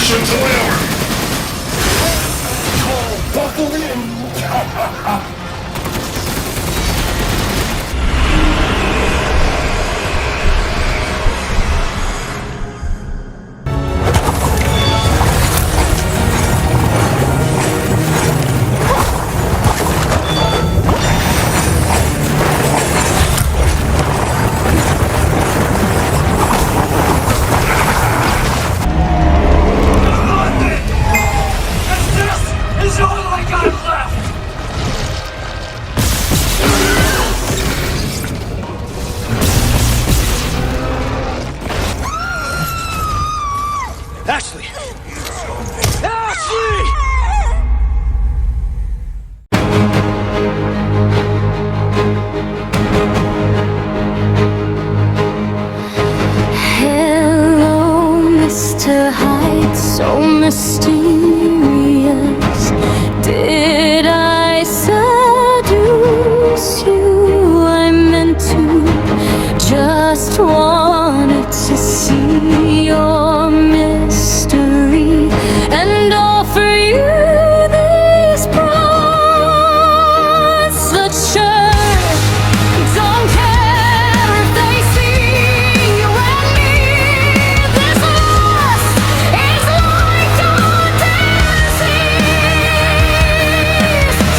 Mission to live! Buckle in! Ashley! Ashley! Hello, Mr. Hyde, so mysterious. Did I seduce you? I meant to, just wanted to see your mystery and offer you these bras that sure don't care if they see you and me. This loss is like a disease.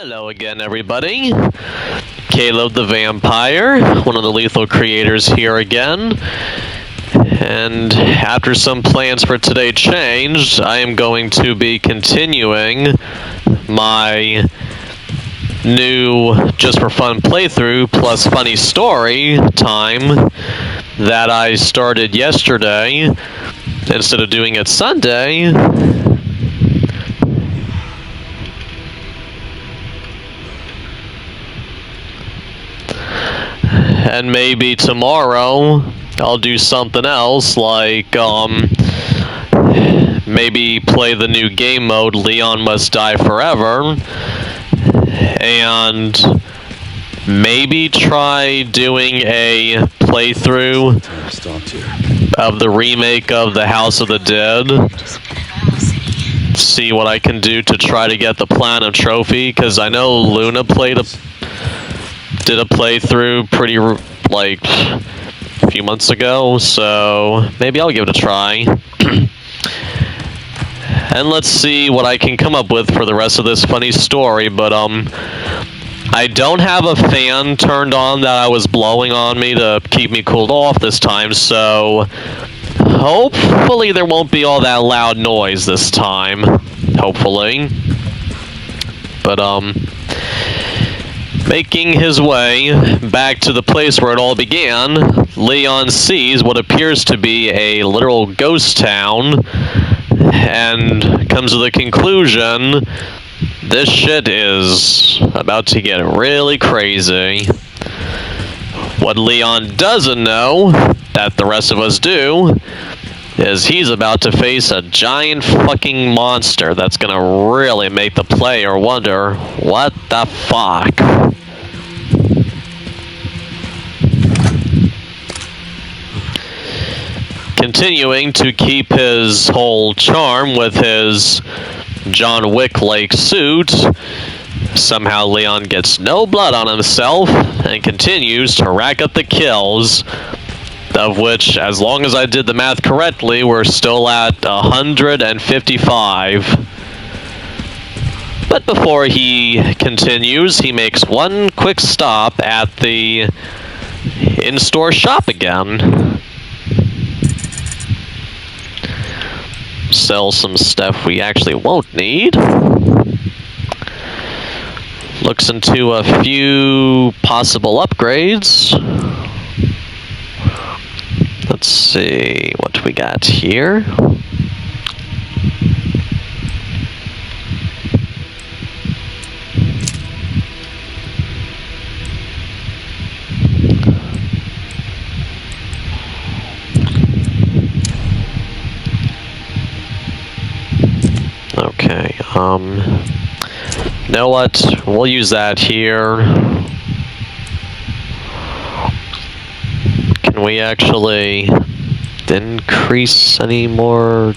Hello again, everybody. Caleb the Vampire, one of the Lethal creators here again. And after some plans for today changed, I am going to be continuing my new Just for Fun playthrough plus funny story time that I started yesterday instead of doing it Sunday. And maybe tomorrow I'll do something else, like maybe play the new game mode Leon Must Die Forever, and maybe try doing a playthrough of the remake of The House of the Dead. See what I can do to try to get the Platinum Trophy, because I know Luna did a playthrough pretty, like, a few months ago, so maybe I'll give it a try. And let's see what I can come up with for the rest of this funny story, but, I don't have a fan turned on that I was blowing on me to keep me cooled off this time, so hopefully there won't be all that loud noise this time. Hopefully. But, making his way back to the place where it all began, Leon sees what appears to be a literal ghost town and comes to the conclusion this shit is about to get really crazy. What Leon doesn't know, that the rest of us do, is he's about to face a giant fucking monster that's gonna really make the player wonder, what the fuck? Continuing to keep his whole charm with his John Wick-like suit, somehow Leon gets no blood on himself and continues to rack up the kills, of which, as long as I did the math correctly, we're still at 155. But before he continues, he makes one quick stop at the in-store shop again. Sell some stuff we actually won't need. Looks into a few possible upgrades. Let's see what we got here. Okay, you know what? We'll use that here. Can we actually increase any more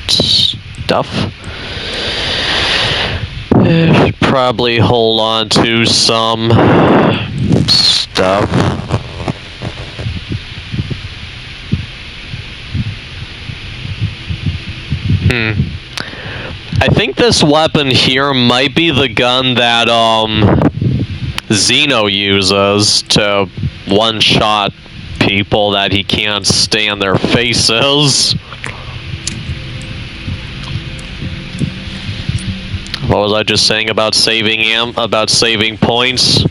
stuff? Should probably hold on to some stuff. I think this weapon here might be the gun that Zeno uses to one-shot people that he can't stand their faces. What was I just saying about saving points?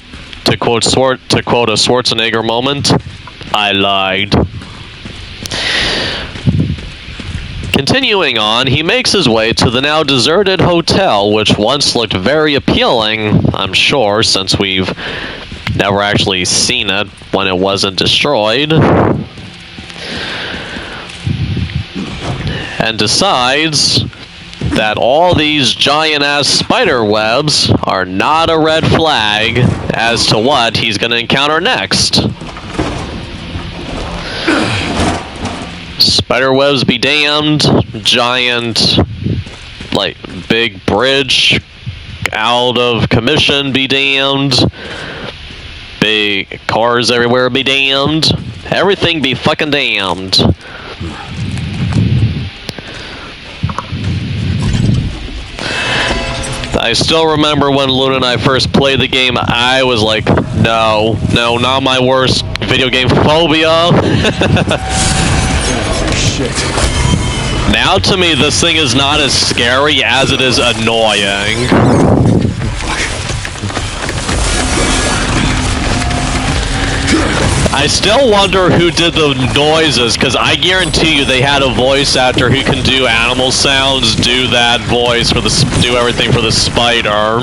To quote a Schwarzenegger moment, I lied. Continuing on, he makes his way to the now deserted hotel, which once looked very appealing, I'm sure, since we've never actually seen it when it wasn't destroyed. And decides that all these giant-ass spider webs are not a red flag as to what he's going to encounter next. Spiderwebs be damned, giant, like, big bridge out of commission be damned, big cars everywhere be damned, everything be fucking damned. I still remember when Luna and I first played the game, I was like, no, not my worst video game phobia. Shit. Now to me, this thing is not as scary as it is annoying. I still wonder who did the noises, because I guarantee you they had a voice actor who can do animal sounds, do that voice, for do everything for the spider.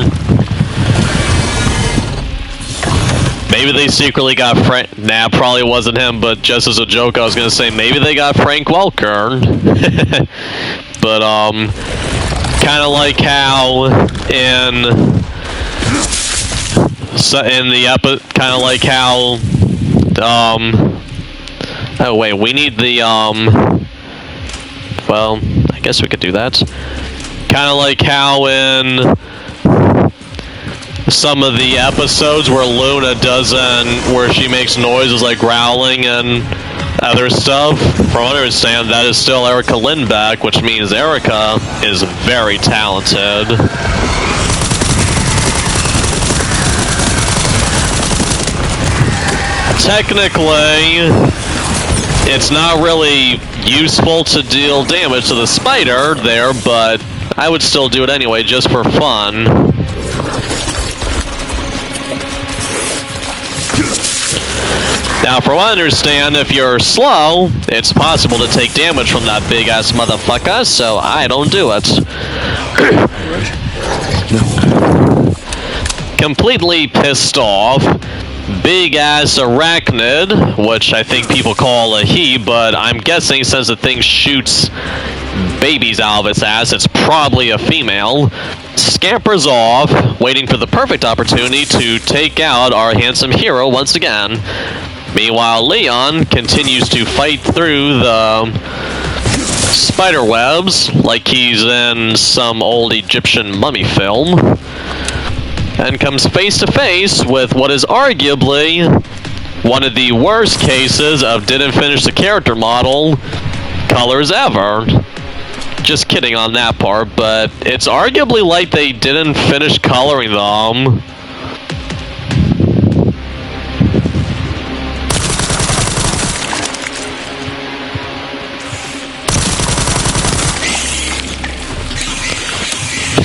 Maybe they secretly got Frank. Nah, probably wasn't him, but just as a joke, I was going to say maybe they got Frank Welker. But, kind of like how kind of like how, oh wait, we need the, well, I guess we could do that. Kind of like how in some of the episodes where Luna where she makes noises like growling and other stuff. From what I understand, that is still Erica Lindbeck, which means Erica is very talented. Technically, it's not really useful to deal damage to the spider there, but I would still do it anyway, just for fun. Now, from what I understand, if you're slow, it's possible to take damage from that big-ass motherfucker, so I don't do it. Completely pissed off. Big-ass arachnid, which I think people call a he, but I'm guessing since the thing shoots babies out of its ass, it's probably a female, scampers off, waiting for the perfect opportunity to take out our handsome hero once again. Meanwhile, Leon continues to fight through the spider webs like he's in some old Egyptian mummy film, and comes face to face with what is arguably one of the worst cases of didn't finish the character model colors ever. Just kidding on that part, but it's arguably like they didn't finish coloring them.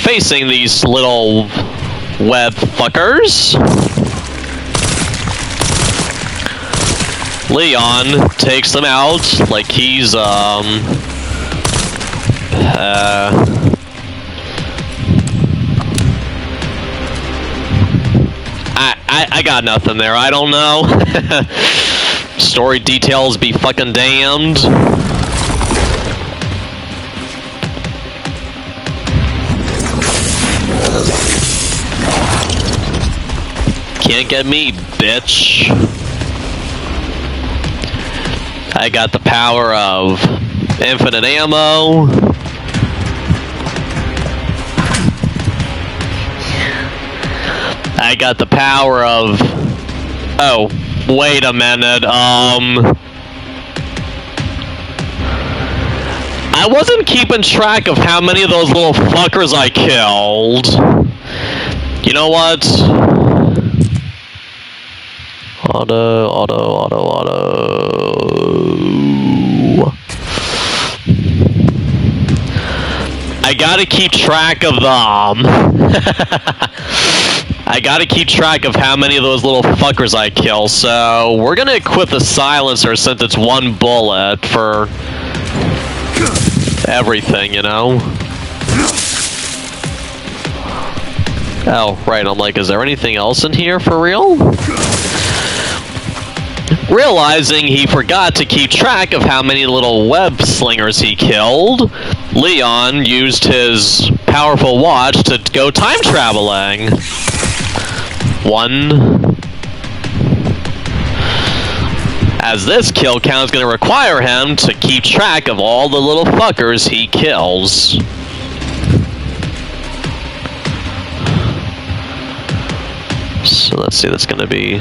Facing these little web fuckers, Leon takes them out like he's I got nothing there. I don't know. Story details be fucking damned. Can't get me, bitch. I got the power of infinite ammo. I got the power of... Oh, wait a minute, I wasn't keeping track of how many of those little fuckers I killed. You know what? Auto. I gotta keep track of them. I gotta keep track of how many of those little fuckers I kill, so we're gonna equip the silencer since it's one bullet for everything, you know? Oh, right, I'm like, is there anything else in here for real? Realizing he forgot to keep track of how many little web slingers he killed, Leon used his powerful watch to go time traveling. As this kill count is going to require him to keep track of all the little fuckers he kills. So let's see, that's going to be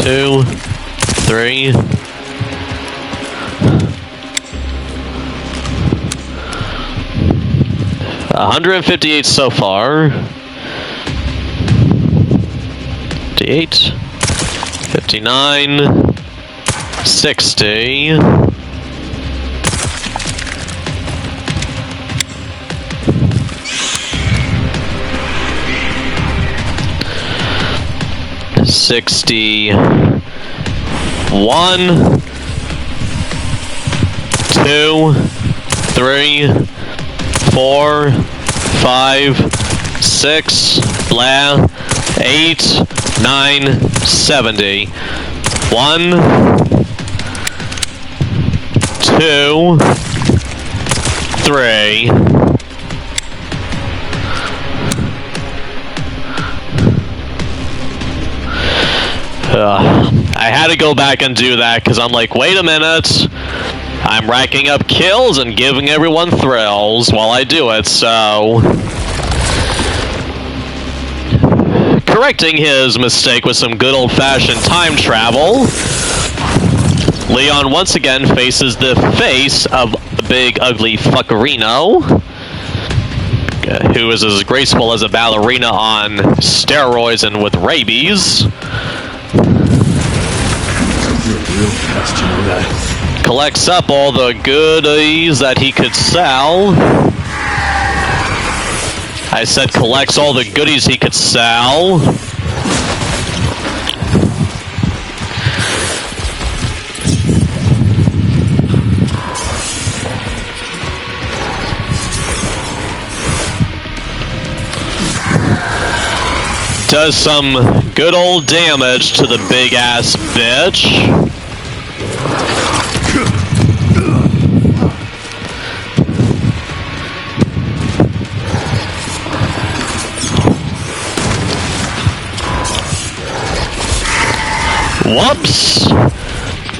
2, 3. 158 so far. 58, 59, 60. One, 2, 3, 4, 5, 6, blah, 8, 9, 70. 1, 2, 3. I had to go back and do that because I'm like, wait a minute. I'm racking up kills and giving everyone thrills while I do it, so... Correcting his mistake with some good old-fashioned time travel, Leon once again faces the face of the big ugly fuckerino, who is as graceful as a ballerina on steroids and with rabies. Collects up all the goodies that he could sell. I said collects all the goodies he could sell. Does some good old damage to the big ass bitch. Whoops!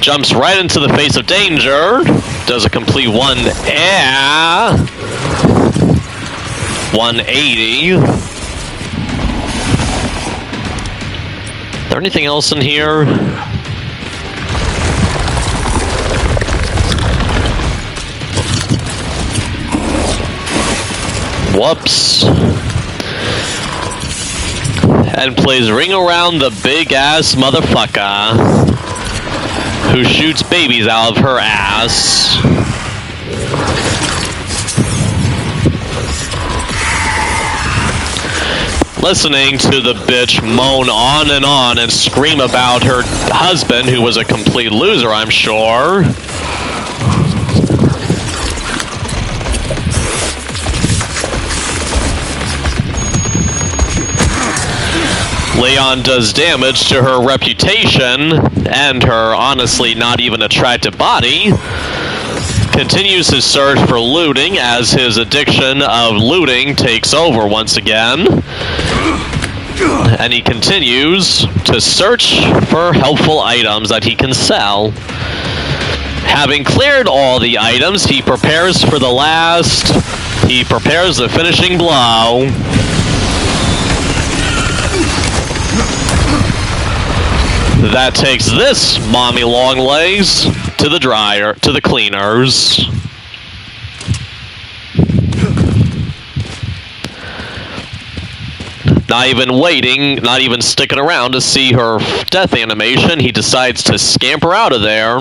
Jumps right into the face of danger. Does a complete 180. Is there anything else in here? Whoops. And plays Ring Around the Big Ass Motherfucker, who shoots babies out of her ass. Listening to the bitch moan on and scream about her husband, who was a complete loser, I'm sure. Leon does damage to her reputation and her honestly not even attractive body. Continues his search for looting as his addiction of looting takes over once again. And he continues to search for helpful items that he can sell. Having cleared all the items, he prepares for the last. He prepares the finishing blow. That takes this mommy long legs to the dryer, to the cleaners. Not even waiting, not even sticking around to see her death animation, he decides to scamper out of there,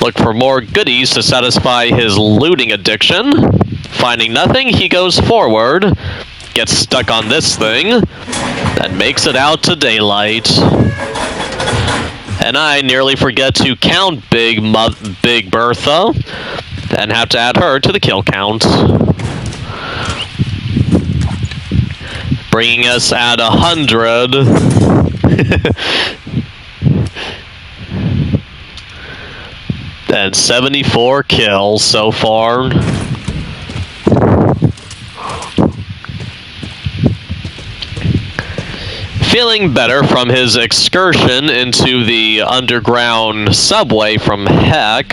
look for more goodies to satisfy his looting addiction. Finding nothing, he goes forward, gets stuck on this thing, and makes it out to daylight. And I nearly forget to count Big Bertha, and have to add her to the kill count. Bringing us at 100. And 74 kills so far. Feeling better from his excursion into the underground subway from heck,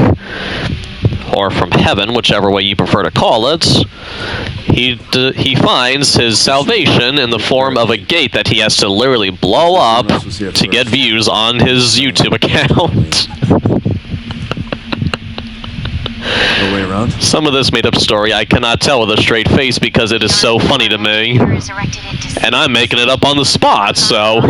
or from heaven, whichever way you prefer to call it, he finds his salvation in the form of a gate that he has to literally blow up to get views on his YouTube account. No way around? Some of this made-up story I cannot tell with a straight face because it is so funny to me. And I'm making it up on the spot, so...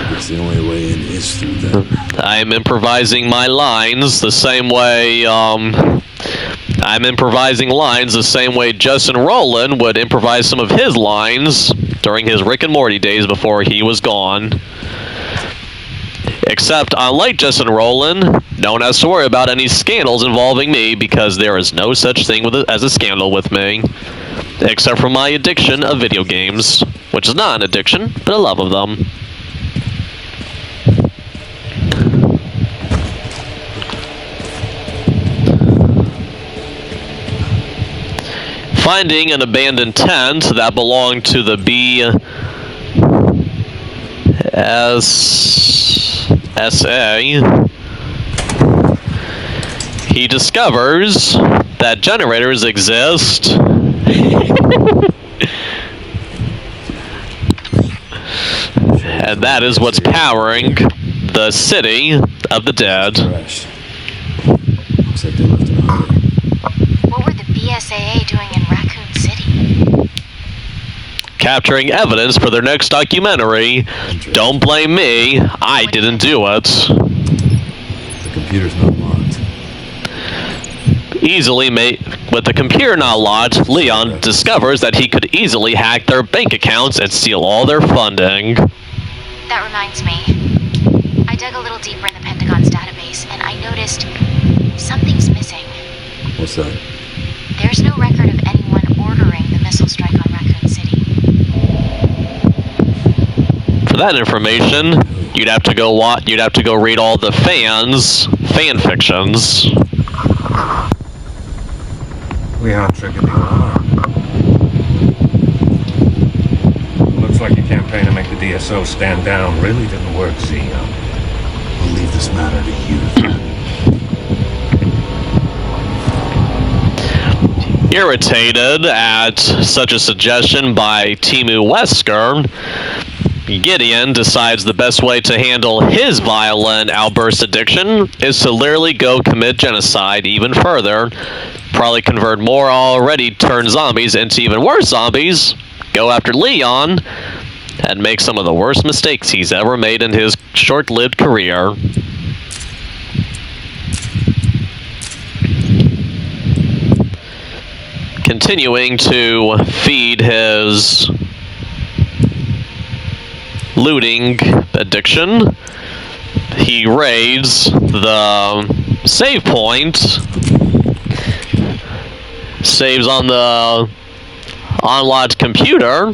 It's the only way in is through them. I'm improvising my lines the same way, I'm improvising lines the same way Justin Rowland would improvise some of his lines during his Rick and Morty days before he was gone. Except, unlike Justin Rowland, no one has to worry about any scandals involving me because there is no such thing as a scandal with me. Except for my addiction of video games, which is not an addiction, but a love of them. Finding an abandoned tent that belonged to the BSSA, he discovers that generators exist. And that is what's powering the city of the dead. Crashed. Looks like they left in a hurry. What were the BSAA doing in Raccoon City? Capturing evidence for their next documentary. Don't blame me, I didn't do it. The computer's not locked. With the computer not locked, Leon discovers that he could easily hack their bank accounts and steal all their funding. That reminds me. I dug a little deeper in the Pentagon's database, and I noticed something's missing. What's that? There's no record of anyone ordering the missile strike on Raccoon City. For that information, you'd have to go read all the fan fictions. Leon triggered the alarm. Looks like your campaign to make the DSO stand down really didn't work, Xeno. We'll leave this matter to you. Irritated at such a suggestion by Timu Wesker, Gideon decides the best way to handle his violent outburst addiction is to literally go commit genocide even further, probably convert more already turned zombies into even worse zombies, go after Leon, and make some of the worst mistakes he's ever made in his short-lived career. Continuing to feed his looting addiction, he raids the save point, saves on the unlocked computer,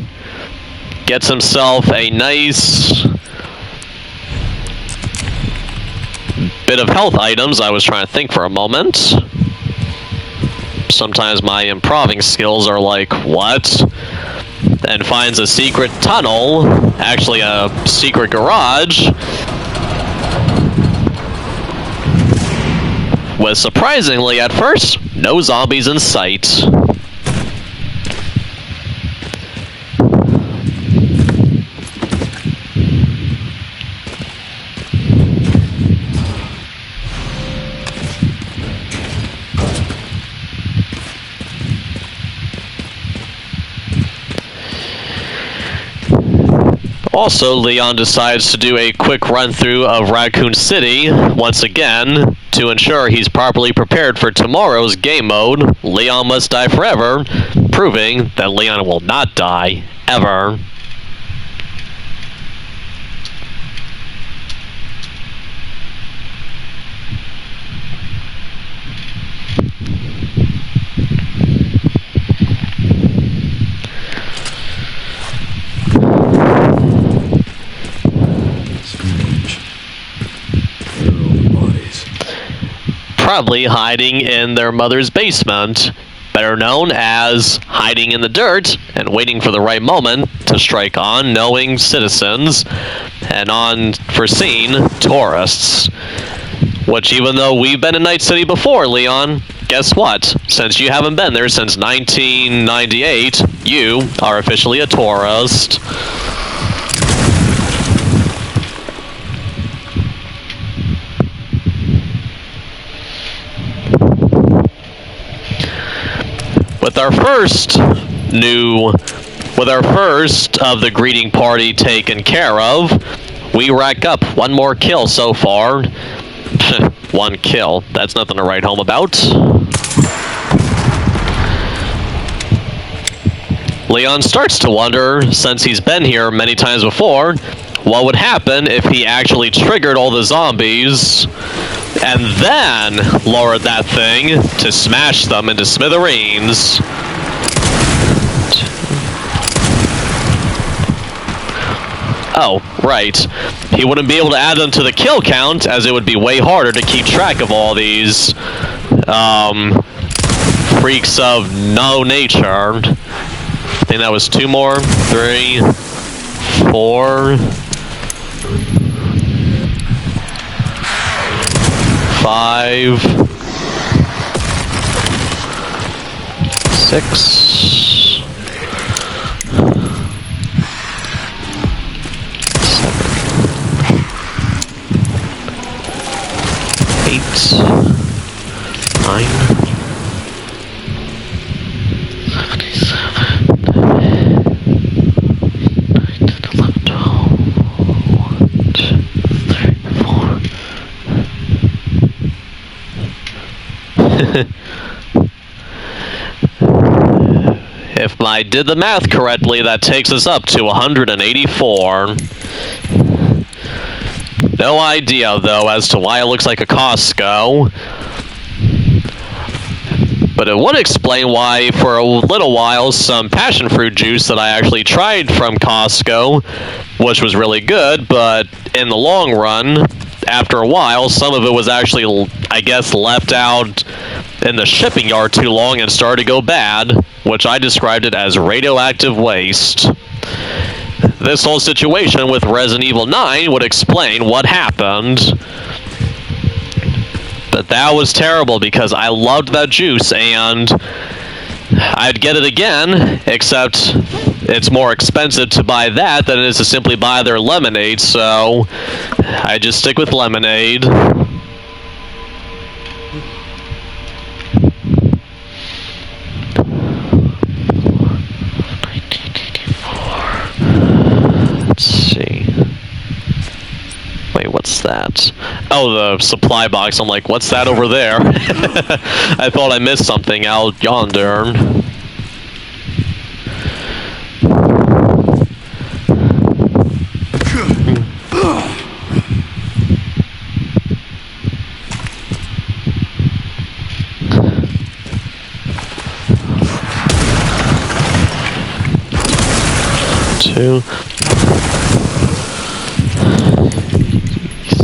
gets himself a nice bit of health items. I was trying to think for a moment. Sometimes my improving skills are like, what? And finds a secret tunnel, actually a secret garage, with surprisingly at first, no zombies in sight. Also, Leon decides to do a quick run-through of Raccoon City once again to ensure he's properly prepared for tomorrow's game mode, Leon Must Die Forever, proving that Leon will not die, ever. Probably hiding in their mother's basement, better known as hiding in the dirt and waiting for the right moment to strike unknowing citizens and unforeseen tourists. Which, even though we've been in Night City before, Leon, guess what? Since you haven't been there since 1998, you are officially a tourist. our first of the greeting party taken care of, we rack up one more kill so far. One kill. That's nothing to write home about. Leon starts to wonder, since he's been here many times before, what would happen if he actually triggered all the zombies and then lowered that thing to smash them into smithereens. Oh, right. He wouldn't be able to add them to the kill count, as it would be way harder to keep track of all these freaks of no nature. I think that was 2 more, 3, 4, 5, 6, 7, 8, 9. 11, 12, if I did the math correctly, that takes us up to 184. No idea, though, as to why it looks like a Costco. But it would explain why, for a little while, some passion fruit juice that I actually tried from Costco, which was really good, but in the long run, after a while, some of it was actually, I guess, left out in the shipping yard too long and started to go bad, which I described it as radioactive waste. This whole situation with Resident Evil 9 would explain what happened. But that was terrible because I loved that juice and I'd get it again, except it's more expensive to buy that than it is to simply buy their lemonade, so I just stick with lemonade. Let's see. Wait, what's that? Oh, the supply box. I'm like, what's that over there? I thought I missed something out yonder. Two.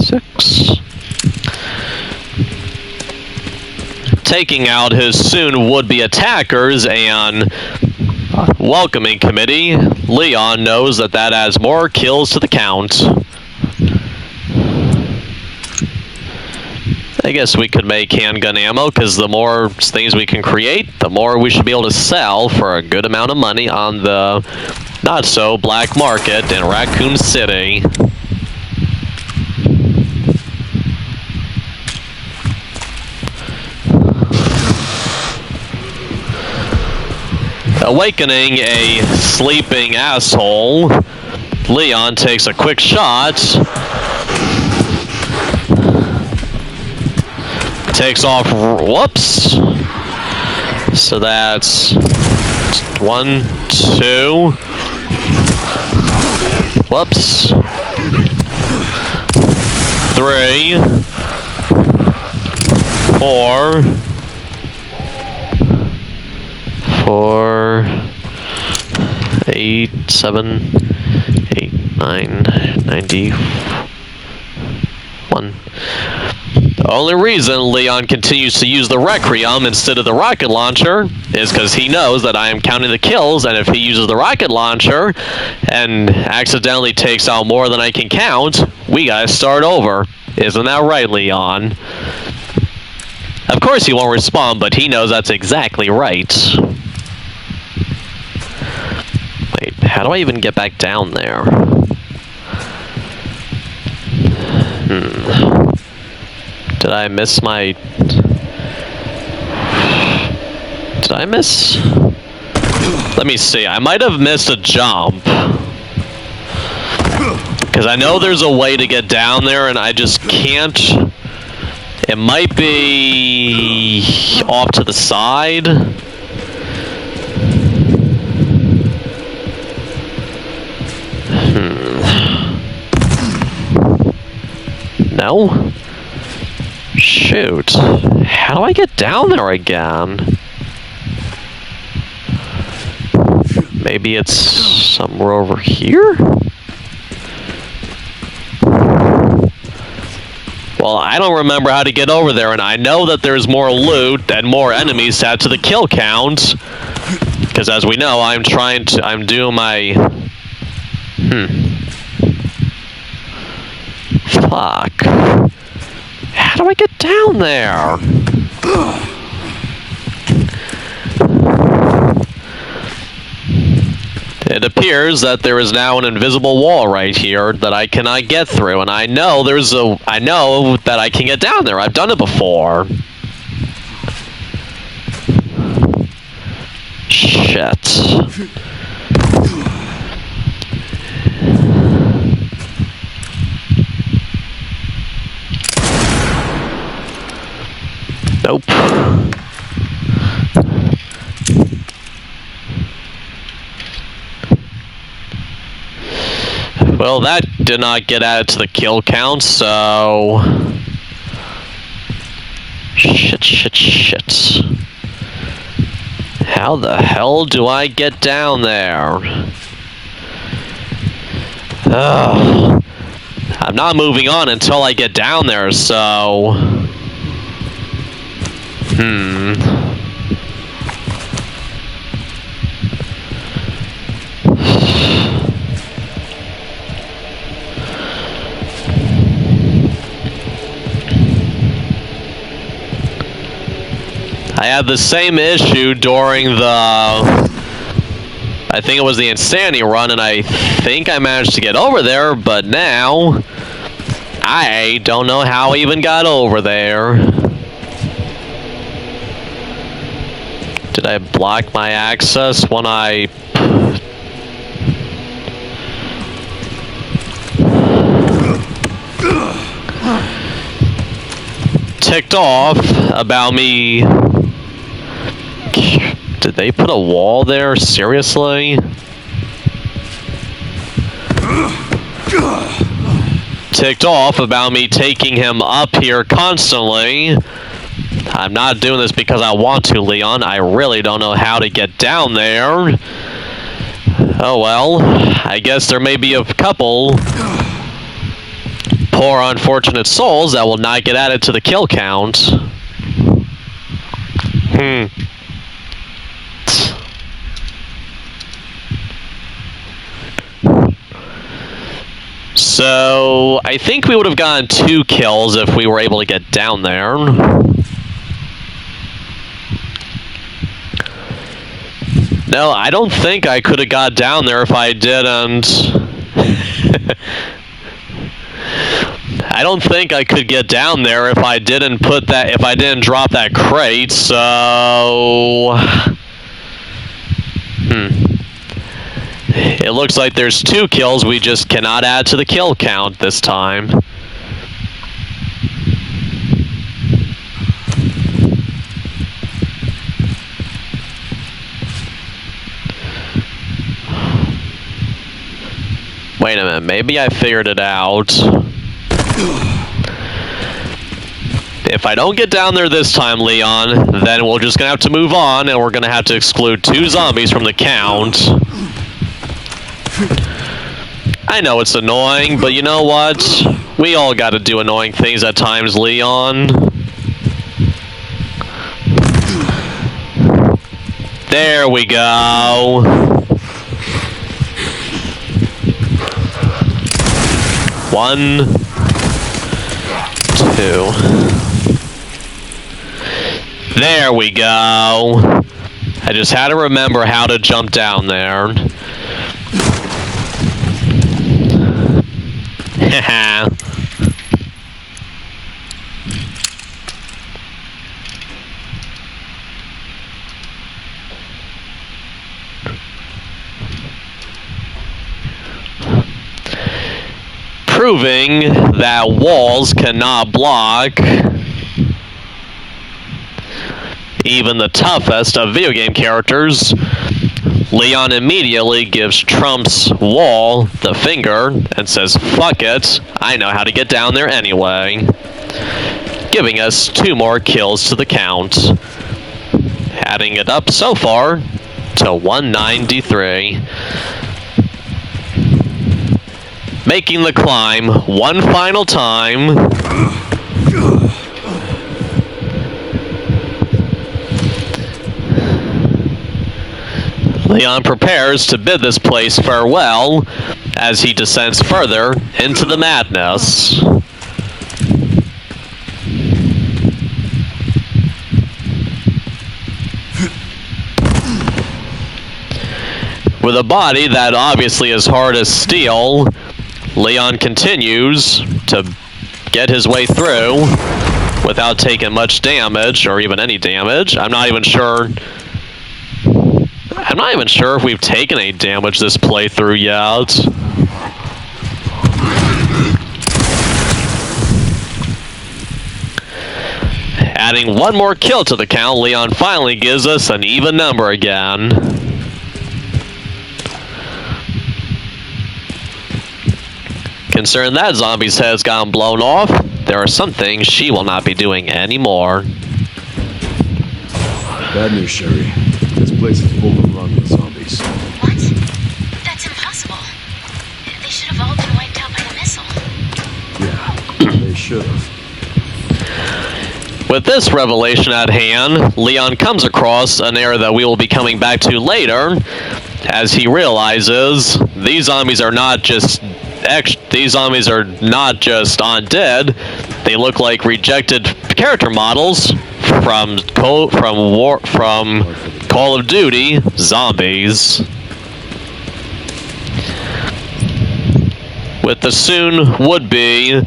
6. Taking out his soon would-be attackers and welcoming committee, Leon knows that that adds more kills to the count. I guess we could make handgun ammo, because the more things we can create, the more we should be able to sell for a good amount of money on the not-so black market in Raccoon City. Awakening a sleeping asshole, Leon takes a quick shot, takes off, whoops, so that's 1, 2, whoops, 3, 4, 8, 7, 8, 9, 91. The only reason Leon continues to use the Requiem instead of the rocket launcher is because he knows that I am counting the kills, and if he uses the rocket launcher and accidentally takes out more than I can count, we gotta start over. Isn't that right, Leon? Of course he won't respond, but he knows that's exactly right. Wait, how do I even get back down there? Did I miss my... Did I miss? Let me see. I might have missed a jump. Because I know there's a way to get down there, and I just can't. It might be off to the side. No? Shoot. How do I get down there again? Maybe it's somewhere over here? Well, I don't remember how to get over there, and I know that there's more loot and more enemies to add to the kill count. Because as we know, I'm doing my... Fuck. How do I get down there? It appears that there is now an invisible wall right here that I cannot get through, and I know that I can get down there. I've done it before. Shit. Nope. Well, that did not get added to the kill count, so... Shit. How the hell do I get down there? Ugh. I'm not moving on until I get down there, so... I had the same issue during the... I think it was the Insanity run, and I think I managed to get over there, but now... I don't know how I even got over there. Did I block my access when I... ticked off about me... Did they put a wall there? Seriously? Ticked off about me taking him up here constantly. I'm not doing this because I want to, Leon. I really don't know how to get down there. Oh well. I guess there may be a couple poor unfortunate souls that will not get added to the kill count. So, I think we would have gotten 2 kills if we were able to get down there. No, I don't think I could have got down there if I didn't. I don't think I could get down there if I didn't drop that crate, so... It looks like there's 2 kills we just cannot add to the kill count this time. Wait a minute, maybe I figured it out. If I don't get down there this time, Leon, then we're just gonna have to move on, and we're gonna have to exclude 2 zombies from the count. I know it's annoying, but you know what? We all gotta do annoying things at times, Leon. There we go. One, 2. There we go. I just had to remember how to jump down there. Haha. proving that walls cannot block even the toughest of video game characters, Leon immediately gives Trump's wall the finger and says, "Fuck it, I know how to get down there anyway," giving us 2 more kills to the count, adding it up so far to 193. Making the climb one final time. Leon prepares to bid this place farewell as he descends further into the madness. With a body that obviously is hard as steel, Leon continues to get his way through without taking much damage, or even any damage. I'm not even sure if we've taken any damage this playthrough yet. Adding 1 more kill to the count, Leon finally gives us an even number again. Concerned that zombie's head's gotten blown off, there are some things she will not be doing anymore. Bad news, Sherry. This place is overrun with zombies. What? That's impossible. They should have all been wiped out by the missile. Yeah, they should have. With this revelation at hand, Leon comes across an area that we will be coming back to later, as he realizes these zombies are not just undead. They look like rejected character models from Call of Duty zombies. With the soon would-be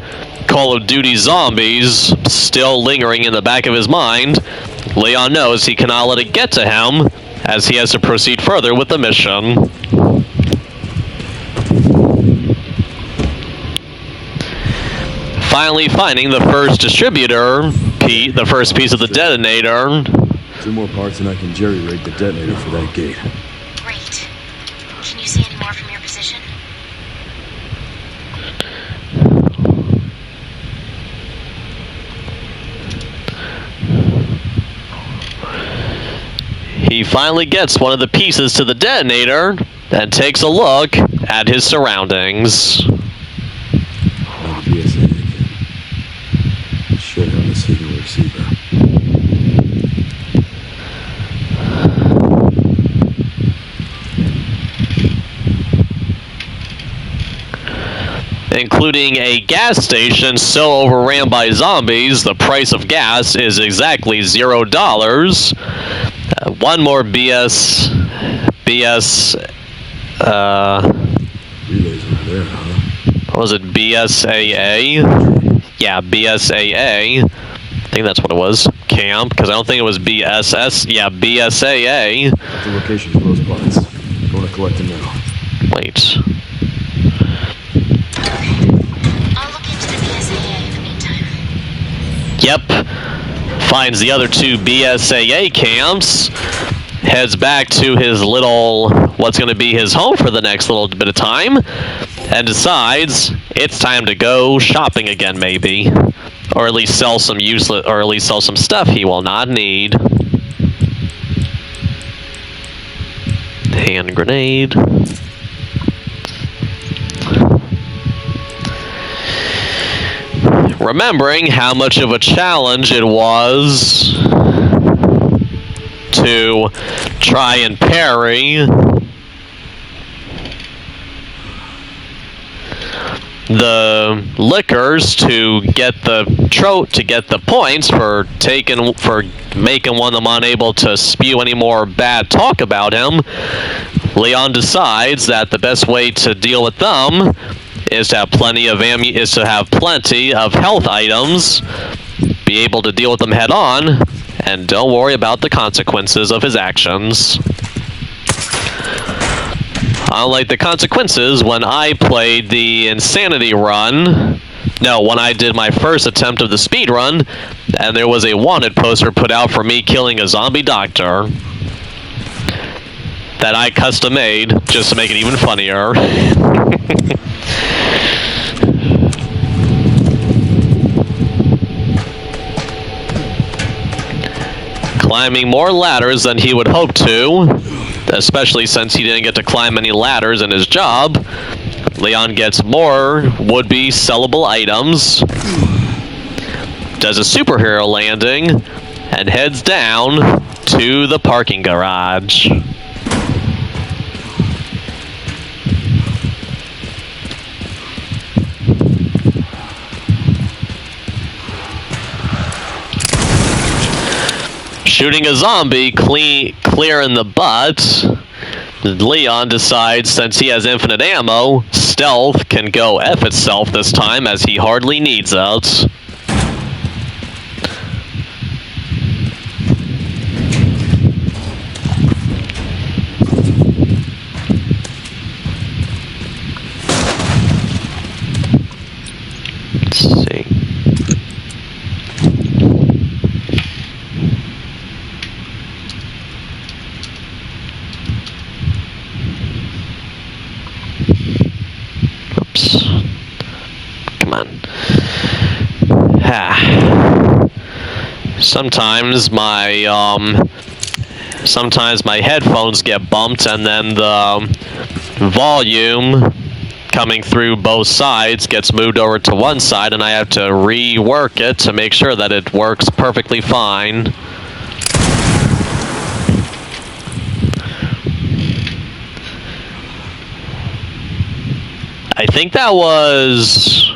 Call of Duty zombies still lingering in the back of his mind, Leon knows he cannot let it get to him, as he has to proceed further with the mission. Finally finding the first distributor, the first piece of the detonator. 2 more parts and I can jerry-rig the detonator for that gate. Great. Can you see any more from your position? He finally gets one of the pieces to the detonator and takes a look at his surroundings. Now the BSA again. Should have a signal receiver. Including a gas station so overran by zombies, the price of gas is exactly $0. 1 more BS. Relays over there, huh? What was it? BSAA? Yeah, BSAA. I think that's what it was. Camp, because I don't think it was BSS. Yeah, BSAA. The location for those parts. Going to collect them now. Wait. I'll look into the BSAA in the meantime. Yep. Finds the other 2 BSAA camps. Heads back to his what's going to be his home for the next little bit of time. And decides it's time to go shopping again, maybe. Or at least sell some stuff he will not need. Hand grenade. Remembering how much of a challenge it was to try and parry the liquors to get the points for making one of them unable to spew any more bad talk about him, Leon decides that the best way to deal with them is to have plenty of health items, be able to deal with them head on, and don't worry about the consequences of his actions. Unlike the consequences when I played the Insanity run. No, when I did my first attempt of the speed run, and there was a wanted poster put out for me killing a zombie doctor that I custom made just to make it even funnier. Climbing more ladders than he would hope to, especially since he didn't get to climb any ladders in his job. Leon gets more would-be sellable items, does a superhero landing, and heads down to the parking garage. Shooting a zombie clear in the butt, Leon decides since he has infinite ammo, stealth can go F itself this time as he hardly needs it. Let's see. Come on. Sometimes my headphones get bumped and then the volume coming through both sides gets moved over to one side and I have to rework it to make sure that it works perfectly fine. I think that was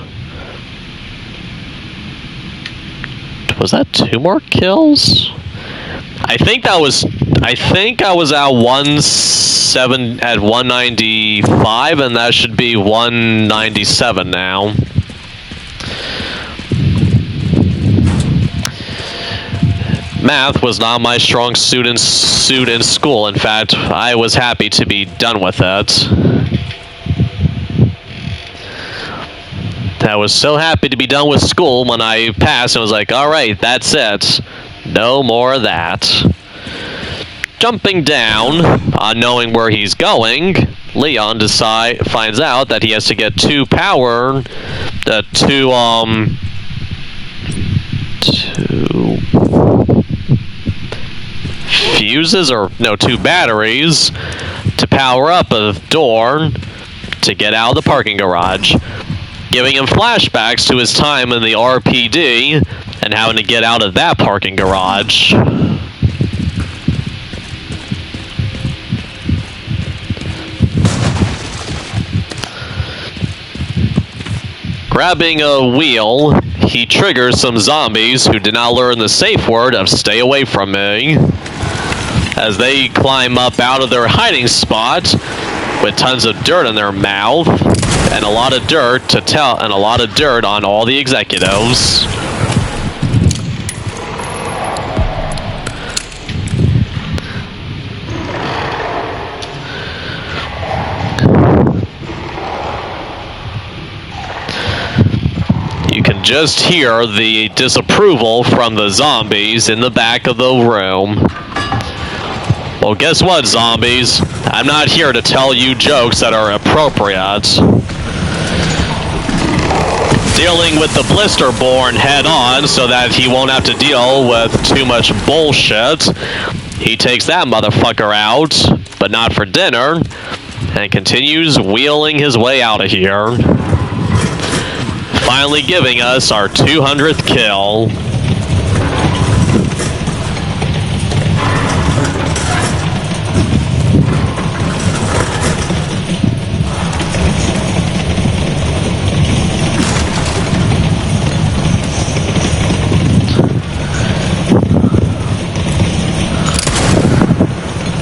that 2 more kills? I think I was at 195 and that should be 197 now. Math was not my strong suit in school. In fact, I was happy to be done with it. I was so happy to be done with school when I passed and was like, alright, that's it. No more of that. Jumping down, knowing where he's going, Leon finds out that he has to get 2 fuses, or no, 2 batteries to power up a door to get out of the parking garage, giving him flashbacks to his time in the RPD and having to get out of that parking garage. Grabbing a wheel, he triggers some zombies who did not learn the safe word of "stay away from me," as they climb up out of their hiding spot with tons of dirt in their mouth and a lot of dirt on all the executives. You can just hear the disapproval from the zombies in the back of the room. Well, guess what, zombies? I'm not here to tell you jokes that are appropriate. Dealing with the Blisterborn head-on so that he won't have to deal with too much bullshit, he takes that motherfucker out, but not for dinner, and continues wheeling his way out of here. Finally giving us our 200th kill.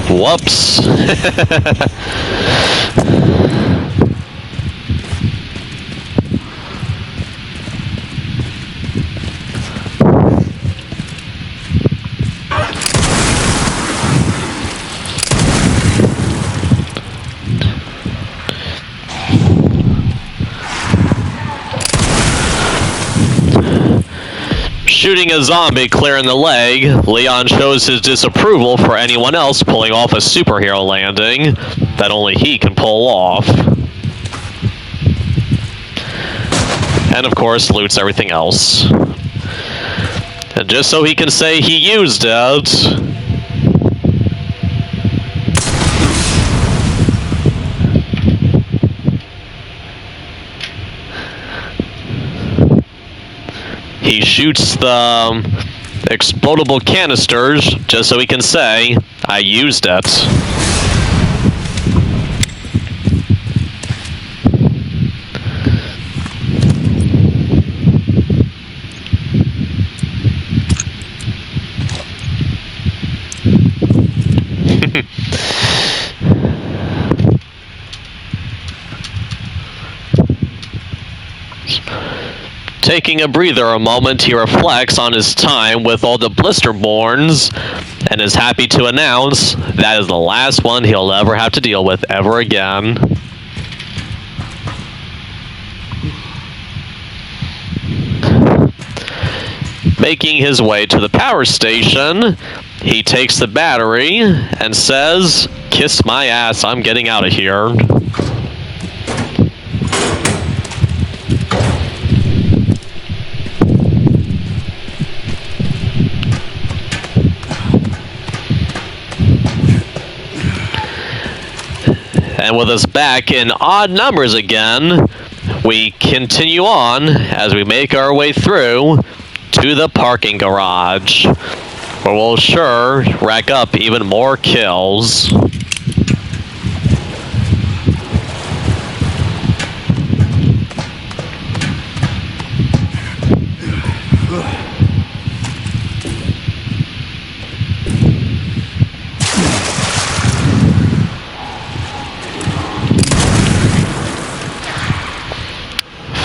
Whoops. Shooting a zombie clear in the leg, Leon shows his disapproval for anyone else pulling off a superhero landing that only he can pull off. And of course, loots everything else. And just so he can say he used it, he shoots the explodable canisters just so he can say, I used it. Taking a breather a moment, he reflects on his time with all the Blisterborns and is happy to announce that is the last one he'll ever have to deal with ever again. Making his way to the power station, he takes the battery and says, "Kiss my ass, I'm getting out of here." And with us back in odd numbers again, we continue on as we make our way through to the parking garage, where we'll sure rack up even more kills.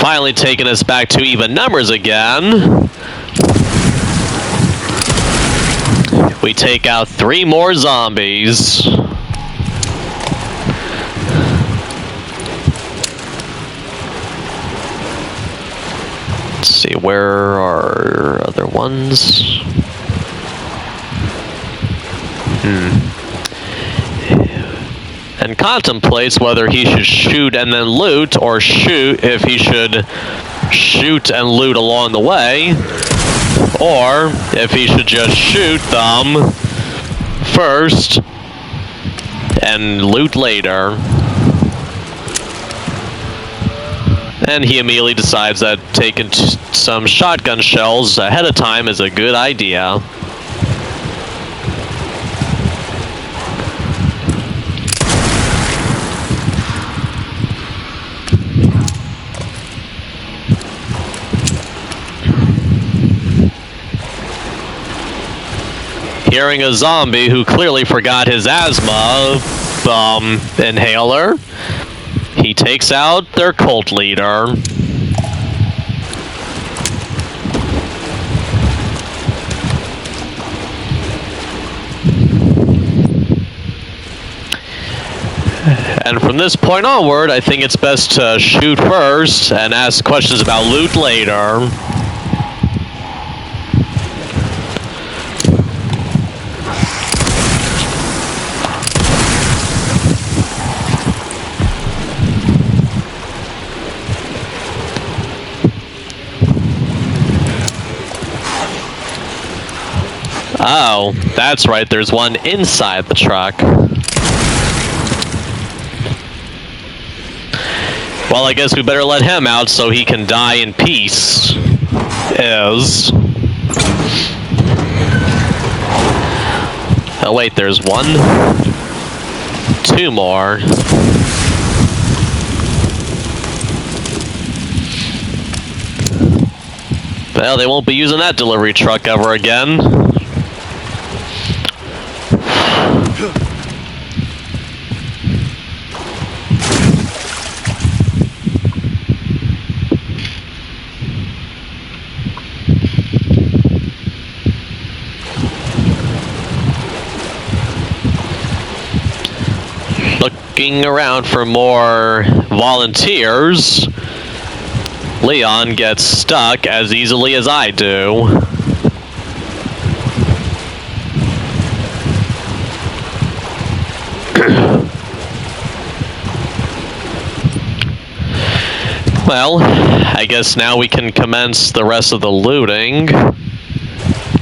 Finally taking us back to even numbers again. We take out 3 more zombies. Let's see, where are other ones? And contemplates whether he should shoot and then loot, or shoot if he should shoot and loot along the way, or if he should just shoot them first and loot later. And he immediately decides that taking some shotgun shells ahead of time is a good idea. Hearing a zombie who clearly forgot his asthma inhaler, he takes out their cult leader. And from this point onward, I think it's best to shoot first and ask questions about loot later. Oh, that's right, there's one inside the truck. Well, I guess we better let him out so he can die in peace. Oh wait, there's 1. 2 more. Well, they won't be using that delivery truck ever again. Looking around for more volunteers, Leon gets stuck as easily as I do. Well, I guess now we can commence the rest of the looting.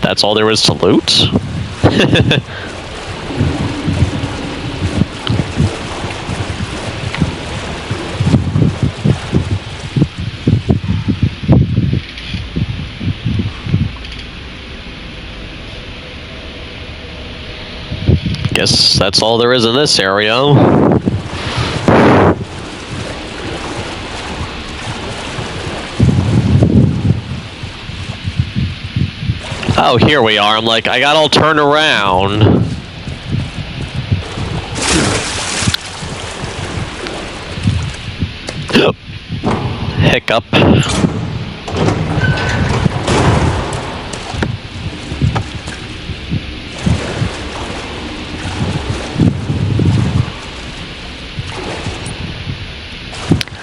That's all there is to loot? Guess that's all there is in this area. Oh, here we are. I'm like, I got all turned around. Hiccup.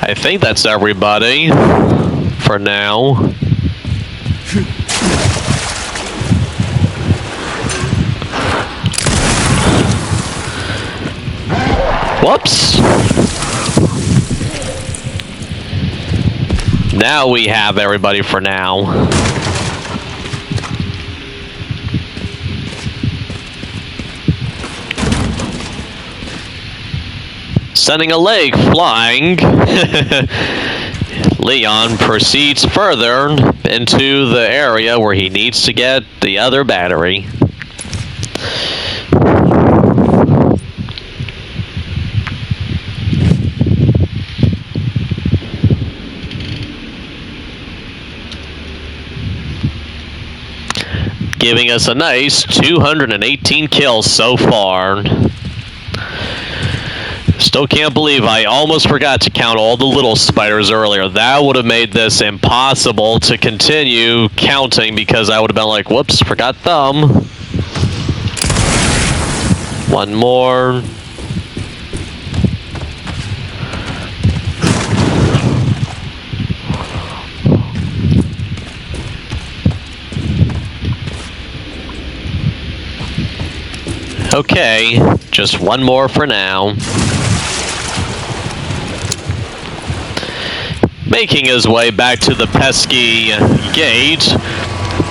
I think that's everybody for now. Whoops. Now we have everybody for now. Sending a leg flying. Leon proceeds further into the area where he needs to get the other battery. Giving us a nice 218 kills so far. Still can't believe I almost forgot to count all the little spiders earlier. That would have made this impossible to continue counting because I would have been like, whoops, forgot them. One more. Okay, just one more for now. Making his way back to the pesky gate,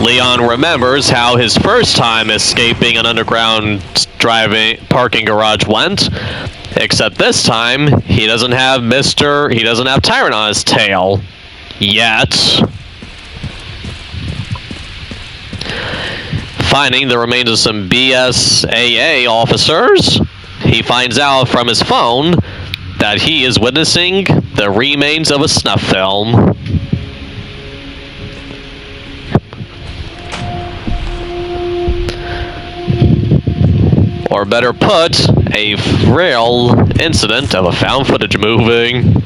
Leon remembers how his first time escaping an underground parking garage went, except this time he doesn't have Tyrant on his tail. Yet. Finding the remains of some BSAA officers, he finds out from his phone that he is witnessing the remains of a snuff film. Or better put, a real incident of a found footage movie.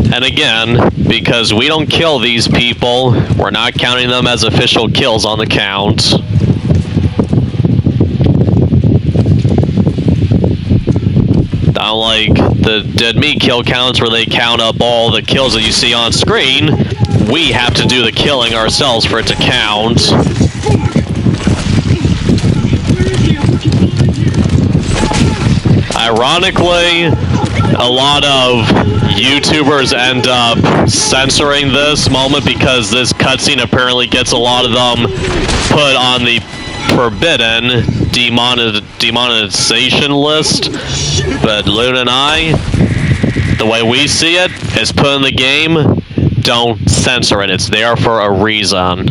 And again, because we don't kill these people, we're not counting them as official kills on the count. Not like the dead meat kill counts where they count up all the kills that you see on screen. We have to do the killing ourselves for it to count. Ironically, a lot of YouTubers end up censoring this moment because this cutscene apparently gets a lot of them put on the forbidden demonetization list. But Luna and I, the way we see it, is put in the game, don't censor it. It's there for a reason.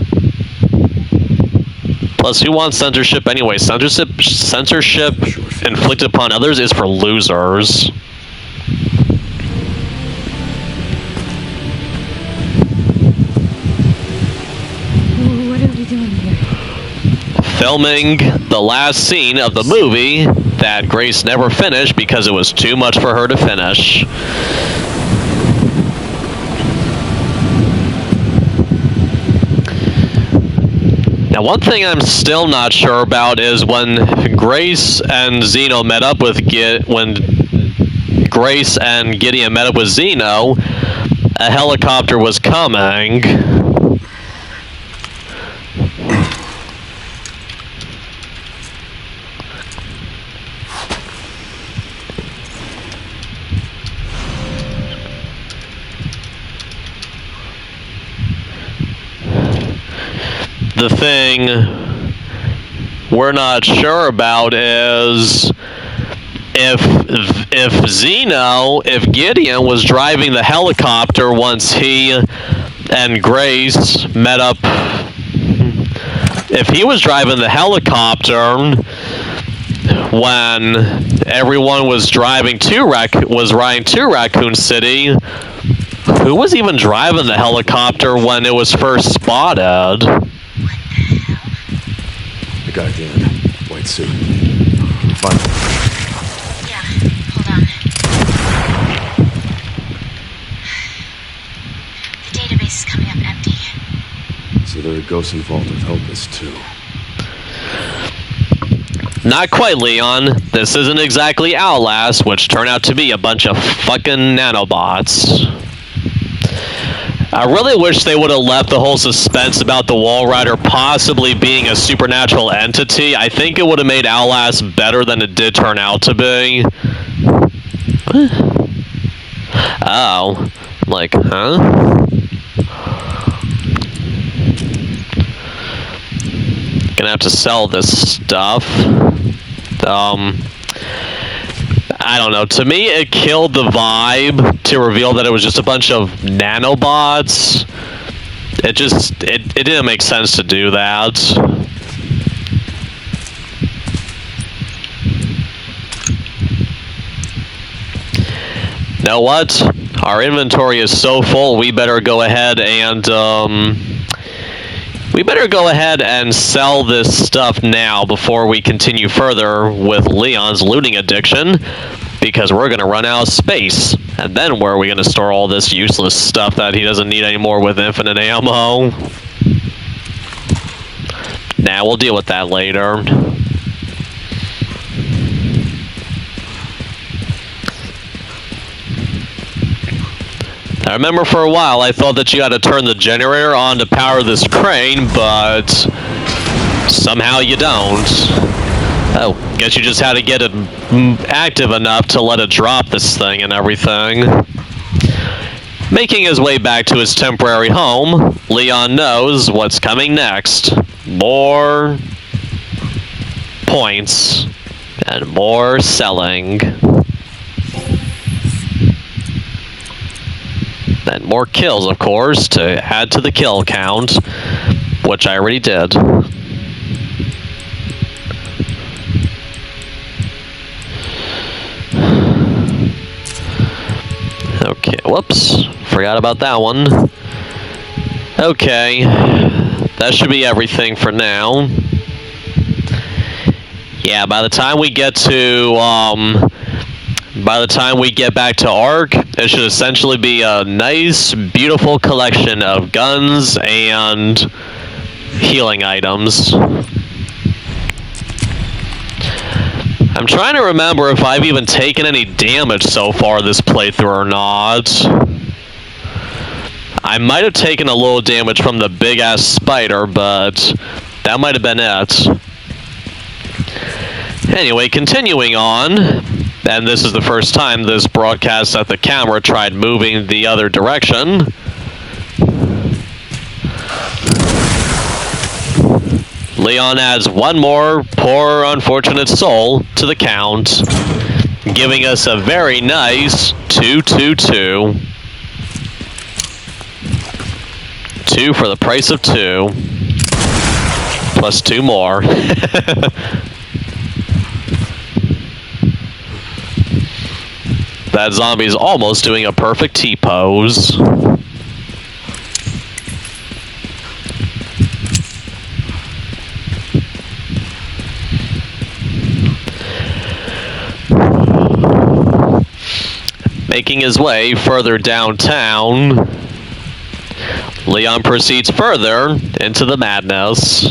Plus, who wants censorship anyway? Censorship inflicted upon others is for losers. What are we doing here? filming the last scene of the movie that Grace never finished because it was too much for her to finish. Now, one thing I'm still not sure about is when Grace and Zeno met up with when Grace and Gideon met up with Zeno, a helicopter was coming. The thing we're not sure about is if Gideon was driving the helicopter once he and Grace met up. If he was driving the helicopter when everyone was riding to Raccoon City, who was even driving the helicopter when it was first spotted? The guy at the end. White suit. Fine. Yeah, hold on. The database is coming up empty. So there are ghosts involved with Opus, too. Not quite, Leon. This isn't exactly Outlast, which turned out to be a bunch of fucking nanobots. I really wish they would have left the whole suspense about the Wall Rider possibly being a supernatural entity. I think it would have made Outlast better than it did turn out to be. Oh. I'm like, huh? Gonna have to sell this stuff. I don't know. To me, it killed the vibe to reveal that it was just a bunch of nanobots. It didn't make sense to do that. You know what? Our inventory is so full, we better go ahead and sell this stuff now before we continue further with Leon's looting addiction, because we're going to run out of space. And then where are we going to store all this useless stuff that he doesn't need anymore with infinite ammo? Nah, we'll deal with that later. I remember for a while I thought that you had to turn the generator on to power this crane, but somehow you don't. Oh, guess you just had to get it active enough to let it drop this thing and everything. Making his way back to his temporary home, Leon knows what's coming next. More points and more selling. And more kills, of course, to add to the kill count, which I already did. Okay, whoops, forgot about that one. Okay, that should be everything for now. Yeah, by the time we get back to Ark, it should essentially be a nice, beautiful collection of guns and healing items. I'm trying to remember if I've even taken any damage so far this playthrough or not. I might have taken a little damage from the big-ass spider, but that might have been it. Anyway, continuing on, and this is the first time this broadcast that the camera tried moving the other direction. Leon adds one more poor unfortunate soul to the count, giving us a very nice 222. 2 for the price of 2. Plus 2 more. That zombie's almost doing a perfect T-pose. Making his way further downtown, Leon proceeds further into the madness.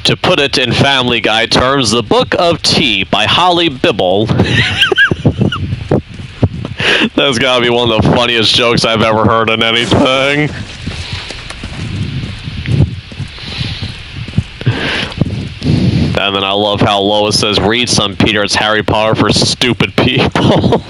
To put it in Family Guy terms, the Book of Tea by Holly Bibble. That's gotta be one of the funniest jokes I've ever heard in anything. And then I love how Lois says, read some, Peter, it's Harry Potter for stupid people.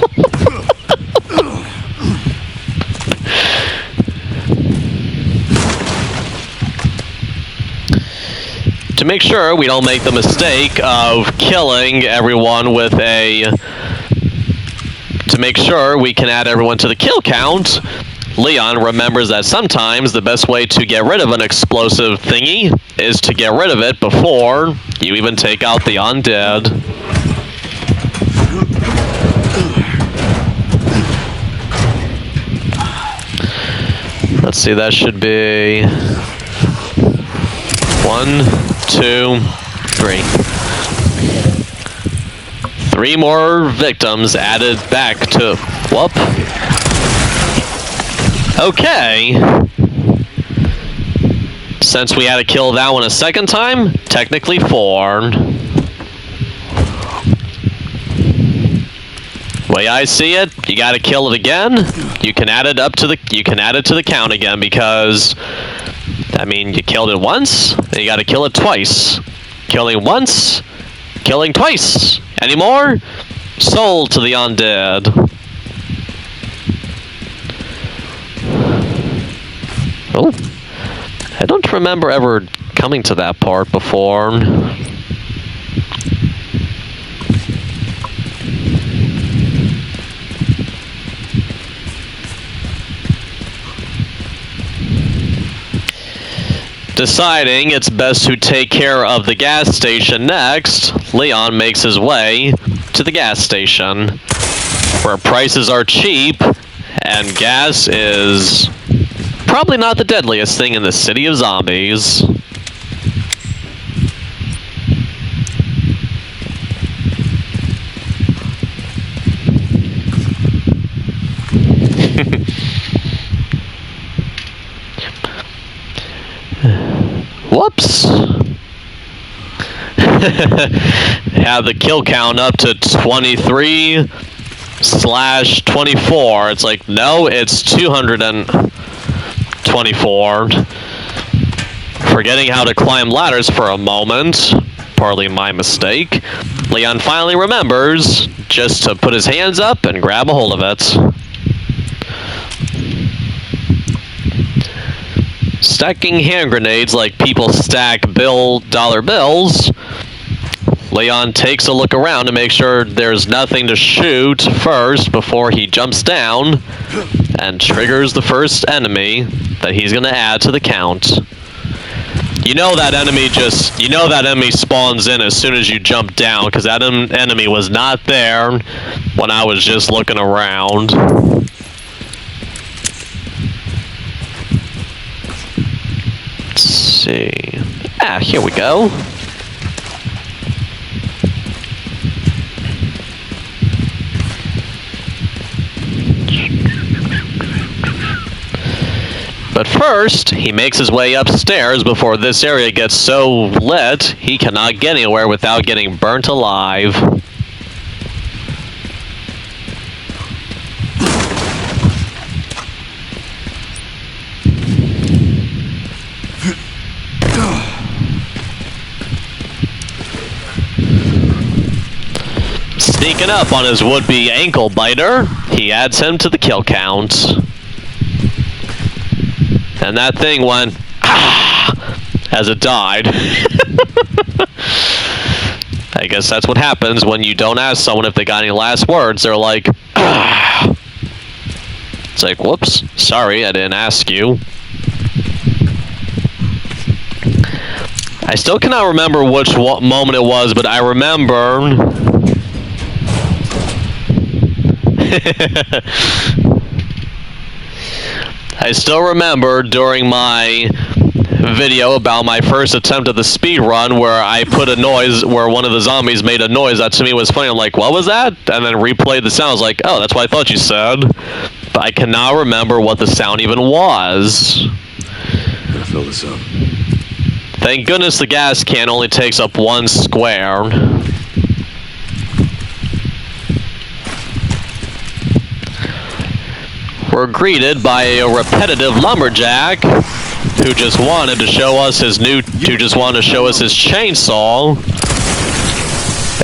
To make sure we don't make the mistake of killing everyone with a... To make sure we can add everyone to the kill count, Leon remembers that sometimes the best way to get rid of an explosive thingy is to get rid of it before you even take out the undead. Let's see, that should be 1, 2, 3. 3 more victims added back to... Whoop. Okay. Since we had to kill that one a second time, technically 4. Way I see it, you gotta kill it again. You can add it up to the... You can add it to the count again because... I mean, you killed it once, and you gotta kill it twice. Killing once, killing twice. Any more? Sold to the undead. Oh. I don't remember ever coming to that part before. Deciding it's best to take care of the gas station next, Leon makes his way to the gas station, where prices are cheap and gas is probably not the deadliest thing in the city of zombies. Whoops. Have the kill count up to 23/24. It's like, no, it's 224. Forgetting how to climb ladders for a moment, partly my mistake, Leon finally remembers just to put his hands up and grab a hold of it. Stacking hand grenades like people stack dollar bills, Leon takes a look around to make sure there's nothing to shoot first before he jumps down and triggers the first enemy that he's going to add to the count. You know that enemy spawns in as soon as you jump down, because that enemy was not there when I was just looking around. Let's see. Ah, here we go. But first, he makes his way upstairs before this area gets so lit he cannot get anywhere without getting burnt alive. Sneaking up on his would-be ankle biter, he adds him to the kill count. And that thing went, ah, as it died. I guess that's what happens when you don't ask someone if they got any last words. They're like, ah. It's like, whoops, sorry, I didn't ask you. I still cannot remember which moment it was, but I remember... I still remember during my video about my first attempt at the speed run where I put a noise where one of the zombies made a noise that to me was funny. I'm like, what was that? And then replayed the sound. I was like, oh, that's what I thought you said. But I cannot remember what the sound even was. Gotta fill this up. Thank goodness the gas can only takes up 1 square. We're greeted by a repetitive lumberjack who just wanted to show us his chainsaw.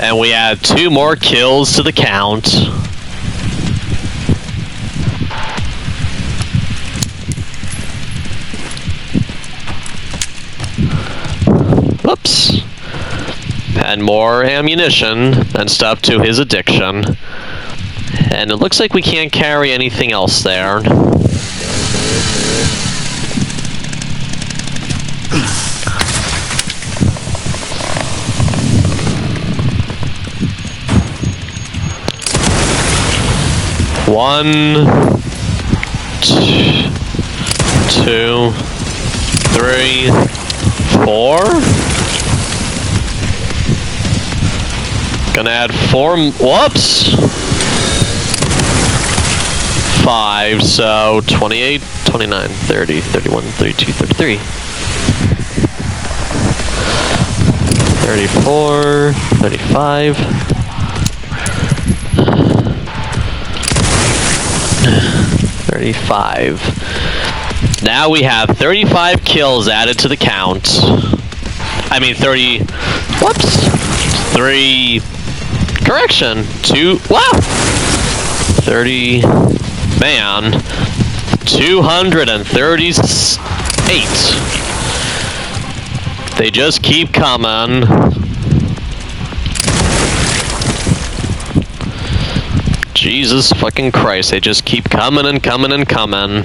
And we add 2 more kills to the count. Whoops. And more ammunition and stuff to his addiction. And it looks like we can't carry anything else there. One, 2, 3, 4. Gonna add 4. Whoops! 5, so 28, 29, 30, 31, 32, 33. 34, 35. 35. Now we have 35 kills added to the count. I mean 30. Whoops. 3. Correction. 2. Wow. 30. Man. 238. They just keep coming. Jesus fucking Christ, they just keep coming and coming and coming.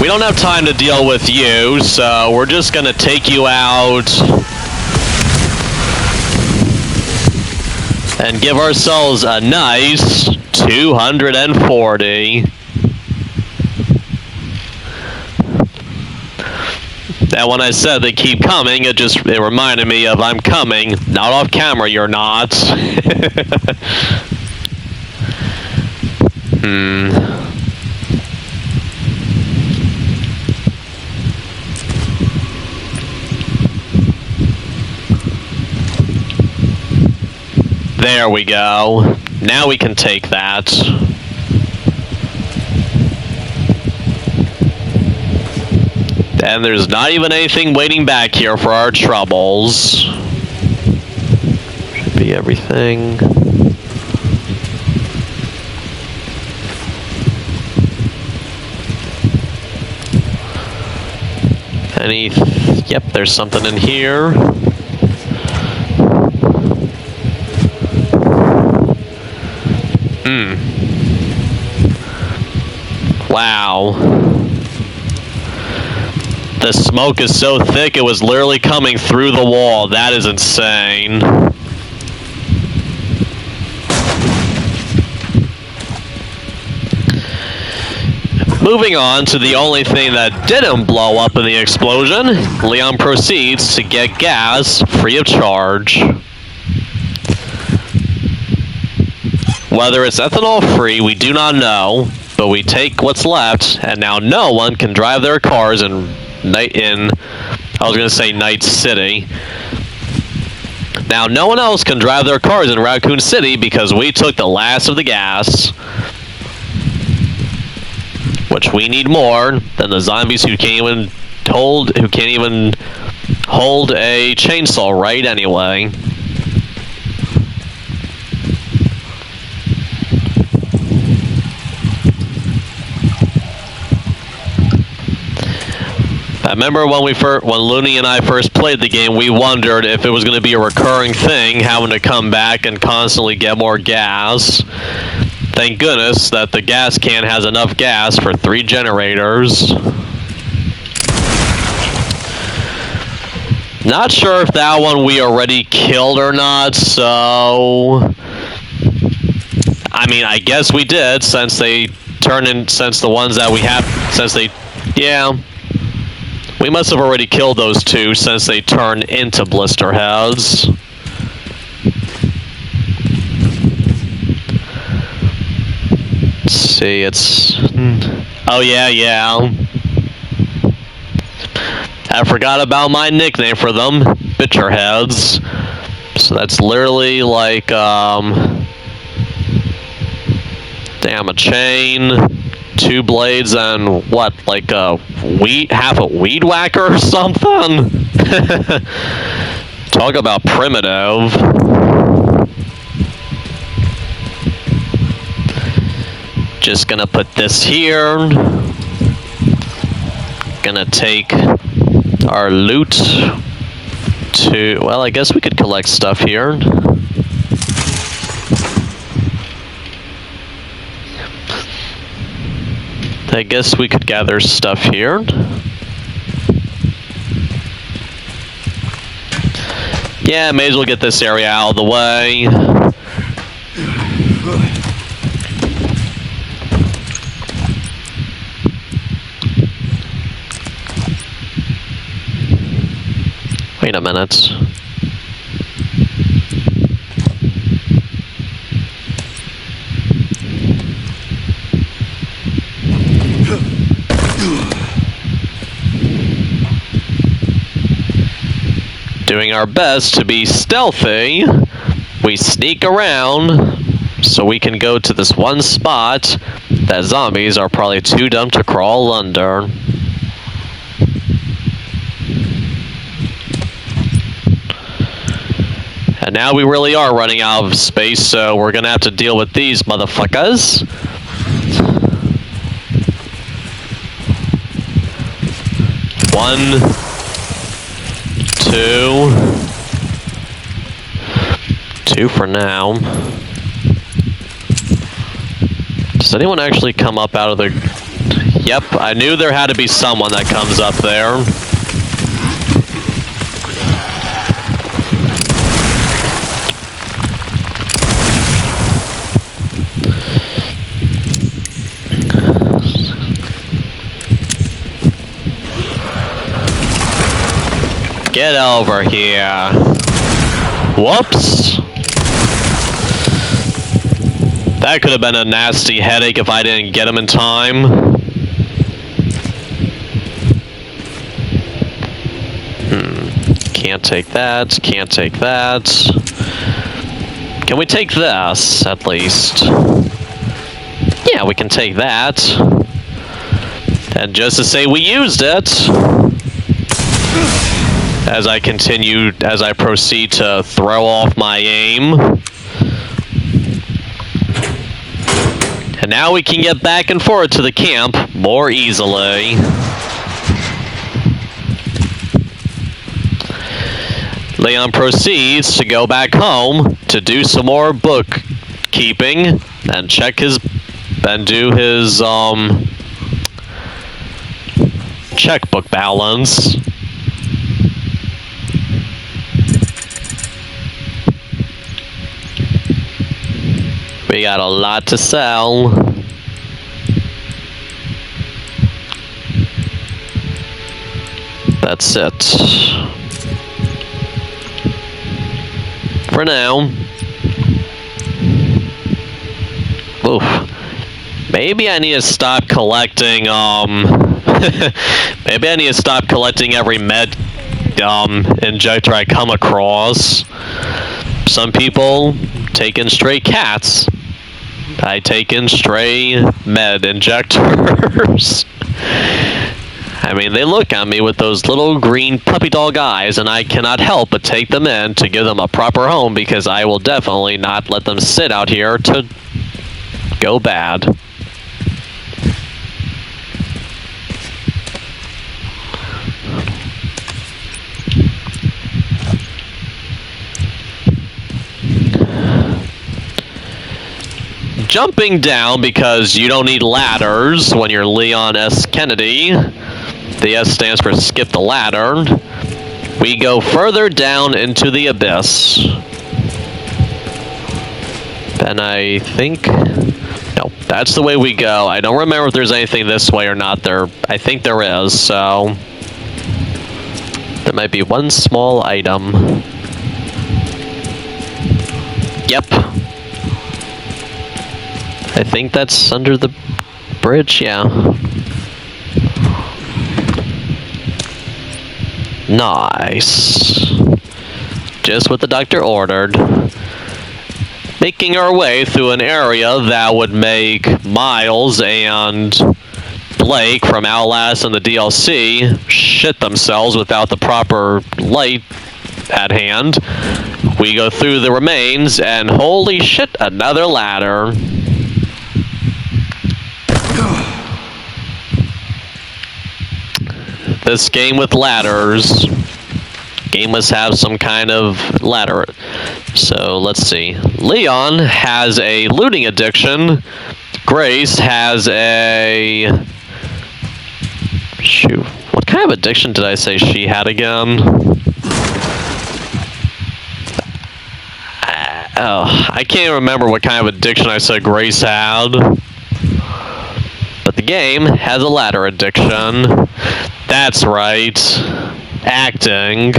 We don't have time to deal with you, so we're just gonna take you out and give ourselves a nice 240. And when I said they keep coming, it reminded me of I'm coming. Not off camera, you're not. There we go. Now we can take that. And there's not even anything waiting back here for our troubles. Should be everything. Yep, there's something in here. Wow. The smoke is so thick it was literally coming through the wall. That is insane. Moving on to the only thing that didn't blow up in the explosion, Leon proceeds to get gas free of charge. Whether it's ethanol free, we do not know, but we take what's left, and now no one can drive their cars in Night City. Now no one else can drive their cars in Raccoon City because we took the last of the gas. Which we need more than the zombies who can't even hold a chainsaw right anyway. I remember when Looney and I first played the game, we wondered if it was going to be a recurring thing, having to come back and constantly get more gas. Thank goodness that the gas can has enough gas for 3 generators. Not sure if that one we already killed or not, so I mean, I guess we did, since they turn in, since the ones that we have, since they, yeah. We must have already killed those two since they turn into blister heads. Let's see, it's... Oh, yeah. I forgot about my nickname for them, bitcher heads. So that's literally like, damn, a chain, 2 blades, and what, like a half a weed whacker or something? Talk about primitive. Just gonna put this here. Gonna take our loot to, well, I guess we could collect stuff here. I guess we could gather stuff here. Yeah, may as well get this area out of the way. Wait a minute. Doing our best to be stealthy, we sneak around so we can go to this one spot that zombies are probably too dumb to crawl under. And now we really are running out of space, so we're gonna have to deal with these motherfuckers. One, 2 for now. Does anyone actually come up out of the... Yep, I knew there had to be someone that comes up there. Get over here. Whoops. That could have been a nasty headache if I didn't get him in time. Can't take that. Can't take that. Can we take this, at least? Yeah, we can take that. And just to say we used it... As I proceed to throw off my aim. And now we can get back and forth to the camp more easily. Leon proceeds to go back home to do some more bookkeeping and check his and do his checkbook balance. We got a lot to sell. That's it. For now. Oof. Maybe I need to stop collecting, maybe I need to stop collecting every med, injector I come across. Some people take in stray cats. I take in stray med injectors. I mean, they look at me with those little green puppy dog eyes, and I cannot help but take them in to give them a proper home, because I will definitely not let them sit out here to go bad. Jumping down, because you don't need ladders when you're Leon S. Kennedy. The S stands for skip the ladder. We go further down into the abyss. And I think... No, that's the way we go. I don't remember if there's anything this way or not there. I think there is, so... There might be one small item. Yep. I think that's under the bridge, yeah. Nice. Just what the doctor ordered. Making our way through an area that would make Miles and Blake from Outlast and the DLC shit themselves without the proper light at hand. We go through the remains, and holy shit, another ladder. This game with ladders. Game must have some kind of ladder. So let's see. Leon has a looting addiction. Grace has a... Shoot. What kind of addiction did I say she had again? I can't remember what kind of addiction I said Grace had. But the game has a ladder addiction. That's right. Acting.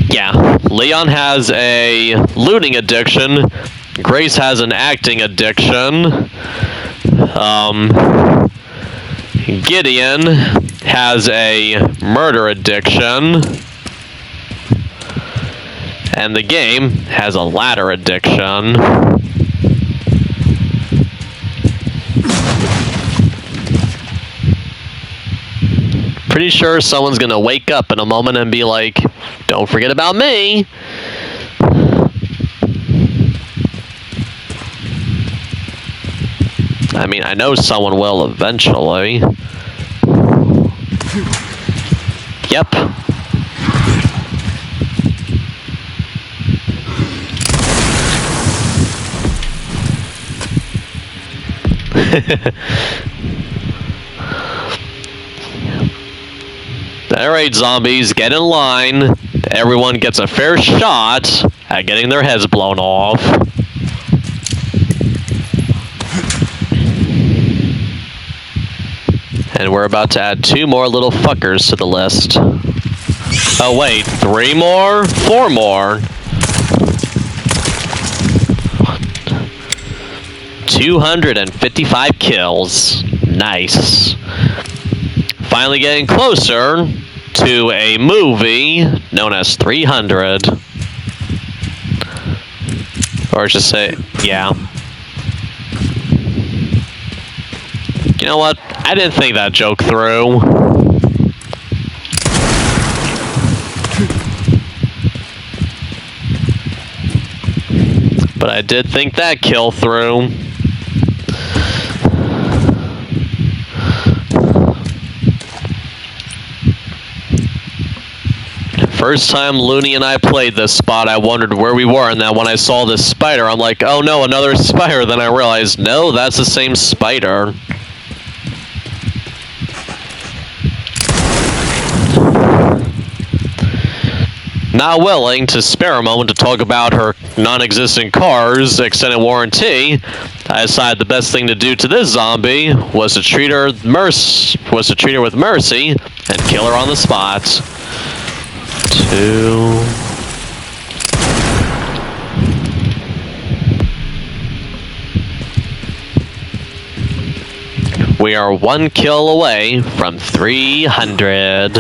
Yeah, Leon has a looting addiction. Grace has an acting addiction. Gideon has a murder addiction. And the game has a ladder addiction. Pretty sure someone's gonna wake up in a moment and be like, don't forget about me. I mean, I know someone will eventually. Yep. Alright, zombies, get in line. Everyone gets a fair shot at getting their heads blown off. And we're about to add 2 more little fuckers to the list. Oh wait, 3 more? 4 more? 255 kills. Nice. Finally getting closer to a movie known as 300. Or just say, yeah. You know what? I didn't think that joke through. But I did think that kill through. First time Looney and I played this spot, I wondered where we were, and then when I saw this spider, I'm like, oh no, another spider. Then I realized, no, that's the same spider. Not willing to spare a moment to talk about her non-existent car's extended warranty, I decided the best thing to do to this zombie was to treat her with mercy and kill her on the spot. 2. We are 1 kill away from 300.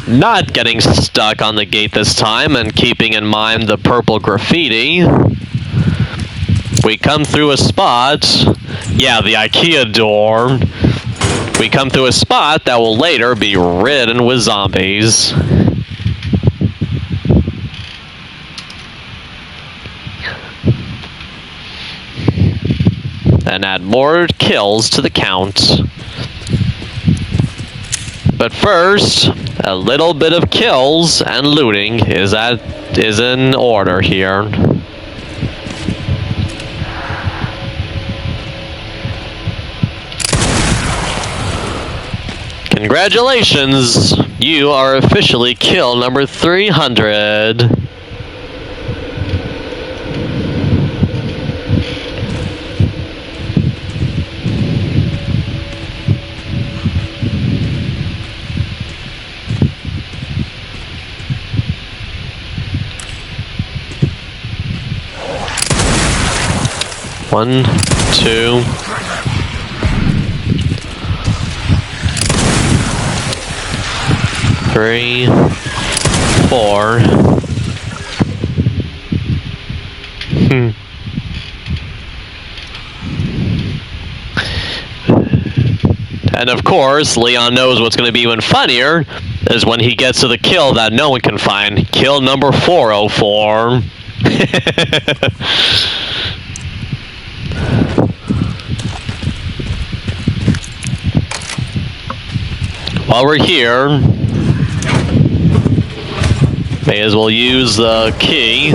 Not getting stuck on the gate this time and keeping in mind the purple graffiti. We come through a spot. Yeah, the IKEA door. We come through a spot that will later be ridden with zombies. And add more kills to the count. But first, A little bit of kills and looting is in order here. Congratulations! You are officially kill number 300. One, two. Three, four. And of course, Leon knows what's going to be even funnier is when he gets to the kill that no one can find. Kill number 404. While we're here, may as well use the key.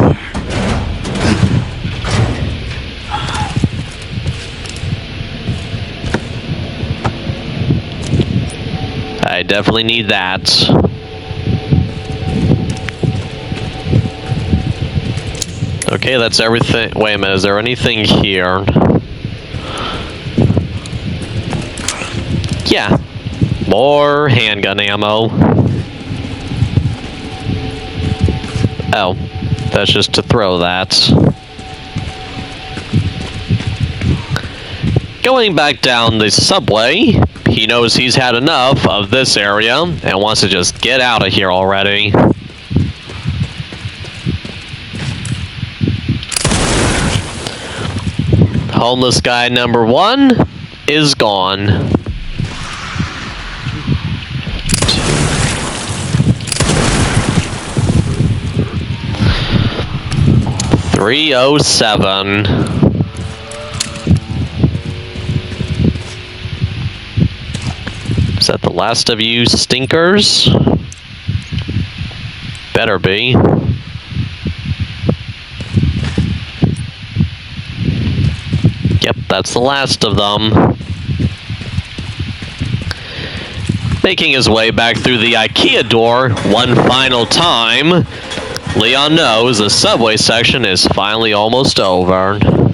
I definitely need that. Okay, that's everything. Wait a minute, is there anything here? Yeah. More handgun ammo. Oh, that's just to throw that. Going back down the subway, he knows he's had enough of this area and wants to just get out of here already. Homeless guy number 1 is gone. 307. Is that the last of you stinkers? Better be. Yep, that's the last of them. Making his way back through the IKEA door one final time, Leon knows the subway section is finally almost over. Do you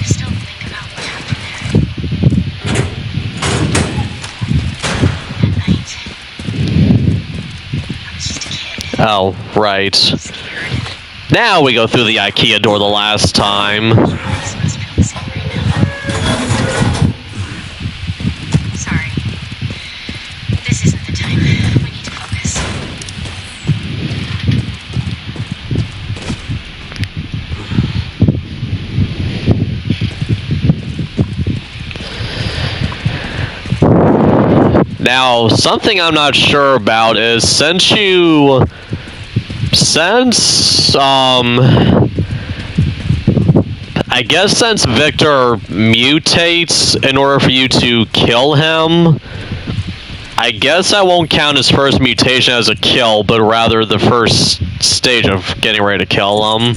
still think about what happened there? At night? I was just a kid. Oh, right. Scared. Now we go through the IKEA door the last time. This must feel the same right now. Sorry. This isn't the time. We need to focus. Now, something I'm not sure about is since Victor mutates in order for you to kill him, I guess I won't count his first mutation as a kill, but rather the first stage of getting ready to kill him.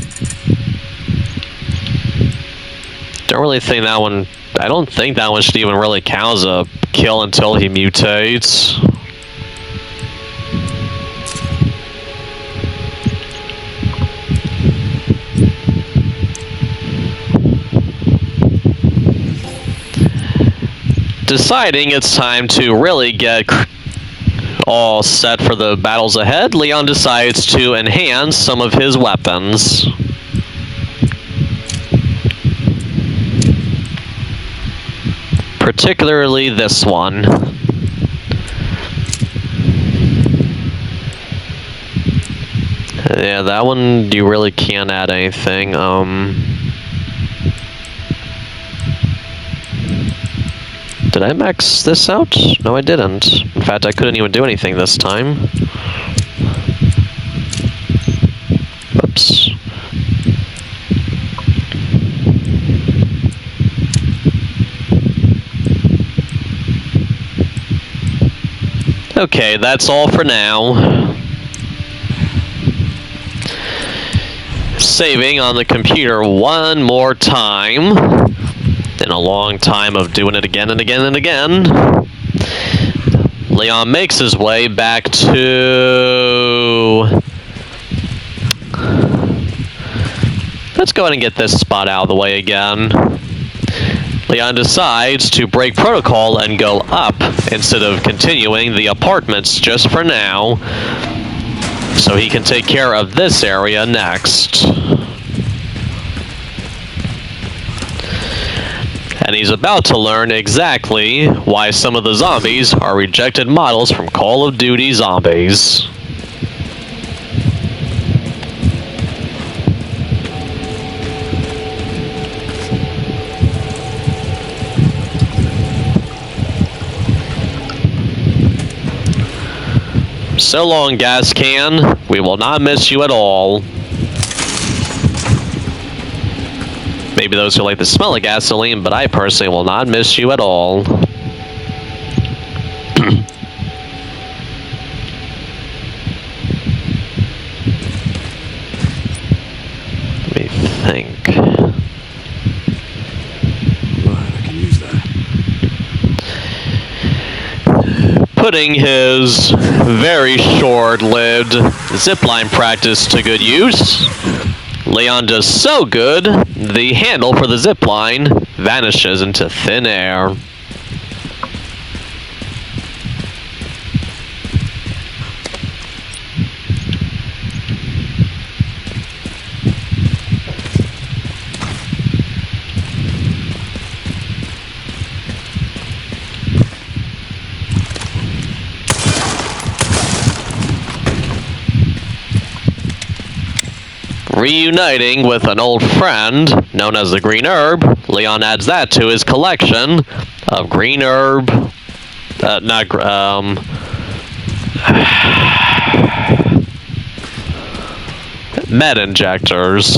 I don't think that one should even really count as a kill until he mutates. Deciding it's time to really get all set for the battles ahead, Leon decides to enhance some of his weapons. Particularly this one. Yeah, that one you really can't add anything. Did I max this out? No, I didn't. In fact, I couldn't even do anything this time. Oops. Okay, that's all for now. Saving on the computer one more time. In a long time of doing it again and again and again. Leon makes his way back to... Let's go ahead and get this spot out of the way again. Leon decides to break protocol and go up instead of continuing the apartments just for now, so he can take care of this area next. And he's about to learn exactly why some of the zombies are rejected models from Call of Duty Zombies. So long, gas can. We will not miss you at all. Maybe those who like the smell of gasoline, but I personally will not miss you at all. Let me think. Right, I can use that. Putting his very short-lived zipline practice to good use, Leon does so good, the handle for the zipline vanishes into thin air. Reuniting with an old friend known as the Green Herb, Leon adds that to his collection of green herb, med injectors.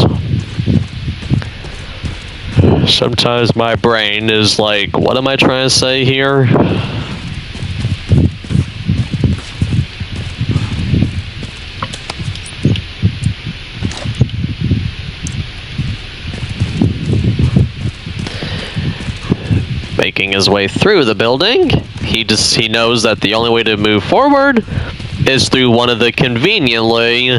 Sometimes my brain is like, what am I trying to say here? Making his way through the building, he knows that the only way to move forward is through one of the conveniently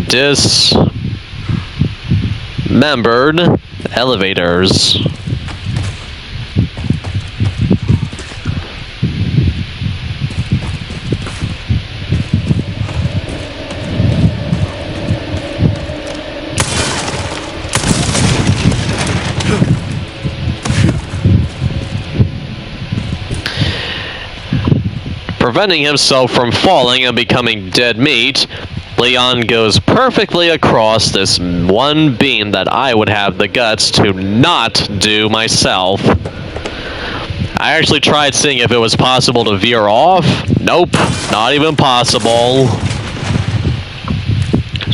dismembered elevators. Preventing himself from falling and becoming dead meat, Leon goes perfectly across this one beam that I would have the guts to not do myself. I actually tried seeing if it was possible to veer off. Nope, not even possible.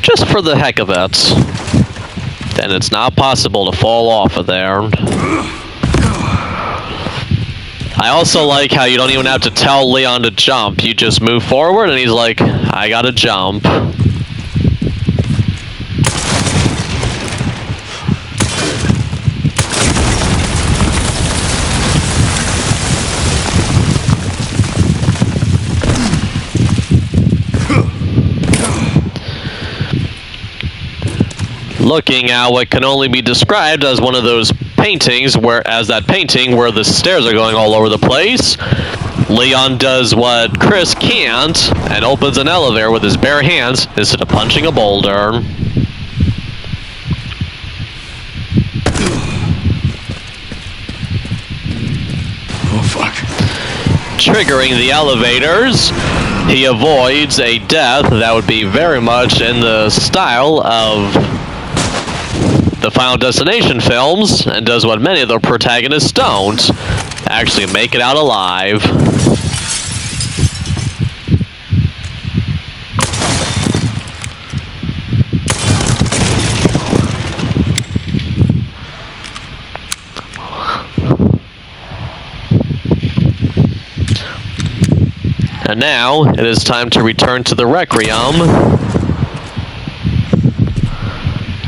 Just for the heck of it. Then it's not possible to fall off of there. I also like how you don't even have to tell Leon to jump. You just move forward and he's like, I gotta jump. Looking at what can only be described as one of those paintings where the stairs are going all over the place, Leon does what Chris can't and opens an elevator with his bare hands instead of punching a boulder. Oh, fuck. Triggering the elevators, he avoids a death that would be very much in the style of the Final Destination films, and does what many of the protagonists don't, actually make it out alive. And now, it is time to return to the Requiem.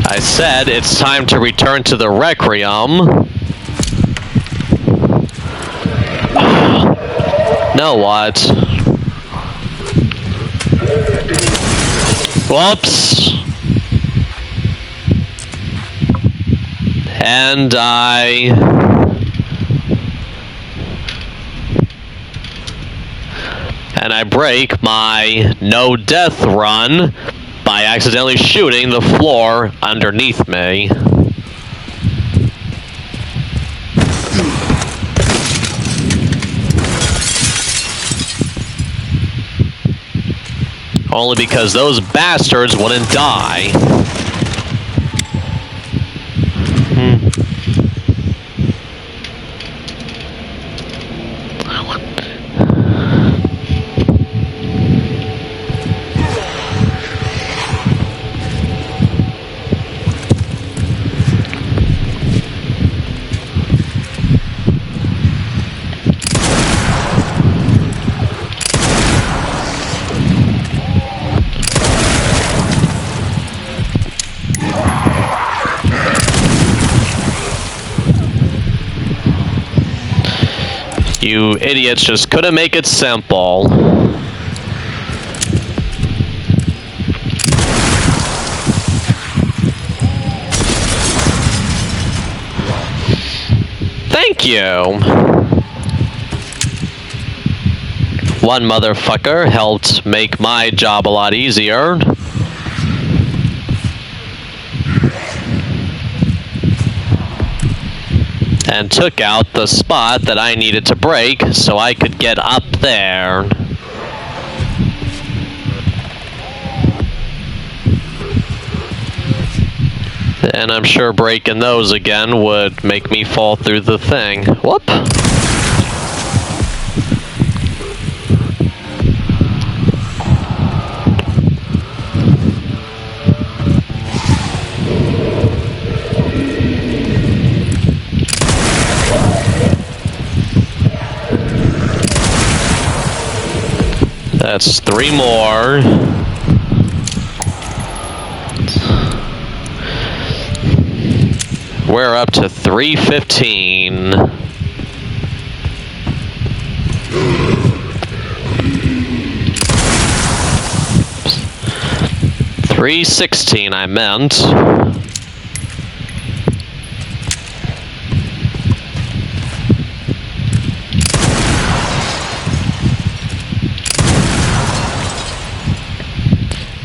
I said it's time to return to the Requiem. Now what? Whoops. And I break my no death run by accidentally shooting the floor underneath me. Only because those bastards wouldn't die. You idiots just couldn't make it simple. Thank you. One motherfucker helped make my job a lot easier. And took out the spot that I needed to break so I could get up there. And I'm sure breaking those again would make me fall through the thing. Whoop! That's 3 more. We're up to 315. 316, I meant.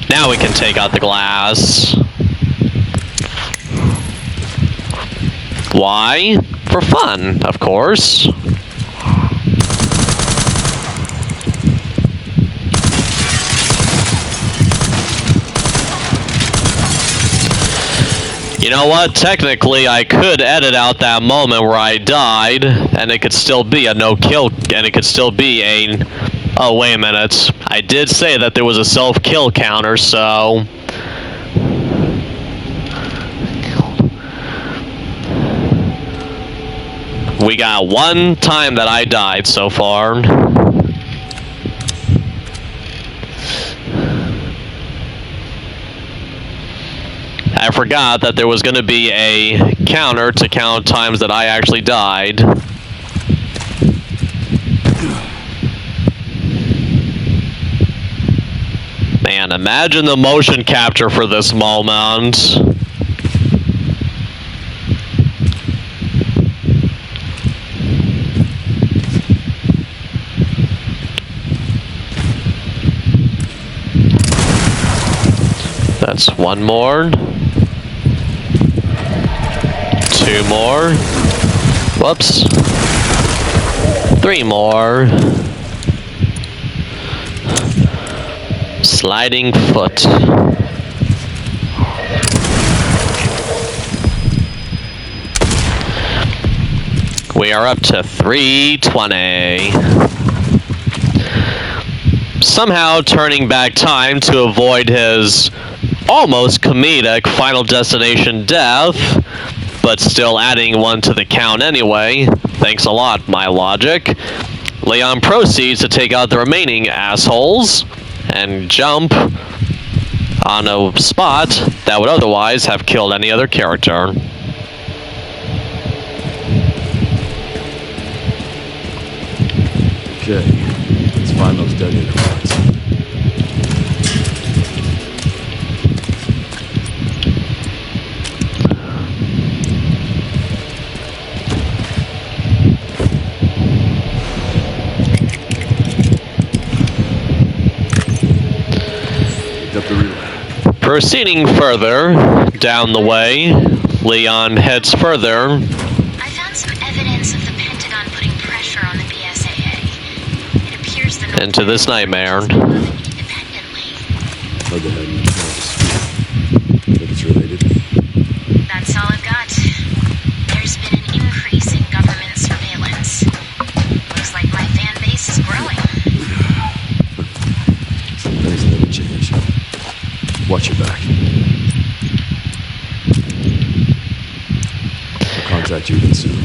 Now we can take out the glass. Why? For fun, of course. You know what? Technically, I could edit out that moment where I died, and it could still be a no-kill, and it could still be a... Oh, wait a minute. I did say that there was a self-kill counter, so... We got 1 time that I died so far. I forgot that there was going to be a counter to count times that I actually died. Man, imagine the motion capture for this moment. That's 1 more. 2 more. Whoops. 3 more. Sliding foot. We are up to 320. Somehow turning back time to avoid his almost comedic Final Destination death, but still adding 1 to the count anyway. Thanks a lot, my logic. Leon proceeds to take out the remaining assholes and jump on a spot that would otherwise have killed any other character. Okay, let's find those dead animals. Picked up the relay. Proceeding further down the way, Leon heads further I found some evidence of the Pentagon putting pressure on the BSAA. It appears the North into this nightmare. independently. Hard to have you think it's related? That's all I've got. There's been an increase in government surveillance. Looks like my fan base is growing. Some things never change. Watch your back. I'll contact you again soon.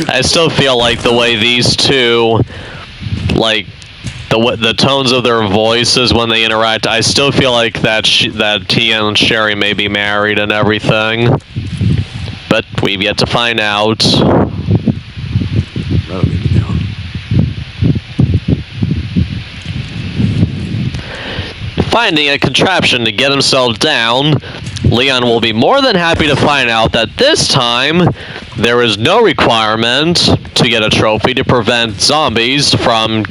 I still feel like the way these two, like the tones of their voices when they interact, I still feel like that Tia and Sherry may be married and everything, but we've yet to find out. That'll get me down. Finding a contraption to get himself down, Leon will be more than happy to find out that this time there is no requirement to get a trophy to prevent zombies from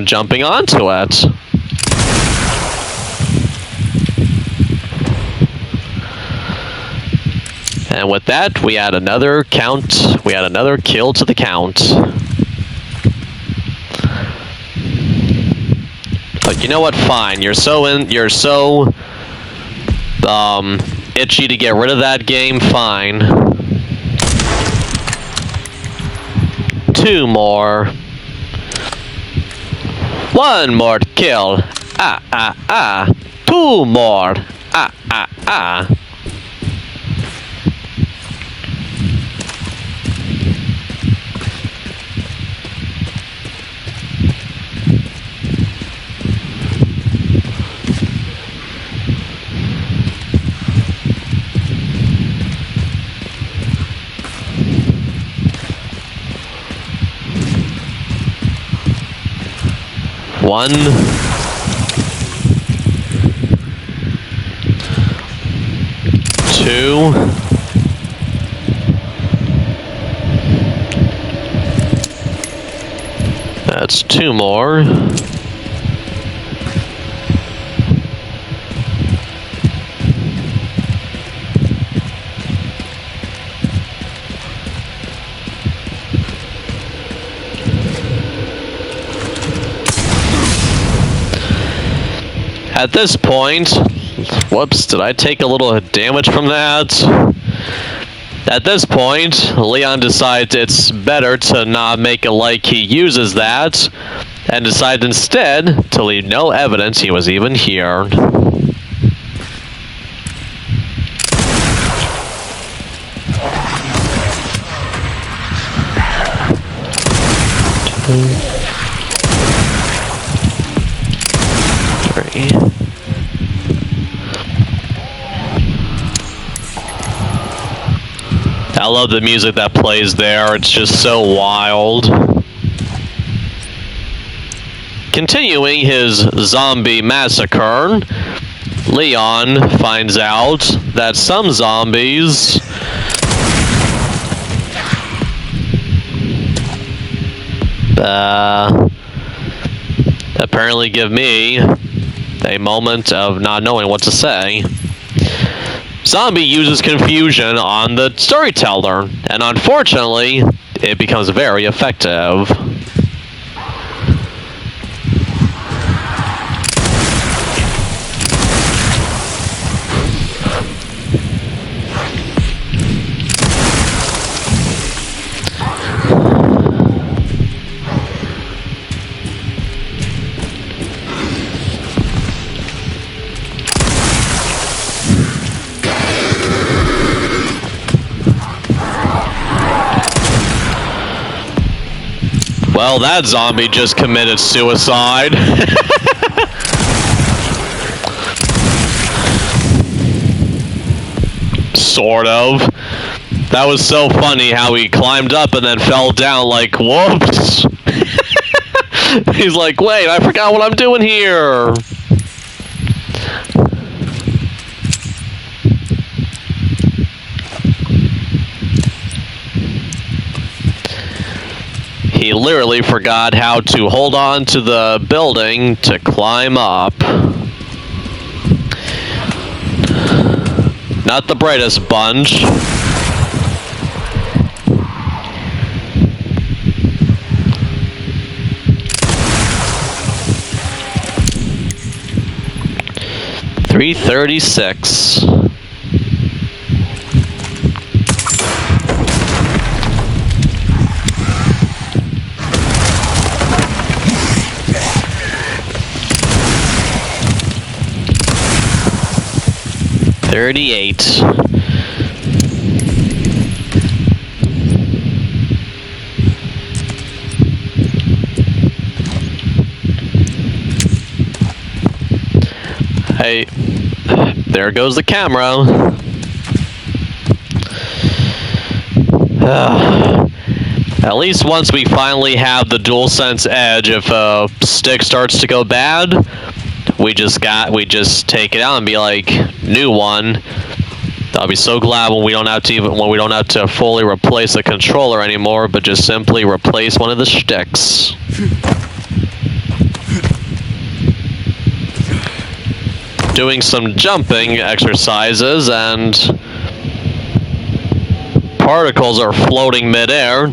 jumping onto it. And with that, we add another count. We add another kill to the count. But you know what? Fine. You're so itchy to get rid of that game. Fine. 2 more. 1 more to kill. 2 more. One. 2. That's 2 more. At this point, whoops, did I take a little damage from that? At this point, Leon decides it's better to not make it like he uses that, and decides instead to leave no evidence he was even here. I love the music that plays there. It's just so wild. Continuing his zombie massacre, Leon finds out that some zombies apparently give me a moment of not knowing what to say. Zombie uses confusion on the storyteller, and unfortunately, it becomes very effective. Well, that zombie just committed suicide. Sort of. That was so funny how he climbed up and then fell down like, whoops. He's like, wait, I forgot what I'm doing here. He literally forgot how to hold on to the building to climb up. Not the brightest bunch. .336. .38. Hey, there goes the camera. At least once we finally have the DualSense Edge, if a stick starts to go bad, we just take it out and be like, new one. I'll be so glad when we don't have to fully replace the controller anymore, but just simply replace one of the sticks. Doing some jumping exercises and particles are floating midair.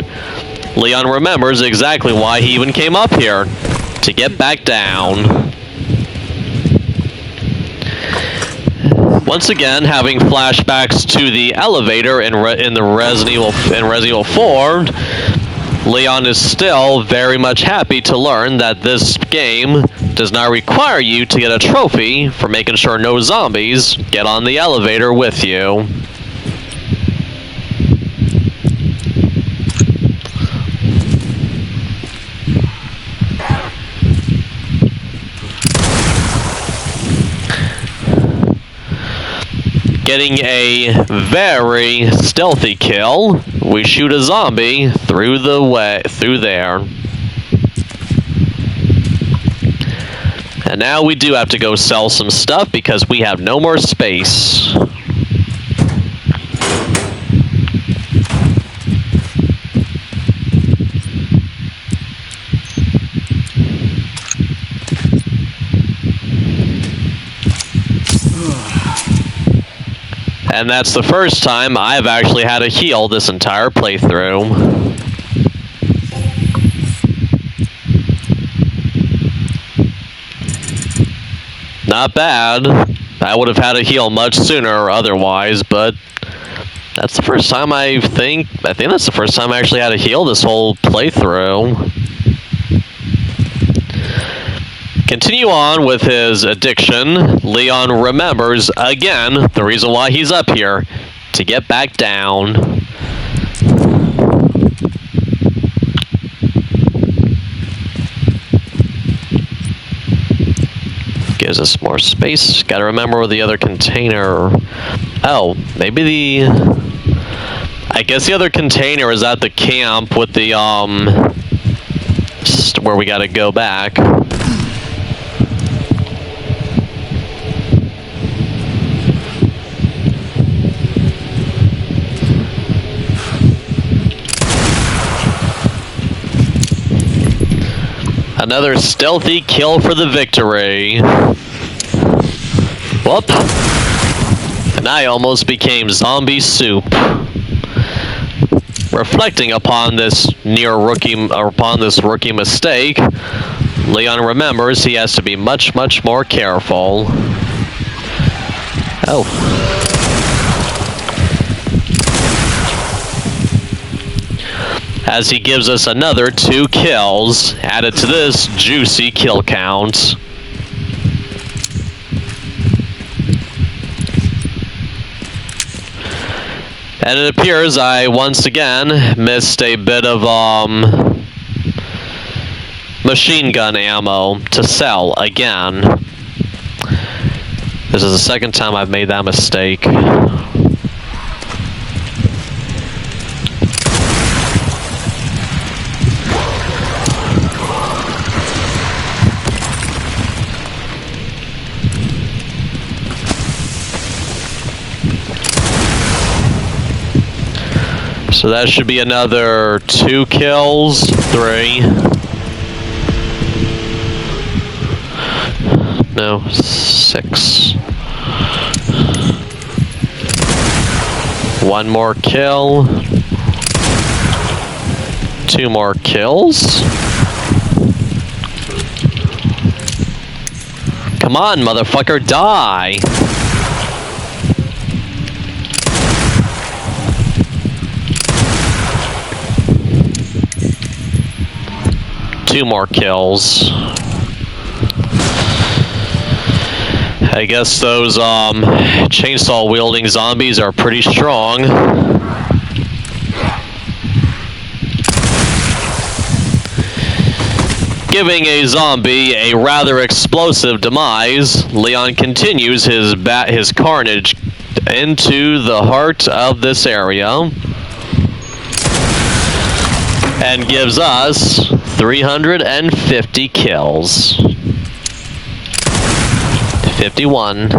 Leon remembers exactly why he even came up here, to get back down. Once again, having flashbacks to the elevator in Resident Evil 4, Leon is still very much happy to learn that this game does not require you to get a trophy for making sure no zombies get on the elevator with you. Getting a very stealthy kill, we shoot a zombie through there. And now we do have to go sell some stuff because we have no more space. And that's the first time I've actually had to heal this entire playthrough. Not bad. I would have had to heal much sooner otherwise, but that's the first time I think that's the first time I actually had to heal this whole playthrough. Continue on with his addiction. Leon remembers, again, the reason why he's up here. To get back down. Gives us more space. Gotta remember where the other container... Oh, maybe I guess the other container is at the camp with the, where we gotta go back. Another stealthy kill for the victory. Whoop. And I almost became zombie soup. Reflecting upon this rookie mistake, Leon remembers he has to be much, much more careful. Oh. As he gives us another 2 kills, added to this juicy kill count. And it appears I once again missed a bit of machine gun ammo to sell again. This is the second time I've made that mistake. So that should be another 2 kills, 3. No, 6. 1 more kill. 2 more kills. Come on, motherfucker, die! Two more kills. I guess those chainsaw wielding zombies are pretty strong. Giving a zombie a rather explosive demise, Leon continues his carnage into the heart of this area and gives us 350 kills. 51.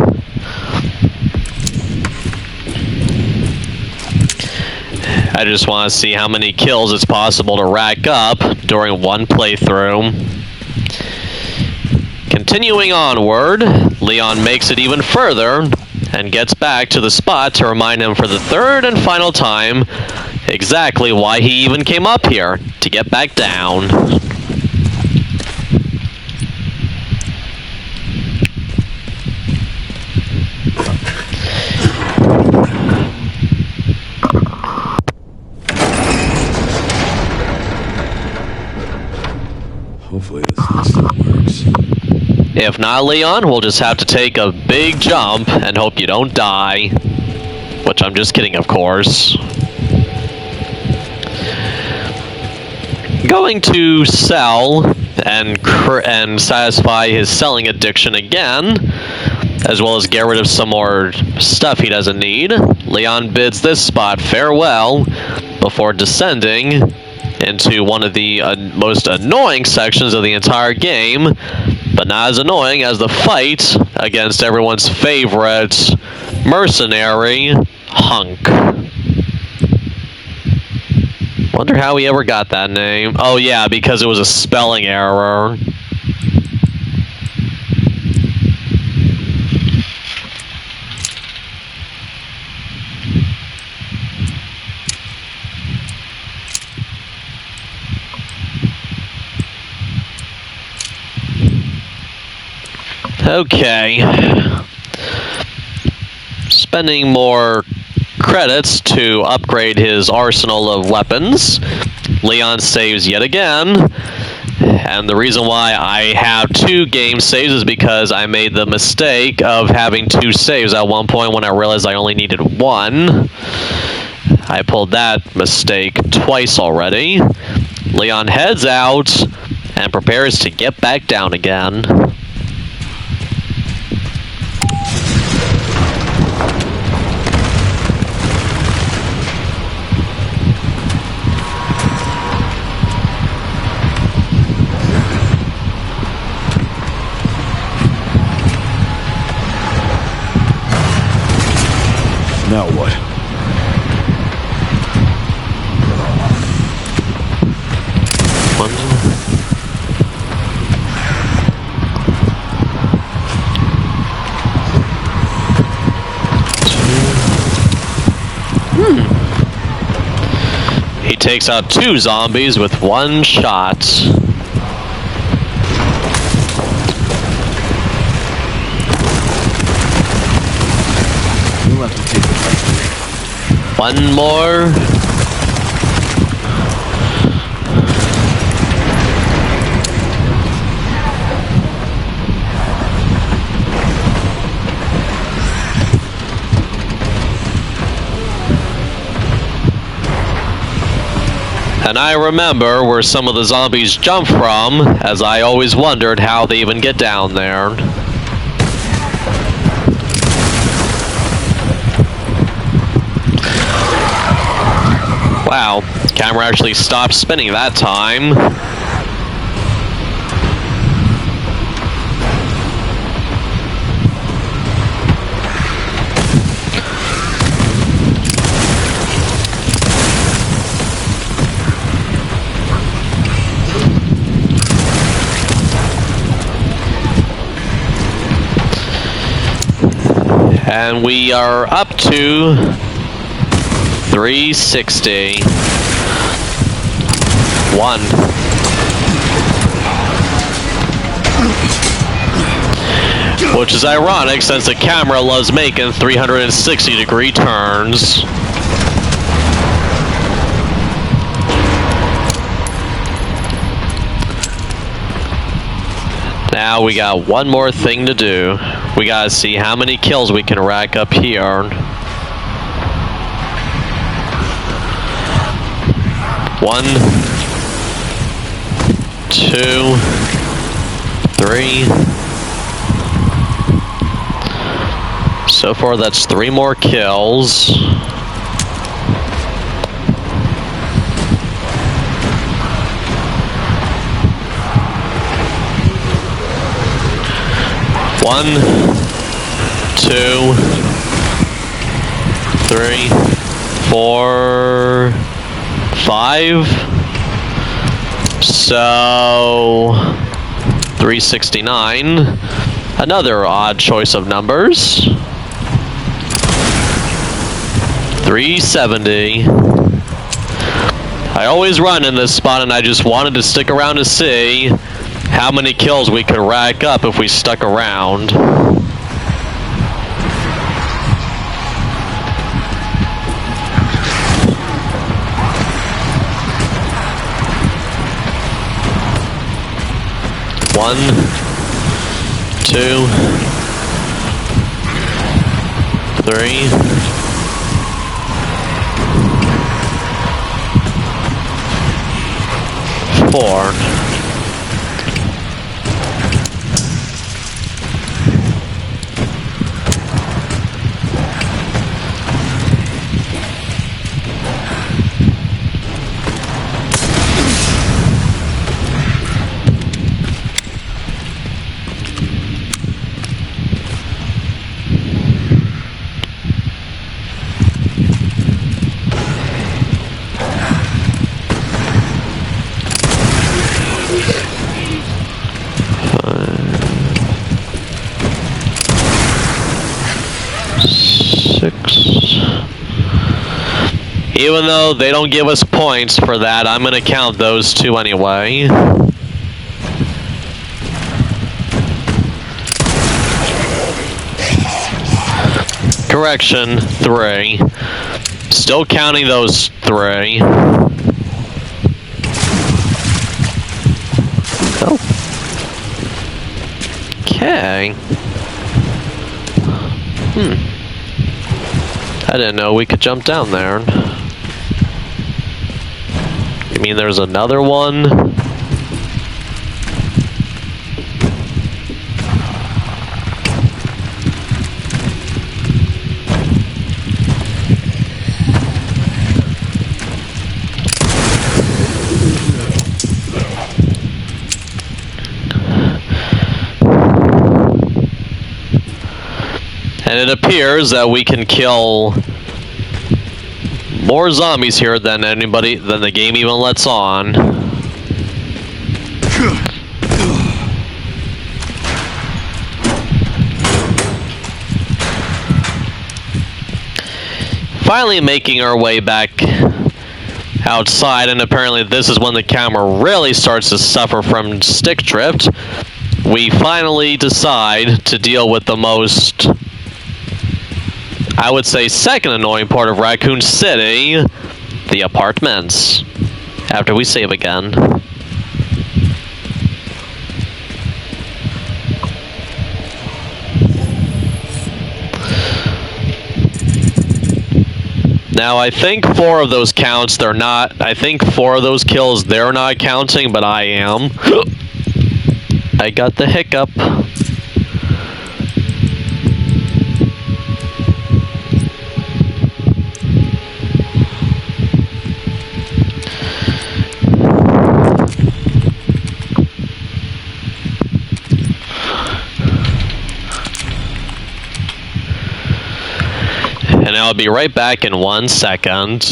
I just want to see how many kills it's possible to rack up during one playthrough. Continuing onward, Leon makes it even further and gets back to the spot to remind him for the third and final time exactly why he even came up here, to get back down. Hopefully this thing still works. If not, Leon, we'll just have to take a big jump and hope you don't die. Which I'm just kidding, of course. Going to sell and satisfy his selling addiction again, as well as get rid of some more stuff he doesn't need. Leon bids this spot farewell before descending into one of the most annoying sections of the entire game, but not as annoying as the fight against everyone's favorite mercenary, Hunk. Wonder how he ever got that name. Oh yeah, because it was a spelling error. Okay. Spending more credits to upgrade his arsenal of weapons. Leon saves yet again. And the reason why I have 2 game saves is because I made the mistake of having 2 saves at one point when I realized I only needed 1. I pulled that mistake twice already. Leon heads out and prepares to get back down again. Now what? He takes out 2 zombies with 1 shot. We'll have to take the fight. 1 more. And I remember where some of the zombies jump from, as I always wondered how they even get down there. Wow, camera actually stopped spinning that time. And we are up to 360. 1. Which is ironic since the camera loves making 360-degree turns. Now we got one more thing to do. We gotta see how many kills we can rack up here. 1, 2, 3. So far that's 3 more kills. One, 2, 3, 4, 5. So 369. Another odd choice of numbers. 370. I always run in this spot, and I just wanted to stick around to see how many kills we could rack up if we stuck around. One, 2, 3. 4. Even though they don't give us points for that, I'm gonna count those 2 anyway. Correction, 3. Still counting those 3. Oh. Okay. I didn't know we could jump down there. You mean there's another one? And it appears that we can kill more zombies here than the game even lets on. Finally making our way back outside, and apparently this is when the camera really starts to suffer from stick drift. We finally decide to deal with the most, I would say, second annoying part of Raccoon City, the apartments, after we save again. Now, I think 4 of those counts, they're not... I think 4 of those kills, they're not counting, but I am. I got the hiccup. And I'll be right back in 1 second.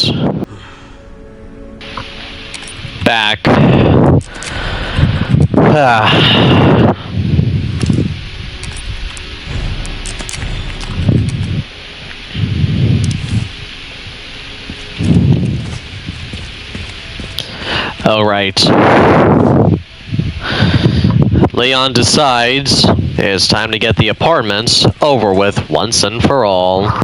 Back. All right. Leon decides it's time to get the apartments over with once and for all.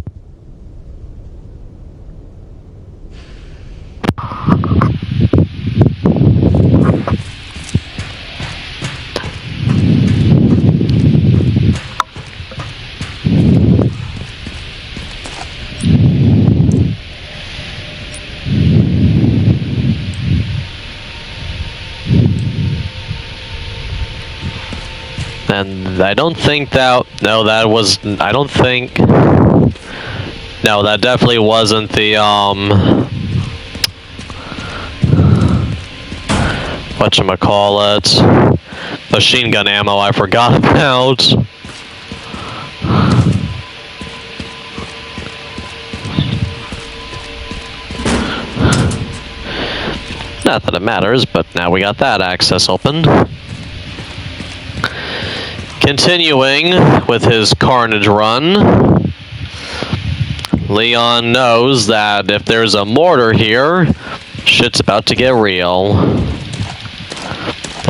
And I don't think that... No, that was... I don't think... No, that definitely wasn't the, whatchamacallit? Machine gun ammo I forgot about. Not that it matters, but now we got that access opened. Continuing with his carnage run, Leon knows that if there's a mortar here, shit's about to get real.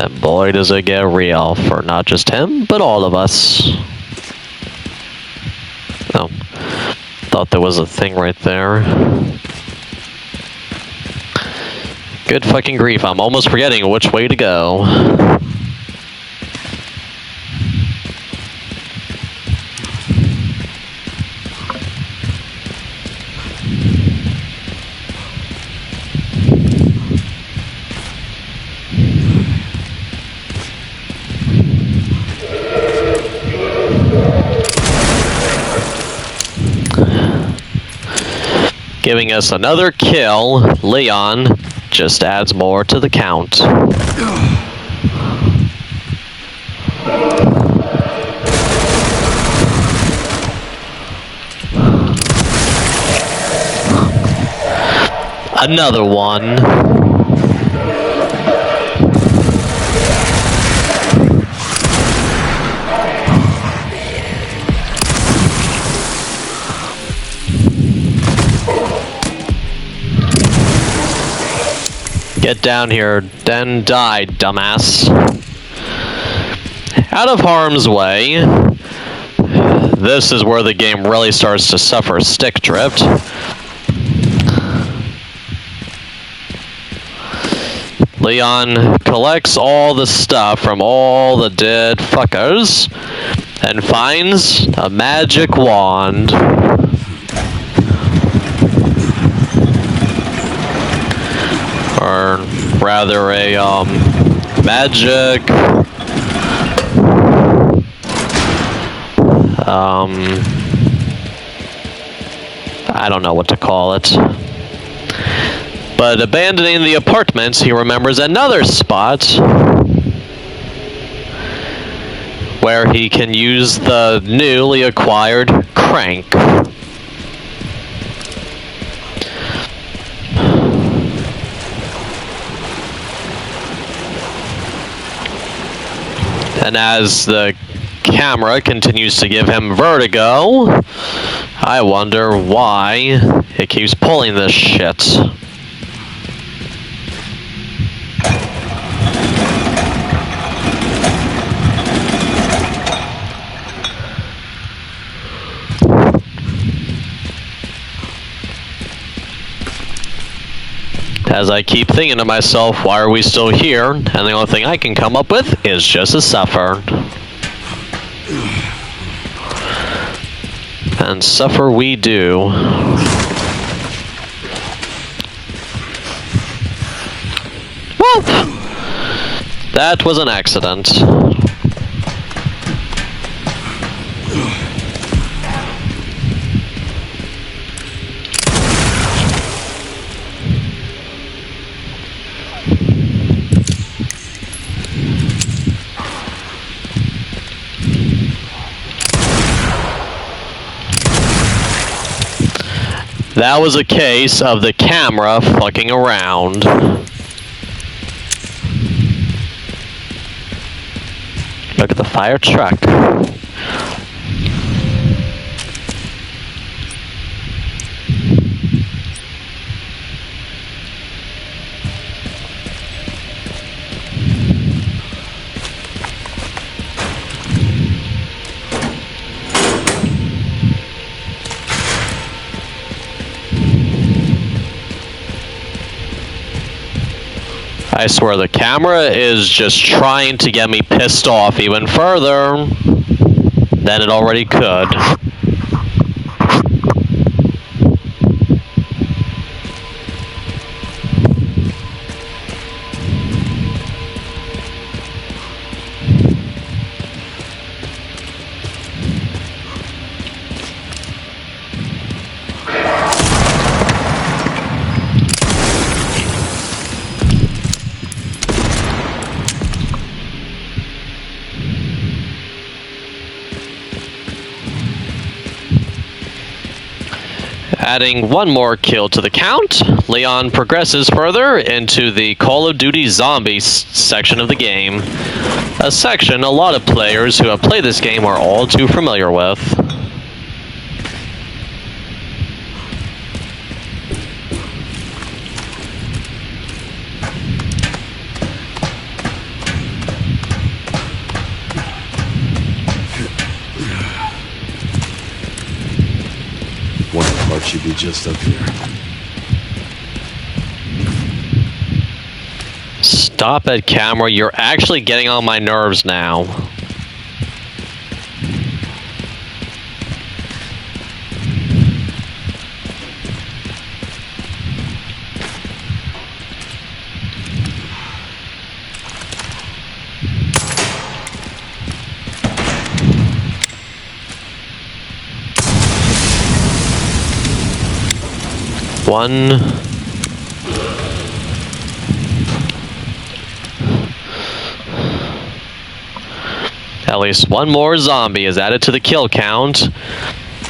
And boy does it get real for not just him, but all of us. Oh, thought there was a thing right there. Good fucking grief, I'm almost forgetting which way to go. Giving us another kill, Leon just adds more to the count. Another one. Get down here, then die, dumbass. Out of harm's way. This is where the game really starts to suffer stick drift. Leon collects all the stuff from all the dead fuckers and finds a magic wand. Or rather a magic I don't know what to call it. But abandoning the apartments, he remembers another spot where he can use the newly acquired crank. And as the camera continues to give him vertigo, I wonder why it keeps pulling this shit. As I keep thinking to myself, why are we still here? And the only thing I can come up with is just to suffer. And suffer we do. That was an accident. That was a case of the camera fucking around. Look at the fire truck. I swear the camera is just trying to get me pissed off even further than it already could. Adding one more kill to the count, Leon progresses further into the Call of Duty Zombies section of the game. A section a lot of players who have played this game are all too familiar with. One part should be just up here. Stop it, camera. You're actually getting on my nerves now. One. At least one more zombie is added to the kill count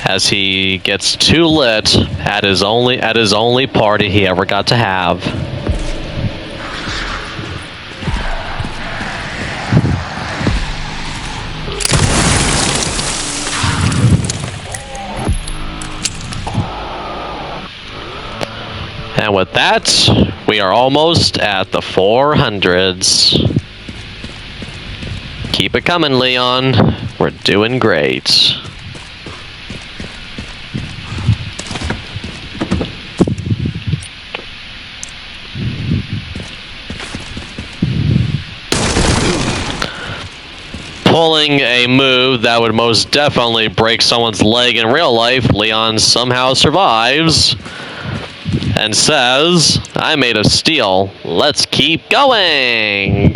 as he gets too lit at his only party he ever got to have. And with that, we are almost at the 400s. Keep it coming, Leon. We're doing great. Pulling a move that would most definitely break someone's leg in real life, Leon somehow survives and says, "I made of steel. Let's keep going."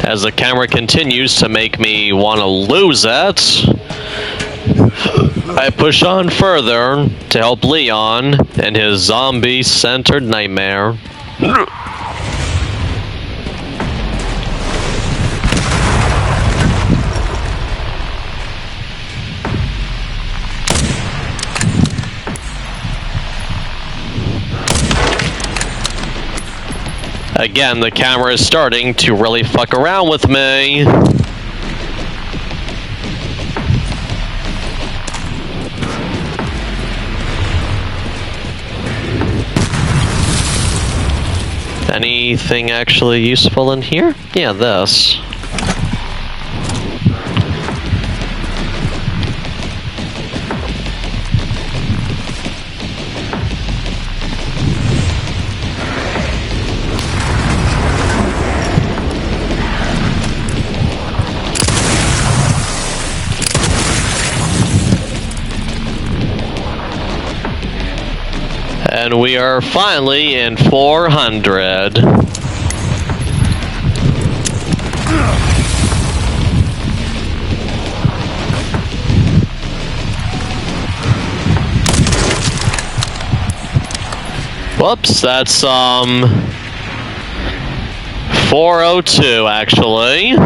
As the camera continues to make me want to lose it, I push on further to help Leon in his zombie-centered nightmare. Again, the camera is starting to really fuck around with me. Anything actually useful in here? Yeah, this. And we are finally in 400. Whoops, that's 402 actually.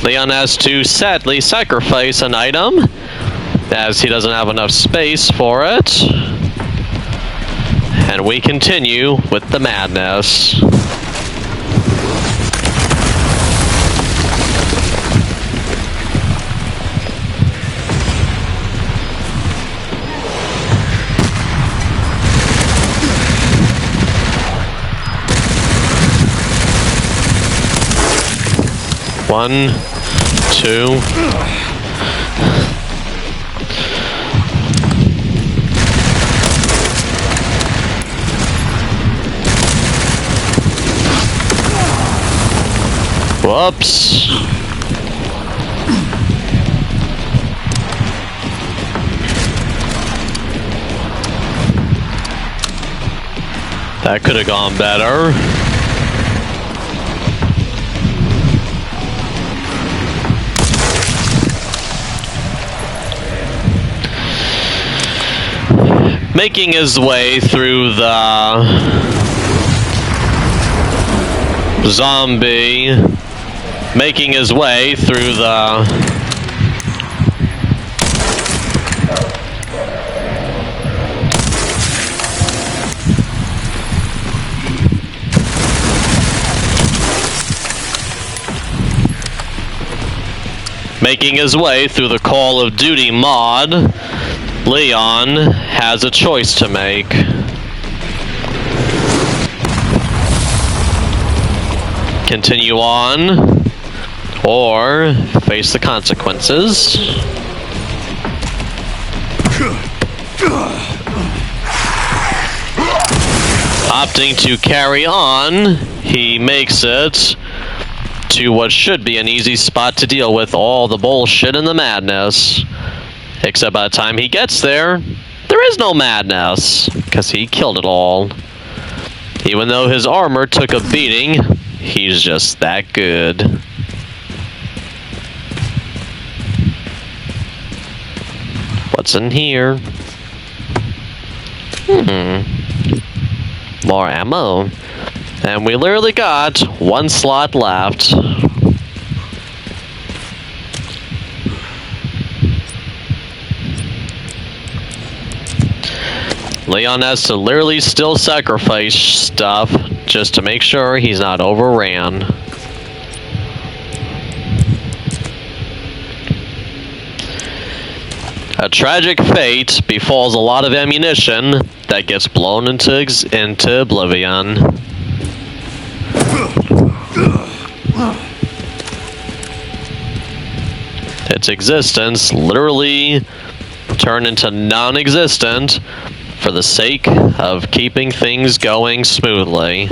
Leon has to sadly sacrifice an item, as he doesn't have enough space for it. And we continue with the madness. One, two. Whoops. That could have gone better. Making his way through the zombie, making his way through the Call of Duty mod. Leon has a choice to make. Continue on, or face the consequences. Opting to carry on, he makes it to what should be an easy spot to deal with all the bullshit and the madness. Except by the time he gets there, there is no madness, because he killed it all. Even though his armor took a beating, he's just that good. What's in here? More ammo. And we literally got one slot left. Leon has to literally still sacrifice stuff just to make sure he's not overran. A tragic fate befalls a lot of ammunition that gets blown into oblivion. Its existence literally turned into non-existent for the sake of keeping things going smoothly.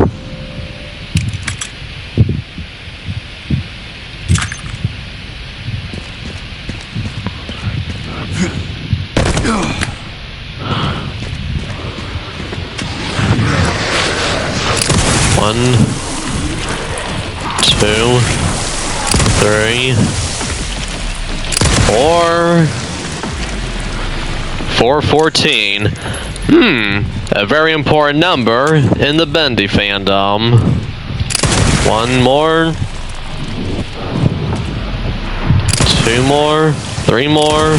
One, two, three, 414. A very important number in the Bendy fandom. One more. Two more. Three more.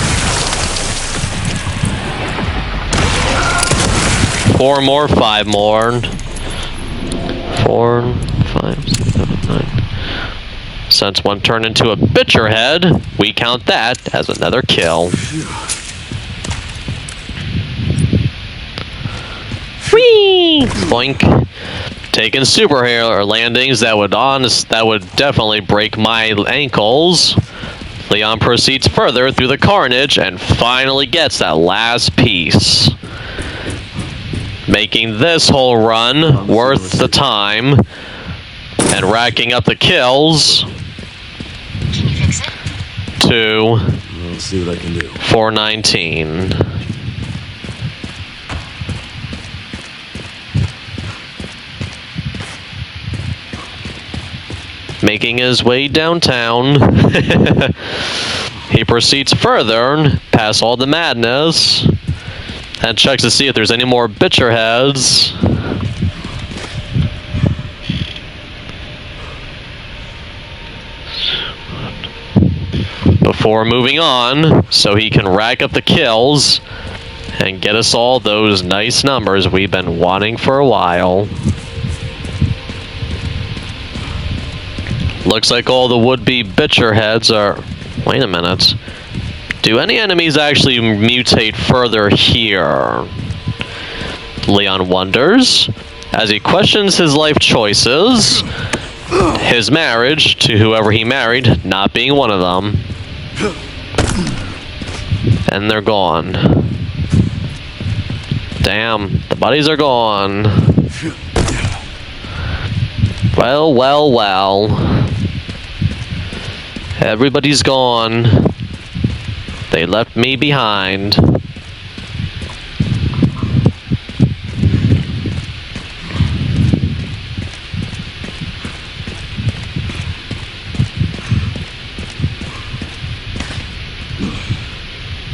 Four more. Five more. 4, 5, 6, 7, 9. Since one turned into a bitcher head, we count that as another kill. Whee! Boink. Taking superhero landings that would definitely break my ankles. Leon proceeds further through the carnage and finally gets that last piece, making this whole run worth the time and racking up the kills Can you fix it? to I'll see what I can do. 419. Making his way downtown, he proceeds further past all the madness and checks to see if there's any more bitcher heads. Before moving on, so he can rack up the kills and get us all those nice numbers we've been wanting for a while. Looks like all the would-be bitcher heads are... Wait a minute. Do any enemies actually mutate further here? Leon wonders, as he questions his life choices, his marriage to whoever he married not being one of them. And they're gone. Damn, the bodies are gone. Well, well, well. Everybody's gone. They left me behind.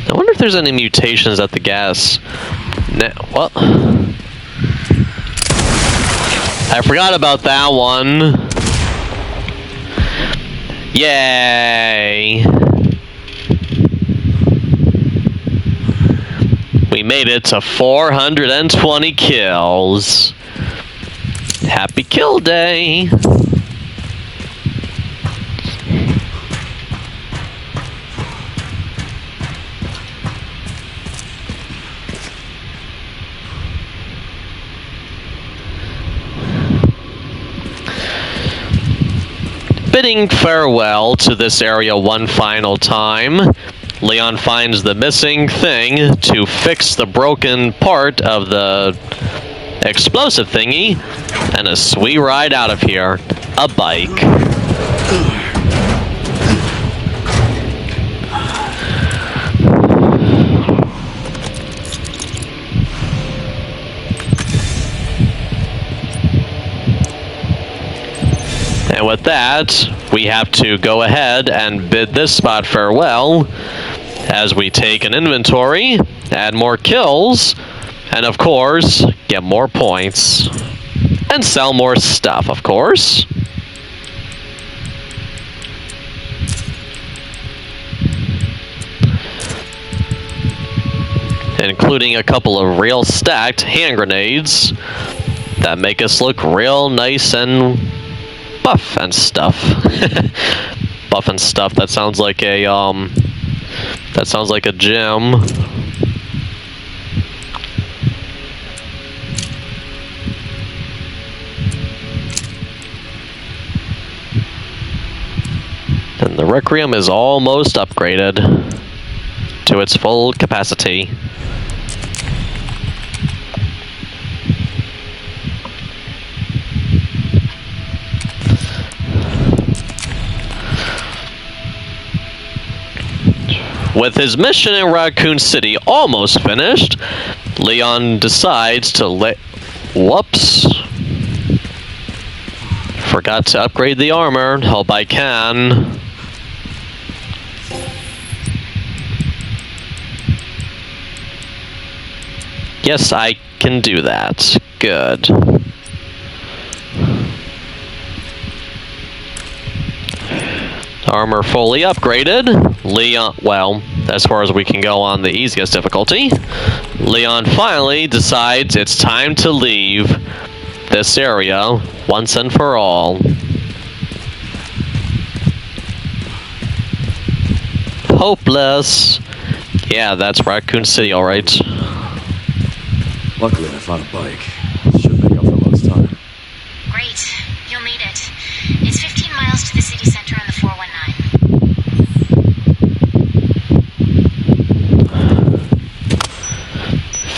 I wonder if there's any mutations at the gas. What? I forgot about that one. Yay! We made it to 420 kills. Happy kill day! Bidding farewell to this area one final time, Leon finds the missing thing to fix the broken part of the explosive thingy, and a sweet ride out of here. A bike. And with that, we have to go ahead and bid this spot farewell as we take an inventory, add more kills, and of course, get more points. And sell more stuff, of course. Including a couple of real stacked hand grenades that make us look real nice and buff and stuff. Buff and stuff. That sounds like a gym. And the Requiem is almost upgraded to its full capacity. With his mission in Raccoon City almost finished, Leon decides to whoops. Forgot to upgrade the armor. Hope I can. Yes, I can do that. Good. Armor fully upgraded. Leon, well, as far as we can go on the easiest difficulty. Leon finally decides it's time to leave this area once and for all. Hopeless. Yeah, that's Raccoon City, alright. Luckily, I found a bike. Should make up for lost time. Great. You'll need it. It's 15 miles to the city center on the 419.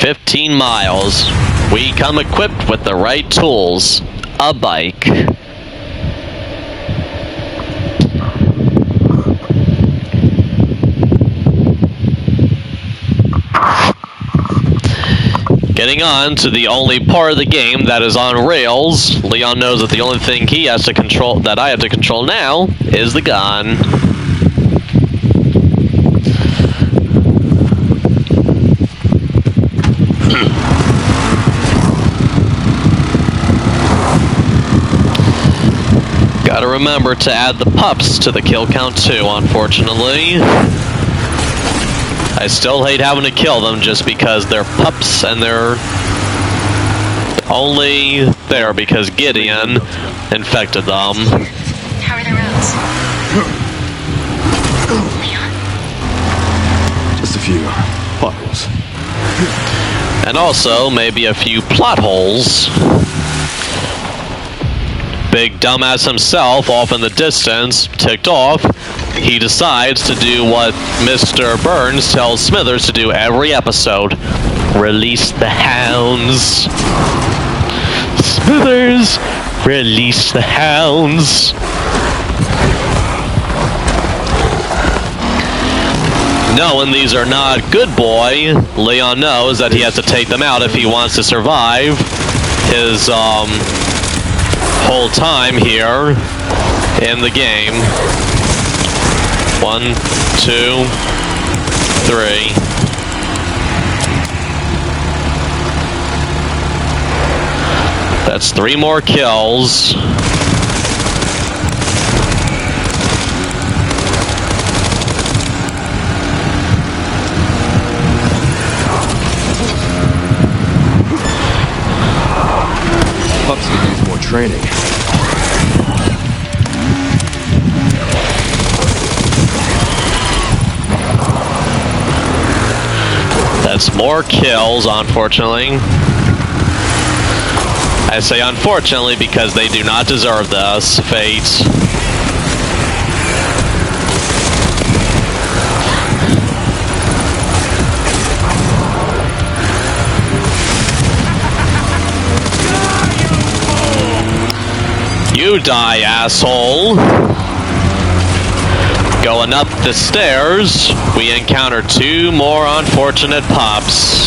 15 miles. We come equipped with the right tools. A bike. Getting on to the only part of the game that is on rails. Leon knows that the only thing he has to control, that I have to control now, is the gun. Gotta remember to add the pups to the kill count too, unfortunately. I still hate having to kill them just because they're pups and they're only there because Gideon infected them. How are the roads? Leon? Just a few potholes. And also maybe a few plot holes. Big dumbass himself, off in the distance, ticked off, he decides to do what Mr. Burns tells Smithers to do every episode. Release the hounds. Smithers, release the hounds. Knowing these are not good boy, Leon knows that he has to take them out if he wants to survive his, whole time here in the game. 1, 2, 3. That's 3 more kills. Pups could use more training. That's more kills, unfortunately. I say unfortunately because they do not deserve this fate. You die, asshole. Going up the stairs, we encounter 2 more unfortunate pups.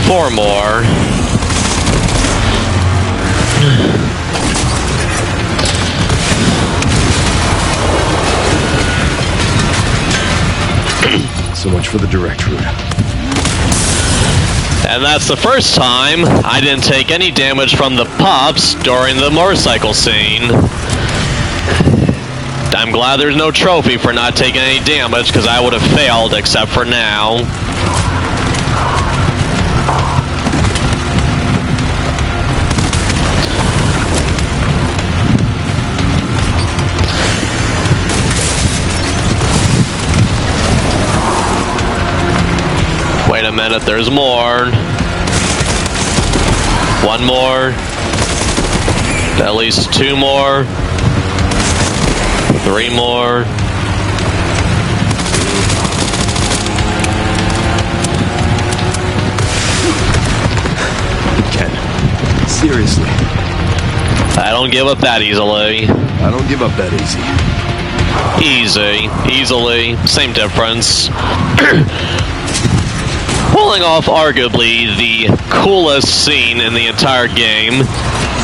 Four more. So much for the direct route. And that's the first time I didn't take any damage from the pups during the motorcycle scene. I'm glad there's no trophy for not taking any damage, because I would have failed except for now. Wait a minute, there's more. 1 more. At least 2 more. 3 more. Ken, seriously. I don't give up that easily. I don't give up that easy. Easily, same difference. Pulling off arguably the coolest scene in the entire game.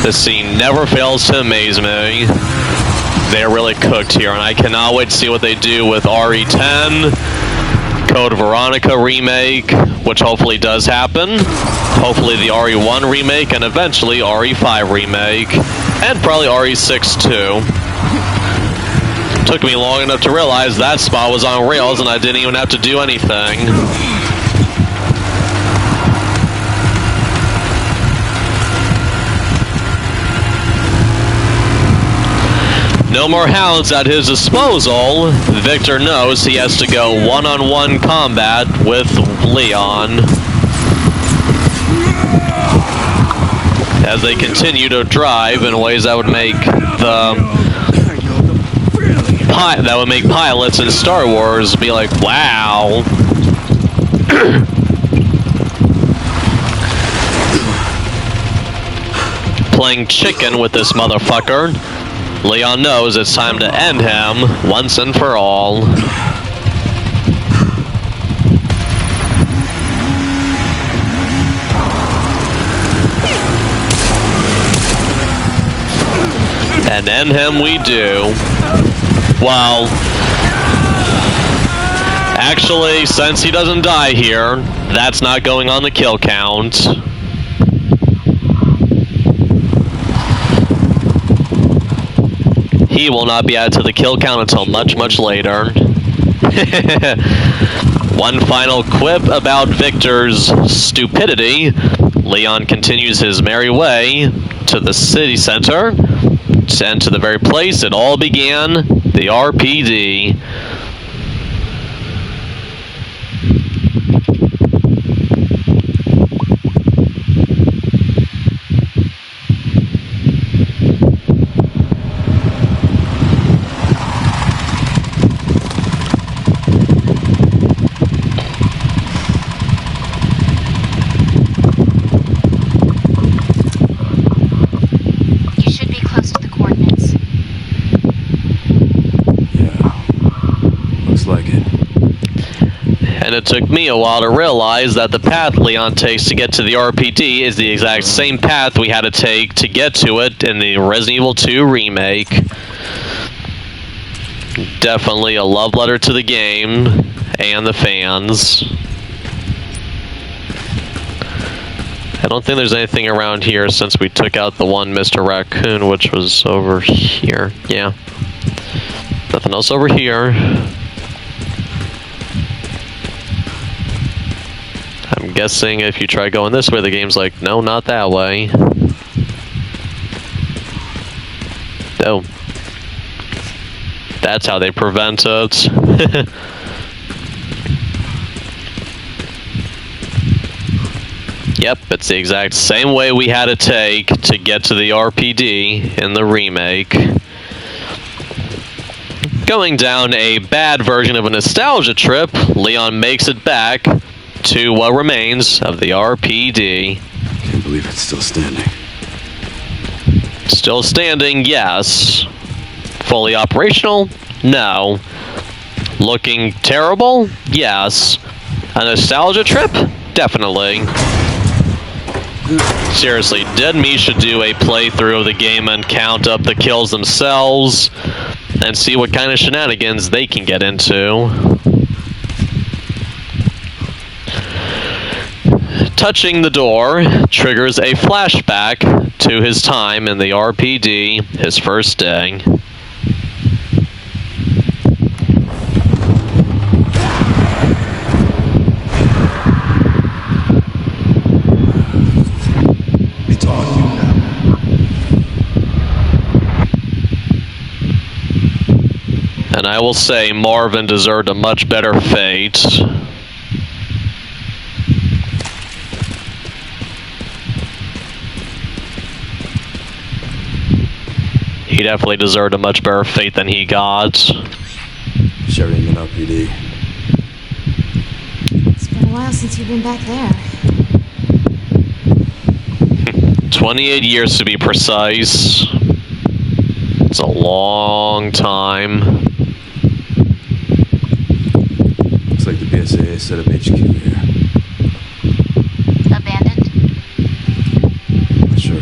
This scene never fails to amaze me. They're really cooked here, and I cannot wait to see what they do with RE10, Code Veronica remake, which hopefully does happen. Hopefully the RE1 remake, and eventually RE5 remake, and probably RE6 too. took me long enough to realize that spot was on rails and I didn't even have to do anything. No more hounds at his disposal. Victor knows he has to go one-on-one combat with Leon. As they continue to drive in ways that would make pilots in Star Wars be like, wow. Playing chicken with this motherfucker. Leon knows it's time to end him once and for all. And end him we do. Well, actually, since he doesn't die here, that's not going on the kill count. He will not be added to the kill count until much, much later. One final quip about Victor's stupidity. Leon continues his merry way to the city center and to the very place it all began, the RPD. And it took me a while to realize that the path Leon takes to get to the RPD is the exact same path we had to take to get to it in the Resident Evil 2 remake. Definitely a love letter to the game and the fans. I don't think there's anything around here since we took out the one Mr. Raccoon, which was over here. Yeah. Nothing else over here. I'm guessing if you try going this way, the game's like, no, not that way. Oh. That's how they prevent it. Yep, it's the exact same way we had to take to get to the RPD in the remake. Going down a bad version of a nostalgia trip, Leon makes it back to what remains of the RPD. Can't believe it's still standing. Still standing, yes. Fully operational? No. Looking terrible? Yes. A nostalgia trip? Definitely. Seriously, did Misha do a playthrough of the game and count up the kills themselves and see what kind of shenanigans they can get into? Touching the door triggers a flashback to his time in the RPD, his first day. It's on you now. And I will say Marvin deserved a much better fate. He definitely deserved a much better fate than he got. Sharing an RPD. It's been a while since you've been back there. 28 years to be precise. It's a long time. Looks like the BSAA set up HQ here. Abandoned? Not sure.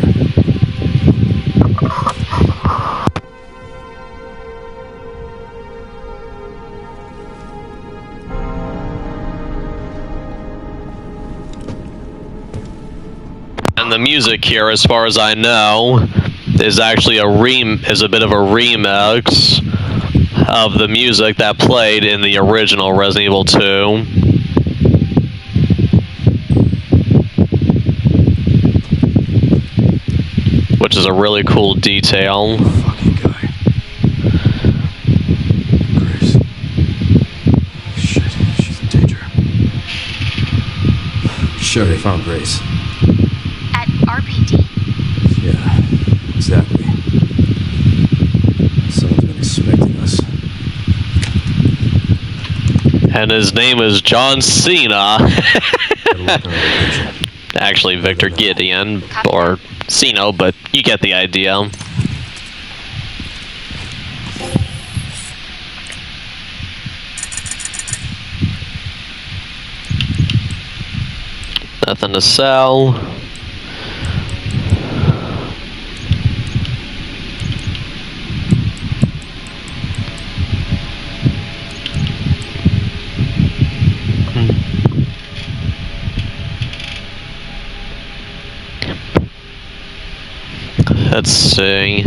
And the music here, as far as I know, is actually a bit of a remix of the music that played in the original Resident Evil 2. Which is a really cool detail. Fucking guy. Grace. Shit, she's in danger. Sure, they found Grace. At RPD? Yeah, exactly. Someone's been expecting us. And his name is John Cena. Better work on our location. Actually, Victor Gideon, or Cena, but you get the idea. Nothing to sell. Let's see.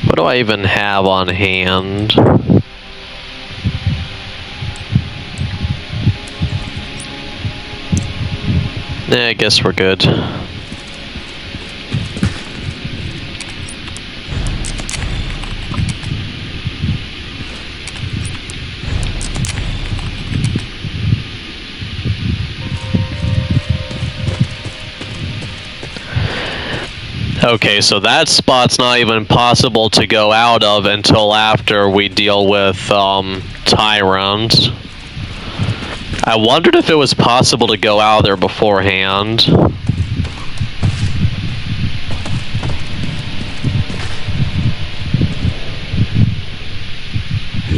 What do I even have on hand? Yeah, I guess we're good. Okay, so that spot's not even possible to go out of until after we deal with Tyrant. I wondered if it was possible to go out there beforehand. Hey,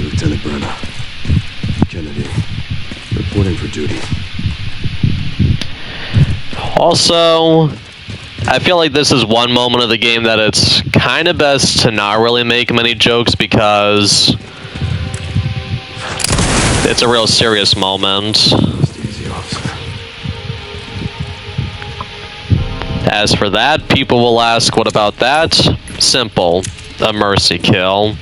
Lieutenant Brenner. Kennedy. Reporting for duty. Also, I feel like this is one moment of the game that it's kind of best to not really make many jokes because it's a real serious moment. Easy, officer. As for that, people will ask, what about that? Simple. A mercy kill.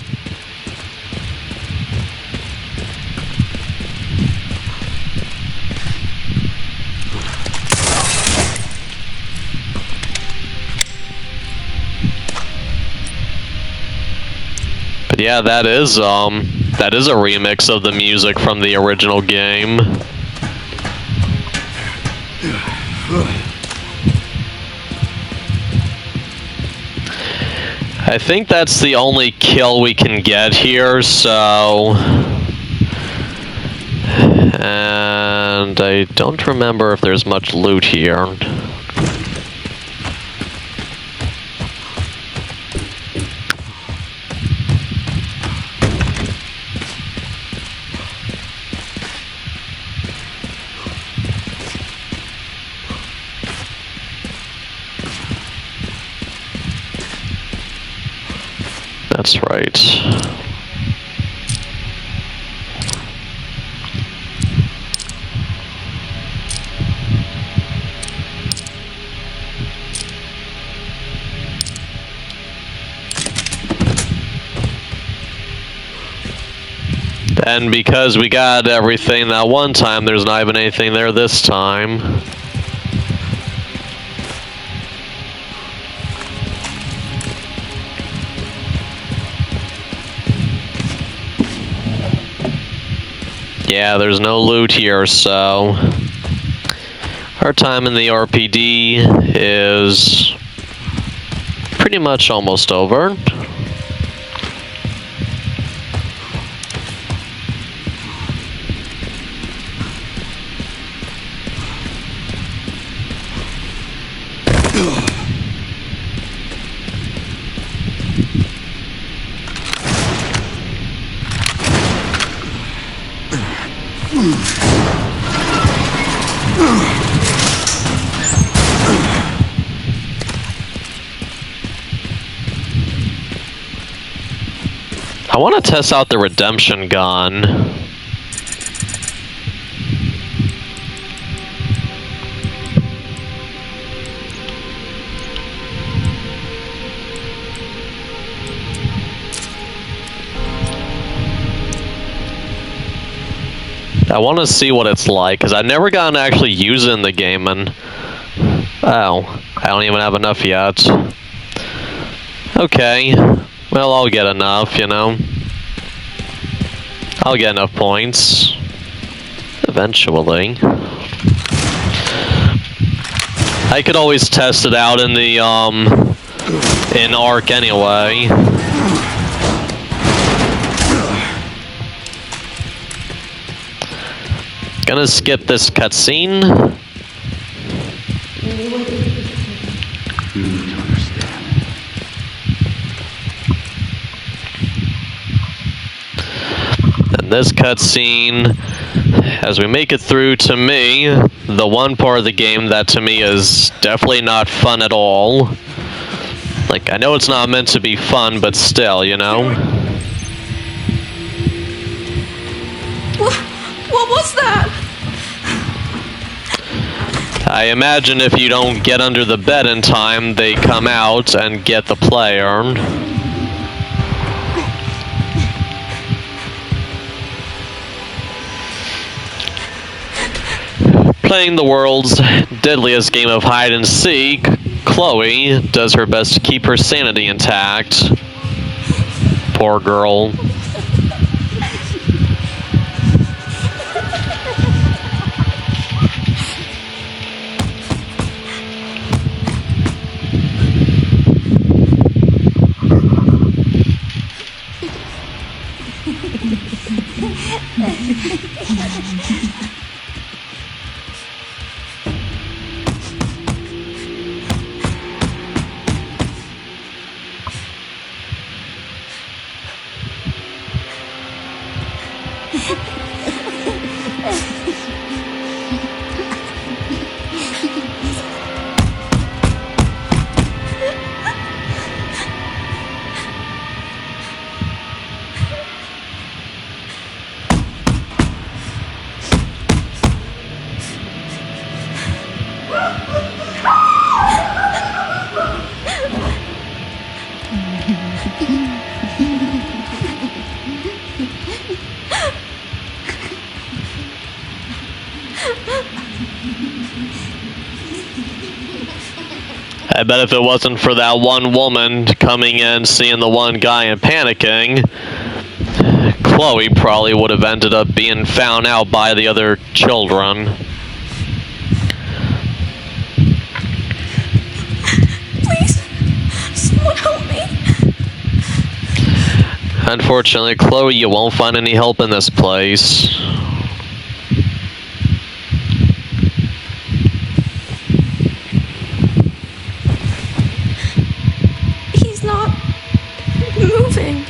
But yeah, that is a remix of the music from the original game. I think that's the only kill we can get here, so... And I don't remember if there's much loot here. That's right. And because we got everything that one time, there's not even anything there this time. Yeah, there's no loot here, so our time in the RPD is pretty much almost over. I want to test out the redemption gun. I want to see what it's like, because I've never gotten to actually use it in the game, and... Oh, I don't even have enough yet. Okay, well, I'll get enough, you know. I'll get enough points. Eventually. I could always test it out in the, in Arc anyway. Gonna skip this cutscene. You need to understand. And this cutscene, as we make it through, to me, the one part of the game that to me is definitely not fun at all. Like, I know it's not meant to be fun, but still, you know? What was that? I imagine if you don't get under the bed in time, they come out and get the player. Playing the world's deadliest game of hide and seek, Chloe does her best to keep her sanity intact. Poor girl. I bet if it wasn't for that one woman coming in, seeing the one guy and panicking, Chloe probably would have ended up being found out by the other children. Please, someone help me. Unfortunately, Chloe, you won't find any help in this place. He's not moving.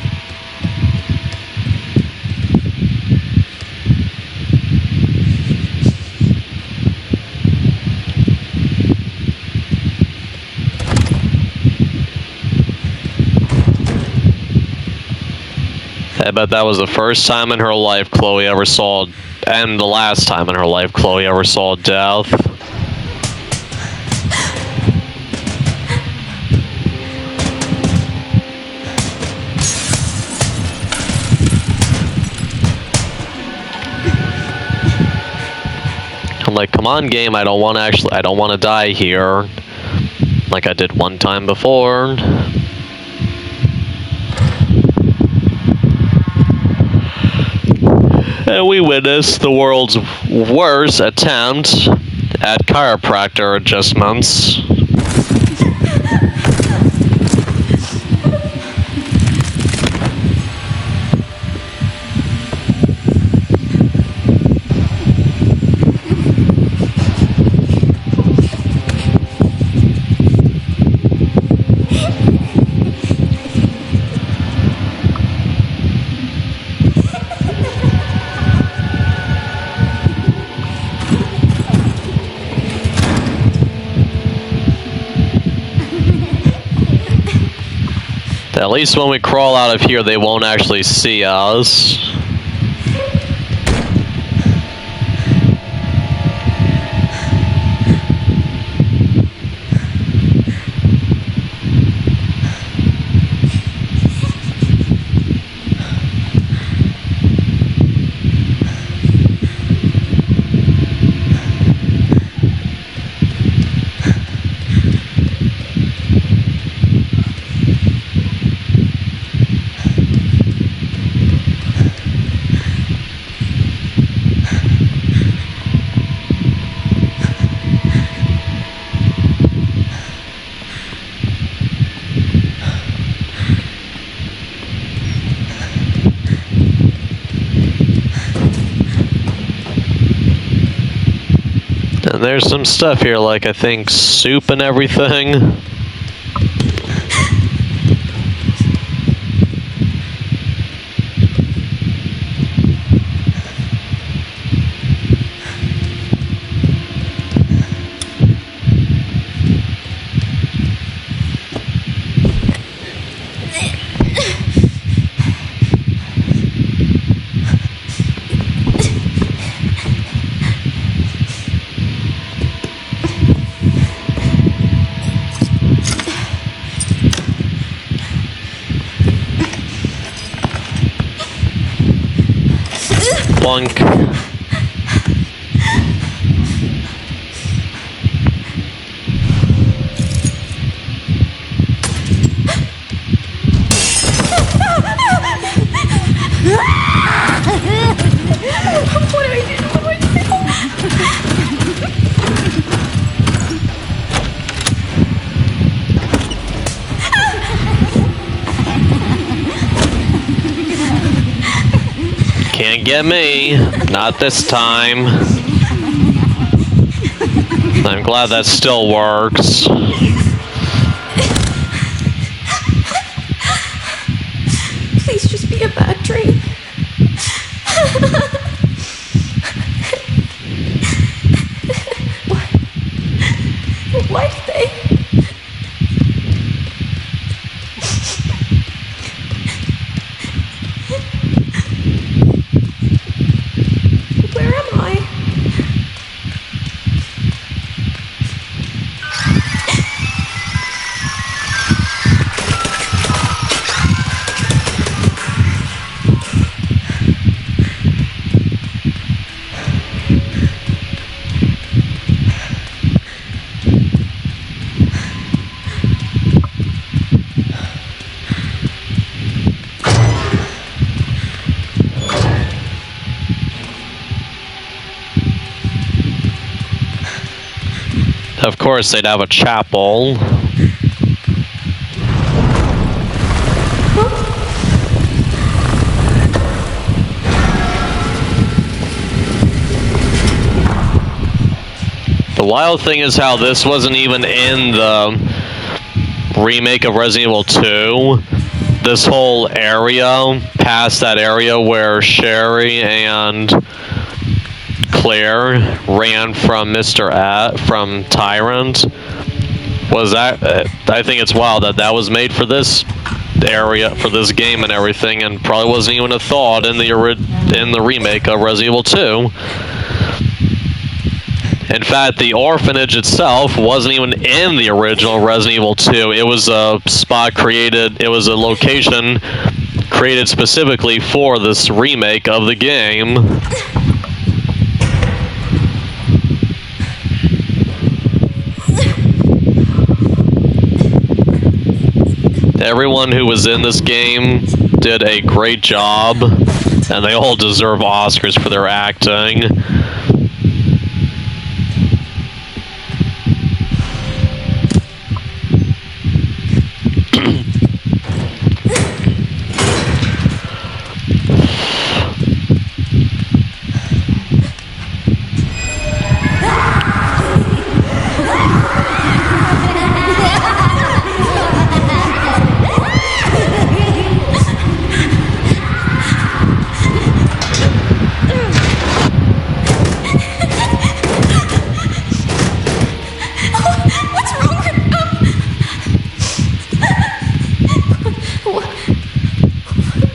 I bet that was the first time in her life Chloe ever saw, and the last time in her life Chloe ever saw death. I'm like, come on, game, I don't want to die here, like I did one time before. And we witnessed the world's worst attempt at chiropractor adjustments. At least when we crawl out of here, they won't actually see us. And there's some stuff here, like I think soup and everything. Plunk. What do I do? What do I do? Can't get me. Not this time. I'm glad that still works. Please just be a bad dream. Why did they? Where am I? Of course, they'd have a chapel. The wild thing is how this wasn't even in the remake of Resident Evil 2. This whole area, past that area where Sherry and Claire ran from from Tyrant, was that? I think it's wild that that was made for this area, for this game and everything, and probably wasn't even a thought in the remake of Resident Evil 2. In fact, the orphanage itself wasn't even in the original Resident Evil 2. It was a spot created. It was a location created specifically for this remake of the game. Everyone who was in this game did a great job, and they all deserve Oscars for their acting.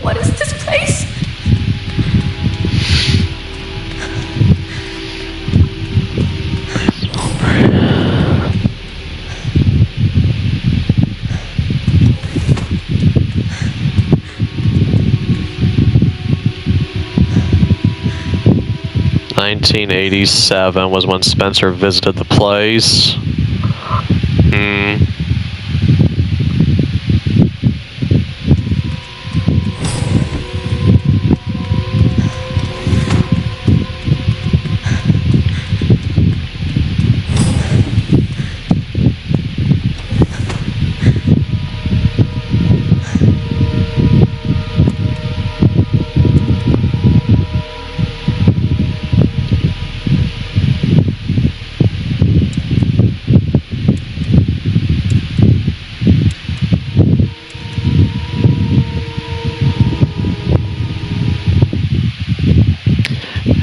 What is this place? '87 was when Spencer visited the place.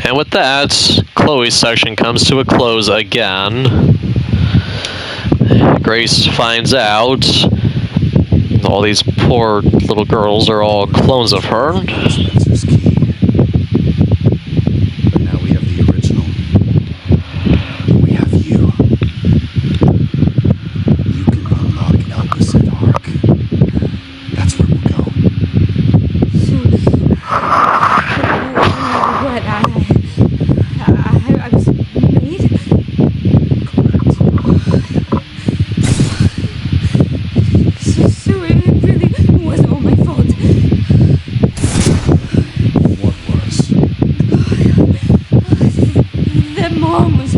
And with that, Chloe's section comes to a close again. Grace finds out all these poor little girls are all clones of her. Spencer's key. But now we have the original. We have you. You can unlock Elvis and Ark. That's where we'll go. What? I was made? So it really was all my fault. What was? That mom was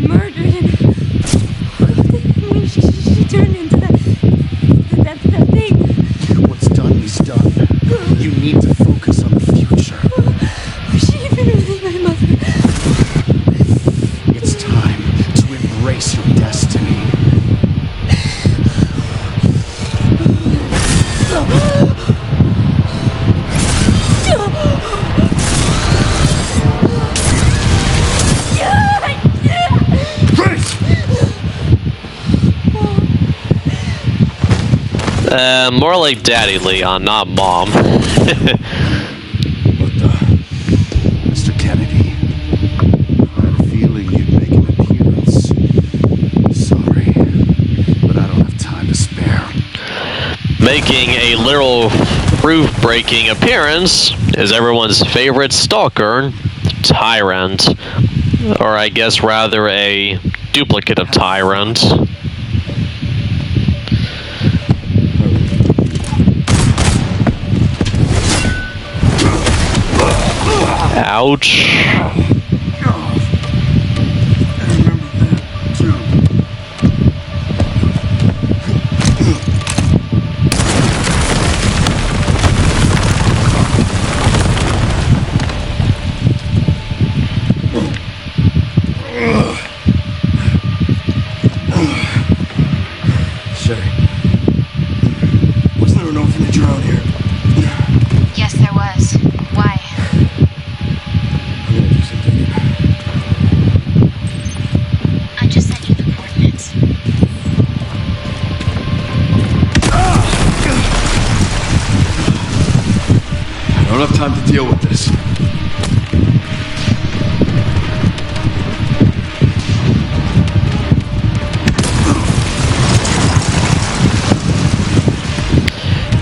murdered and when she turned into that thing. What's done is done. You need to focus on the future. Was she even really my mother? It's time to embrace your destiny. More like Daddy Leon, not Mom. What the? Mr. Kennedy, I had a feeling you'd make an appearance. Sorry, but I don't have time to spare. Making a literal roof-breaking appearance is everyone's favorite stalker, Tyrant. Or I guess rather a duplicate of Tyrant. Ouch. I remember that, too. Sherry, wasn't there an orphanage around here? Yes, there was. Why? I'm gonna do some digging. I just sent you the coordinates. I don't have time to deal with this.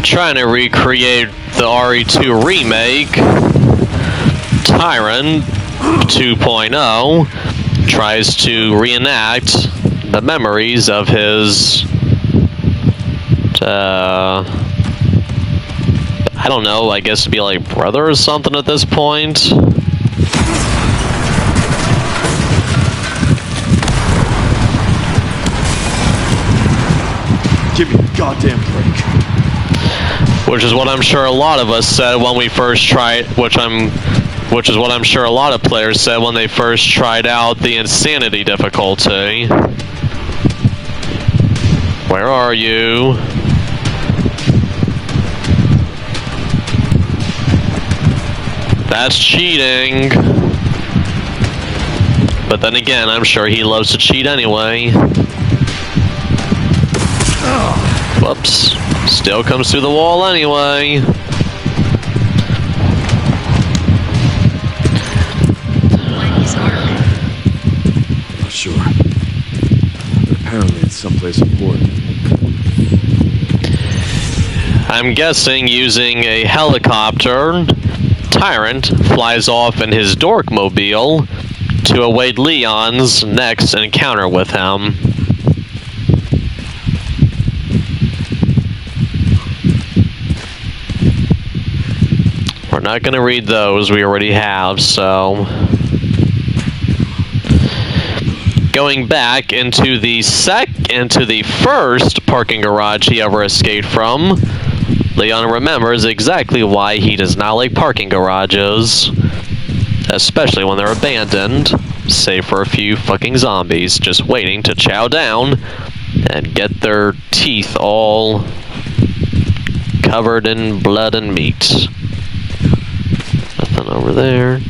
Trying to recreate the RE2 remake, Tyrant 2.0 tries to reenact the memories of his, I don't know, I guess it'd be like brother or something at this point. Give me a goddamn break. Which is what I'm sure a lot of us said when we first tried, which is what I'm sure a lot of players said when they first tried out the insanity difficulty. Where are you? That's cheating. But then again, I'm sure he loves to cheat anyway. Whoops. Still comes through the wall anyway. When is Ark? Not sure. But apparently it's someplace important. I'm guessing using a helicopter, Tyrant flies off in his Dorkmobile to await Leon's next encounter with him. We're not going to read those, we already have, so... Going back into the first parking garage he ever escaped from, Leon remembers exactly why he does not like parking garages, especially when they're abandoned, save for a few fucking zombies just waiting to chow down and get their teeth all covered in blood and meat. Nothing over there.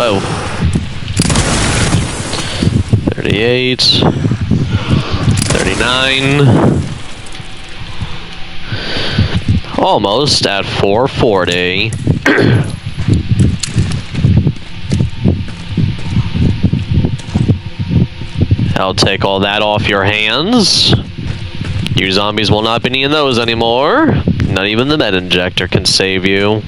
Whoa. 38. 39. Almost at 440. I'll take all that off your hands. You zombies will not be needing those anymore. Not even the med injector can save you.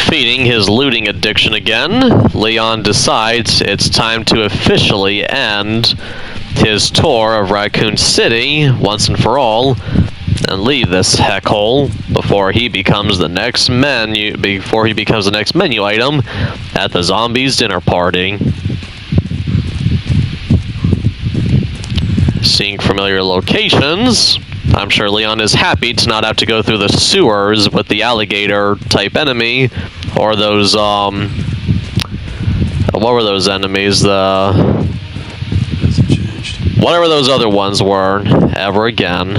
Feeding his looting addiction again, Leon decides it's time to officially end his tour of Raccoon City once and for all, and leave this heckhole before he becomes the next menu item at the zombies' dinner party. Seeing familiar locations, I'm sure Leon is happy to not have to go through the sewers with the alligator-type enemy, or those, what were those enemies? Hasn't changed. Whatever those other ones were, ever again.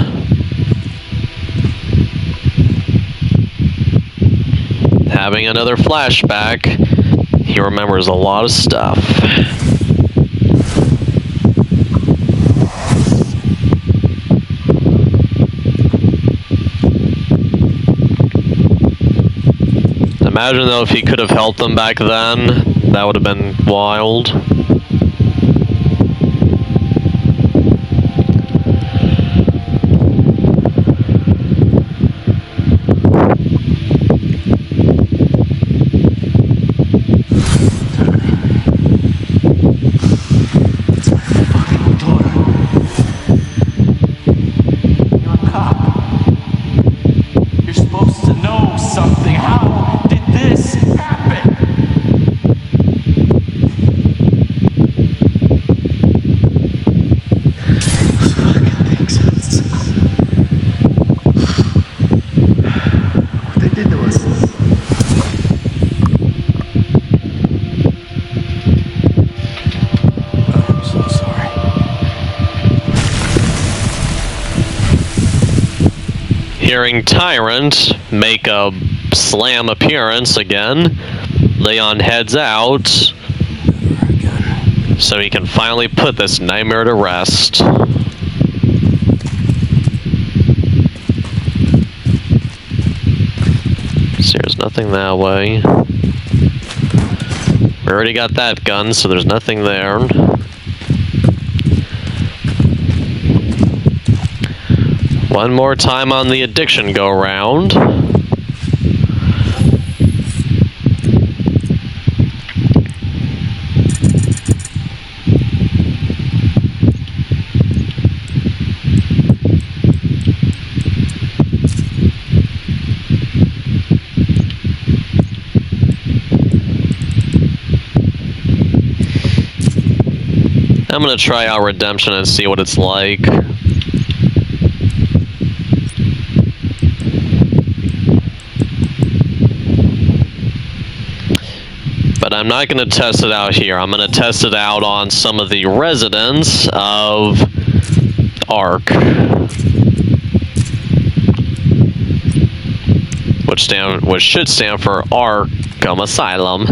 Having another flashback, he remembers a lot of stuff. Imagine though if he could have helped them back then, that would have been wild. Hearing Tyrant make a slam appearance again, Leon heads out so he can finally put this nightmare to rest. So there's nothing that way. We already got that gun, so there's nothing there. One more time on the addiction go round. I'm gonna try out Redemption and see what it's like. But I'm not going to test it out here. I'm going to test it out on some of the residents of ARC. Which should stand for Arkham Asylum.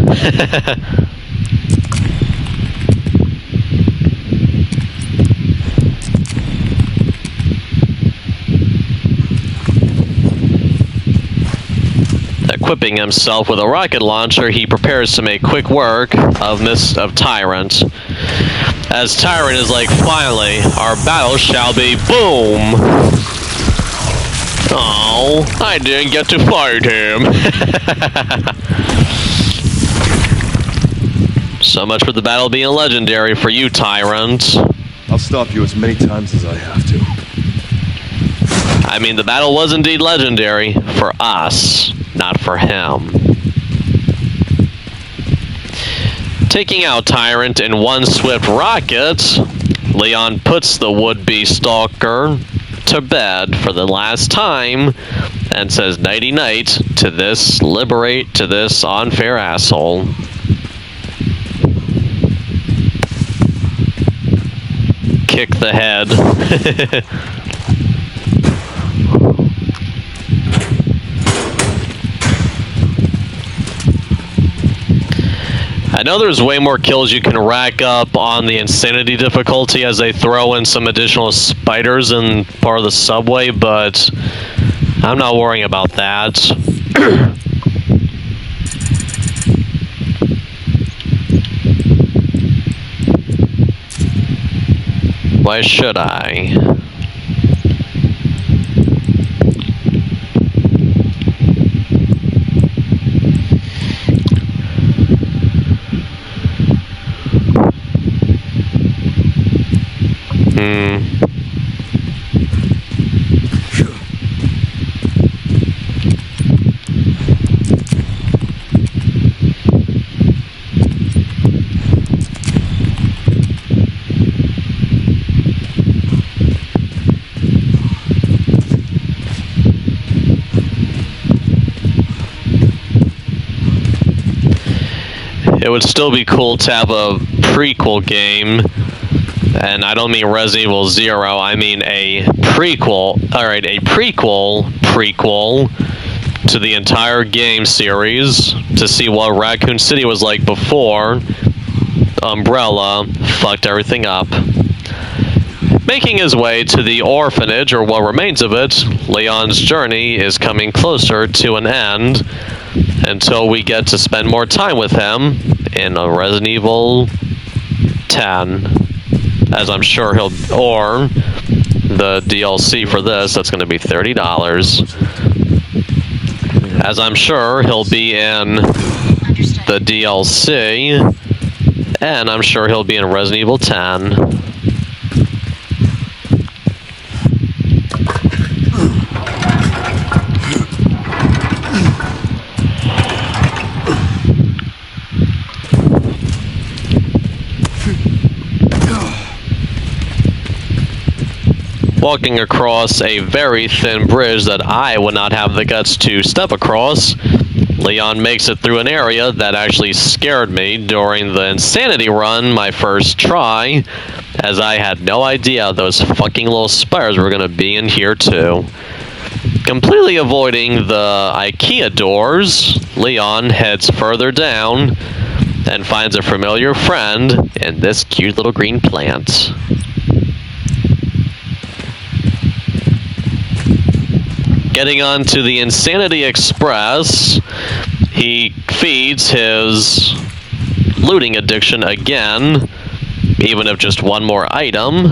Equipping himself with a rocket launcher, he prepares to make quick work of Tyrant. As Tyrant is like, finally, our battle shall be boom! Oh, I didn't get to fight him. So much for the battle being legendary for you, Tyrant. I'll stop you as many times as I have to. I mean, the battle was indeed legendary for us, not for him. Taking out Tyrant in one swift rocket, Leon puts the would-be stalker to bed for the last time and says nighty-night to this unfair asshole. kick the head. I know there's way more kills you can rack up on the insanity difficulty as they throw in some additional spiders in part of the subway, but I'm not worrying about that. Why should I? It would still be cool to have a prequel game, and I don't mean Resident Evil 0, I mean a prequel, alright, a prequel to the entire game series, to see what Raccoon City was like before Umbrella fucked everything up. Making his way to the orphanage, or what remains of it, Leon's journey is coming closer to an end, until we get to spend more time with him in a Resident Evil 10, as I'm sure he'll, or the DLC for this, that's going to be $30, as I'm sure he'll be in the DLC, and I'm sure he'll be in Resident Evil 10. Walking across a very thin bridge that I would not have the guts to step across, Leon makes it through an area that actually scared me during the insanity run, my first try, as I had no idea those fucking little spiders were going to be in here too. Completely avoiding the IKEA doors, Leon heads further down and finds a familiar friend in this cute little green plant. Getting onto the Insanity Express, he feeds his looting addiction again, even if just one more item,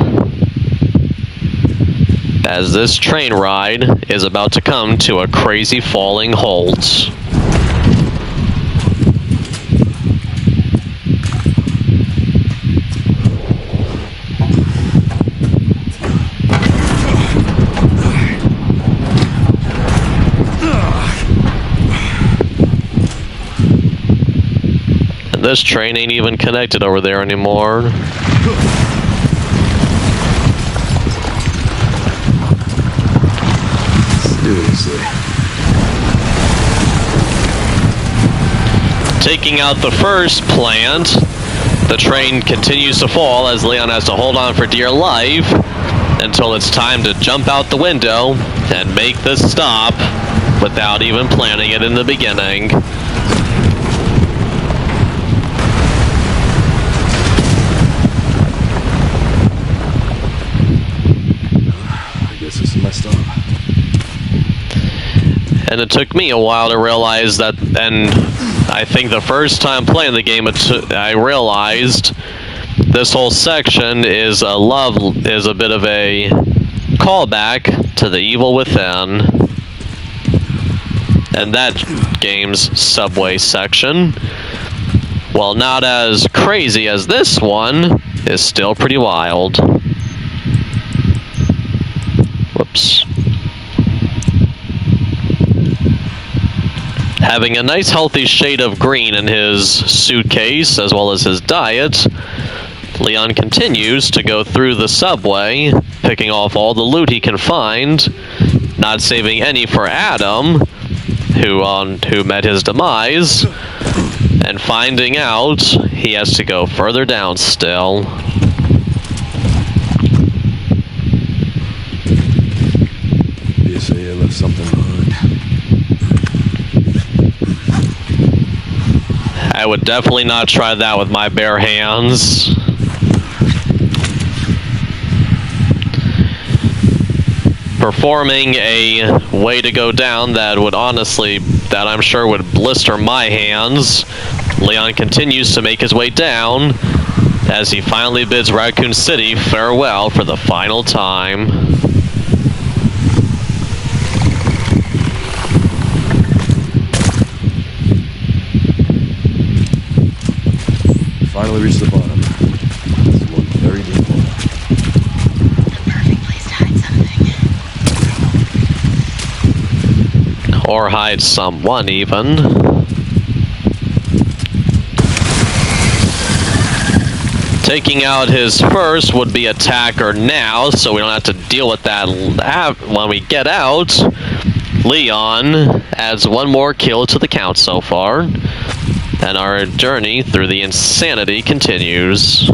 as this train ride is about to come to a crazy falling halt. This train ain't even connected over there anymore. Seriously. Taking out the first plant, the train continues to fall as Leon has to hold on for dear life until it's time to jump out the window and make the stop without even planning it in the beginning. This is messed up. And it took me a while to realize that, and I think the first time playing the game, I realized this whole section is a bit of a callback to The Evil Within, and that game's subway section, while not as crazy as this one, is still pretty wild. Whoops. Having a nice healthy shade of green in his suitcase, as well as his diet, Leon continues to go through the subway, picking off all the loot he can find, not saving any for Adam, who met his demise, and finding out he has to go further down still. left something behind. I would definitely not try that with my bare hands. Performing a way to go down that would honestly, that I'm sure would blister my hands. Leon continues to make his way down as he finally bids Raccoon City farewell for the final time. Finally reached the bottom. It's one very deep hole. The perfect place to hide something. Or hide someone, even. Taking out his first would-be attacker now, so we don't have to deal with that when we get out. Leon adds one more kill to the count so far, and our journey through the insanity continues.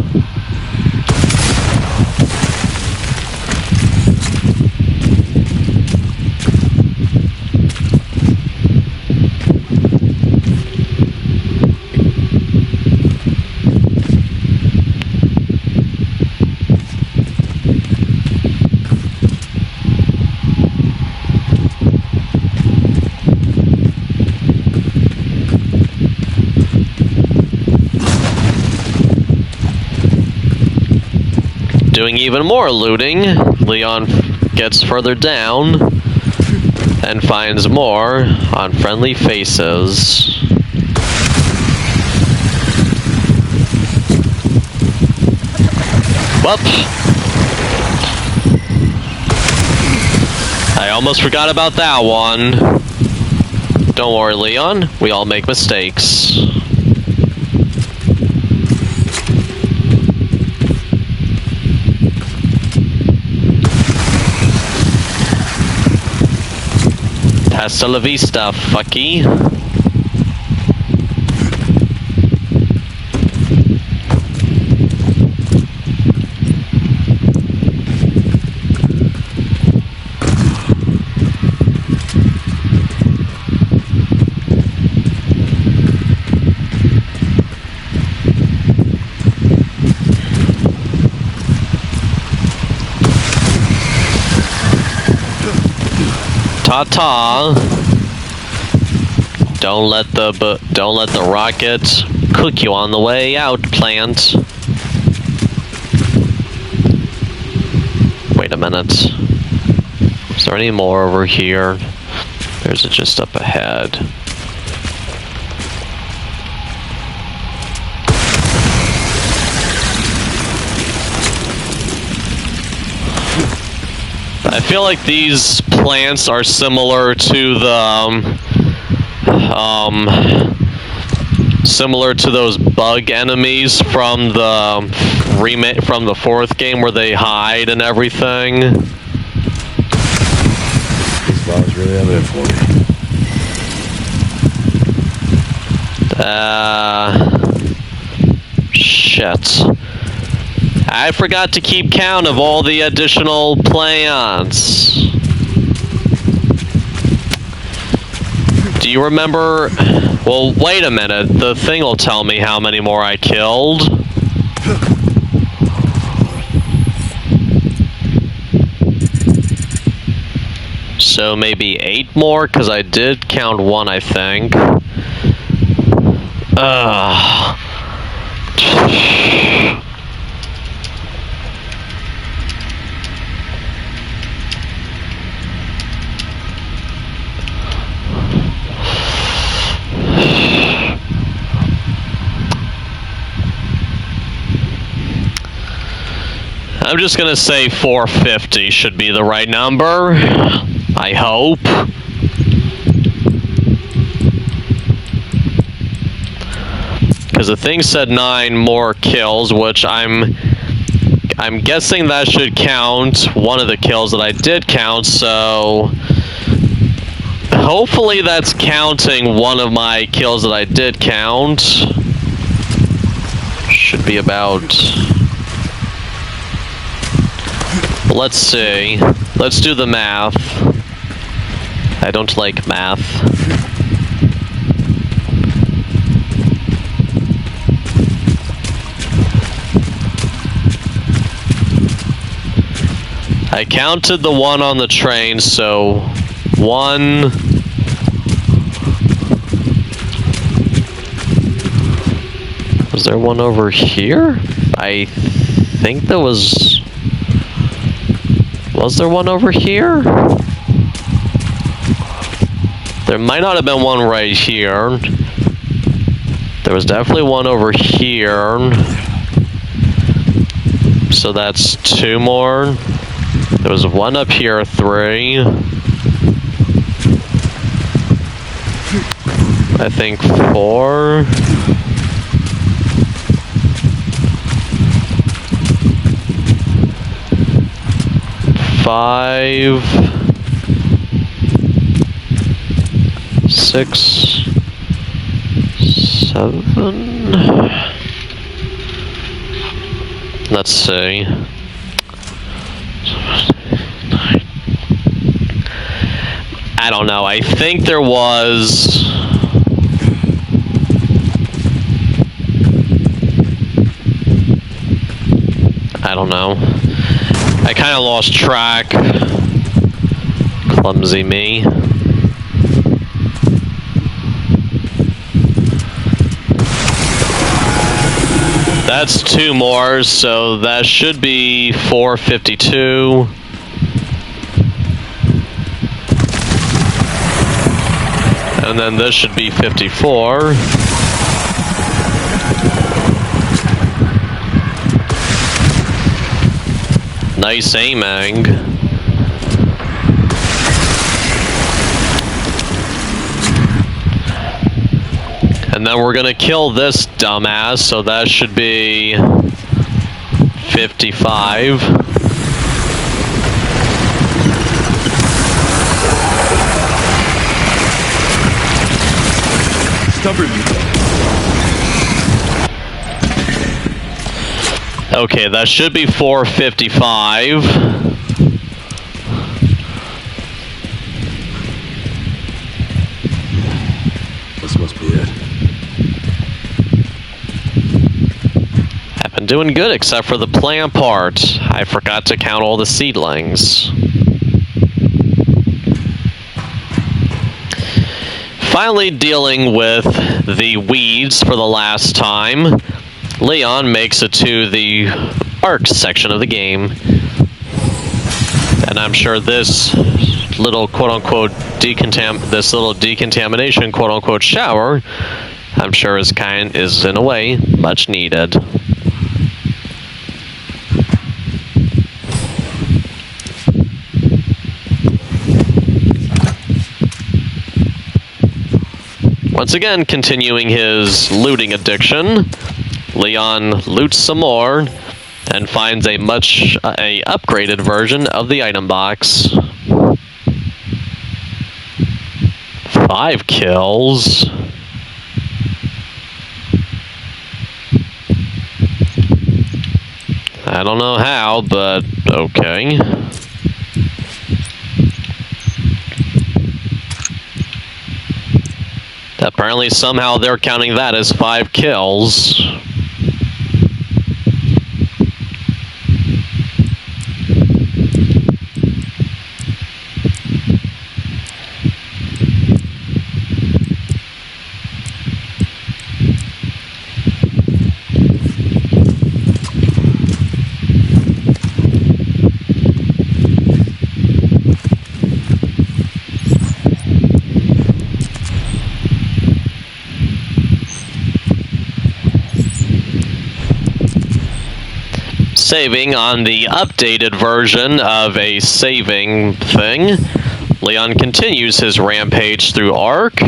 Doing even more looting, Leon gets further down and finds more unfriendly faces. Whoop! I almost forgot about that one. Don't worry, Leon. We all make mistakes. Hasta la vista, fucky. Ta-ta. Don't let the rocket cook you on the way out, plant. Wait a minute. Is there any more over here? There's it just up ahead. I feel like these plants are similar to the similar to those bug enemies from the remake from the 4th game where they hide and everything. These flowers really have it for me. Shit. I forgot to keep count of all the additional plants. Do you remember? Well, wait a minute. The thing will tell me how many more I killed. So maybe 8 more, because I did count 1, I think. I'm just gonna say 450 should be the right number. I hope. Because the thing said 9 more kills, which I'm guessing that should count one of the kills that I did count, so hopefully that's counting one of my kills that I did count. Should be about... Let's see. Let's do the math. I don't like math. I counted the one on the train, so 1. Was there one over here? I think there was... Was there one over here? There might not have been one right here. There was definitely one over here. So that's 2 more. There was one up here, 3. I think 4. 5, 6, 7. Let's see. I don't know. I think there was... I don't know. I kind of lost track. Clumsy me. That's 2 more, so that should be 452. And then this should be 54. Nice aiming. And then we're gonna kill this dumbass, so that should be 55. Stubborn. Okay, that should be 455. This must be it. I've been doing good except for the plant part. I forgot to count all the seedlings. Finally dealing with the weeds for the last time, Leon makes it to the arc section of the game. And I'm sure this little quote-unquote decontamination quote-unquote shower, I'm sure is in a way much needed. Once again, continuing his looting addiction, Leon loots some more and finds a upgraded version of the item box. 5 kills. I don't know how, but okay. Apparently, somehow they're counting that as 5 kills. Saving on the updated version of a saving thing, Leon continues his rampage through Ark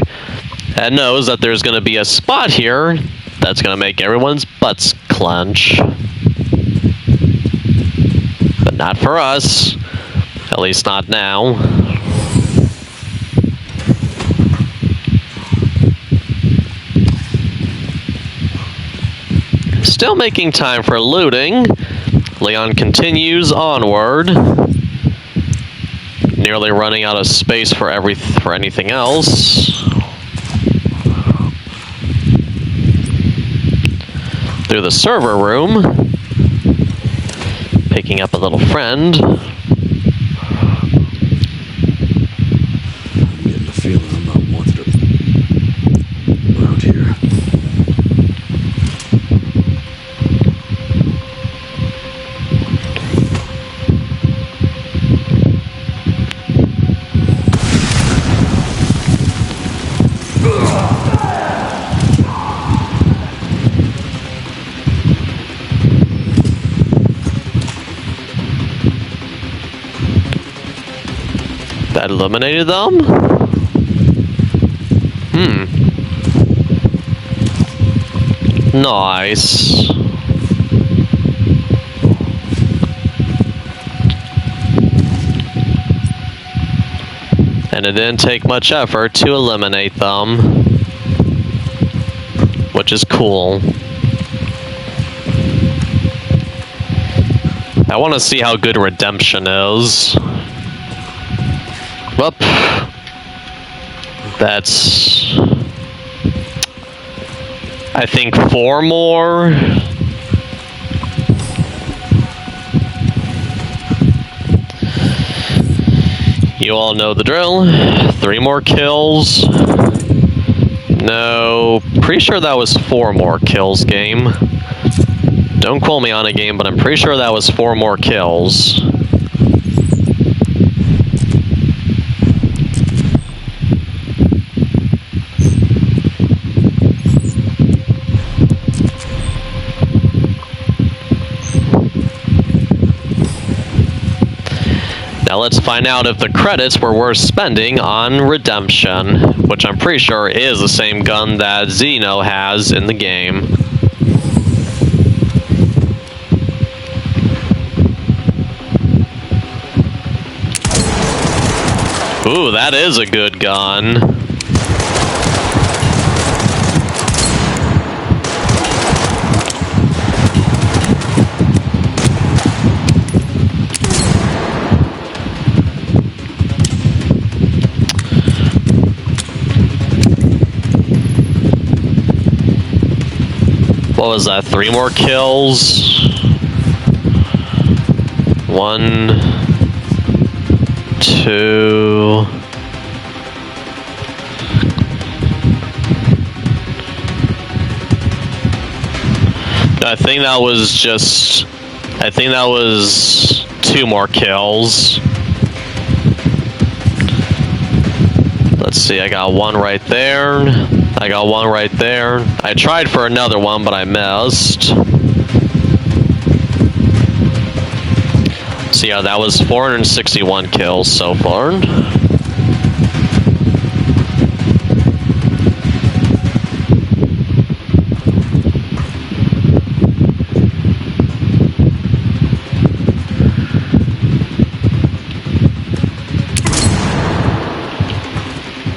and knows that there's going to be a spot here that's going to make everyone's butts clench. But not for us. At least not now. Still making time for looting. Leon continues onward. Nearly running out of space for anything else. Through the server room. Picking up a little friend. I'm getting the feeling I'm not wanted around here. That eliminated them? Nice. And it didn't take much effort to eliminate them. Which is cool. I want to see how good redemption is. Whoop. That's... I think 4 more. You all know the drill. 3 more kills. No, pretty sure that was 4 more kills, game. Don't quote me on a game, but I'm pretty sure that was 4 more kills. Now let's find out if the credits were worth spending on redemption, which I'm pretty sure is the same gun that Zeno has in the game. Ooh, that is a good gun. What was that? 3 more kills? 1, 2. I think that was just... I think that was 2 more kills. Let's see, I got 1 right there. I got 1 right there. I tried for another one, but I missed. So yeah, that was 461 kills so far.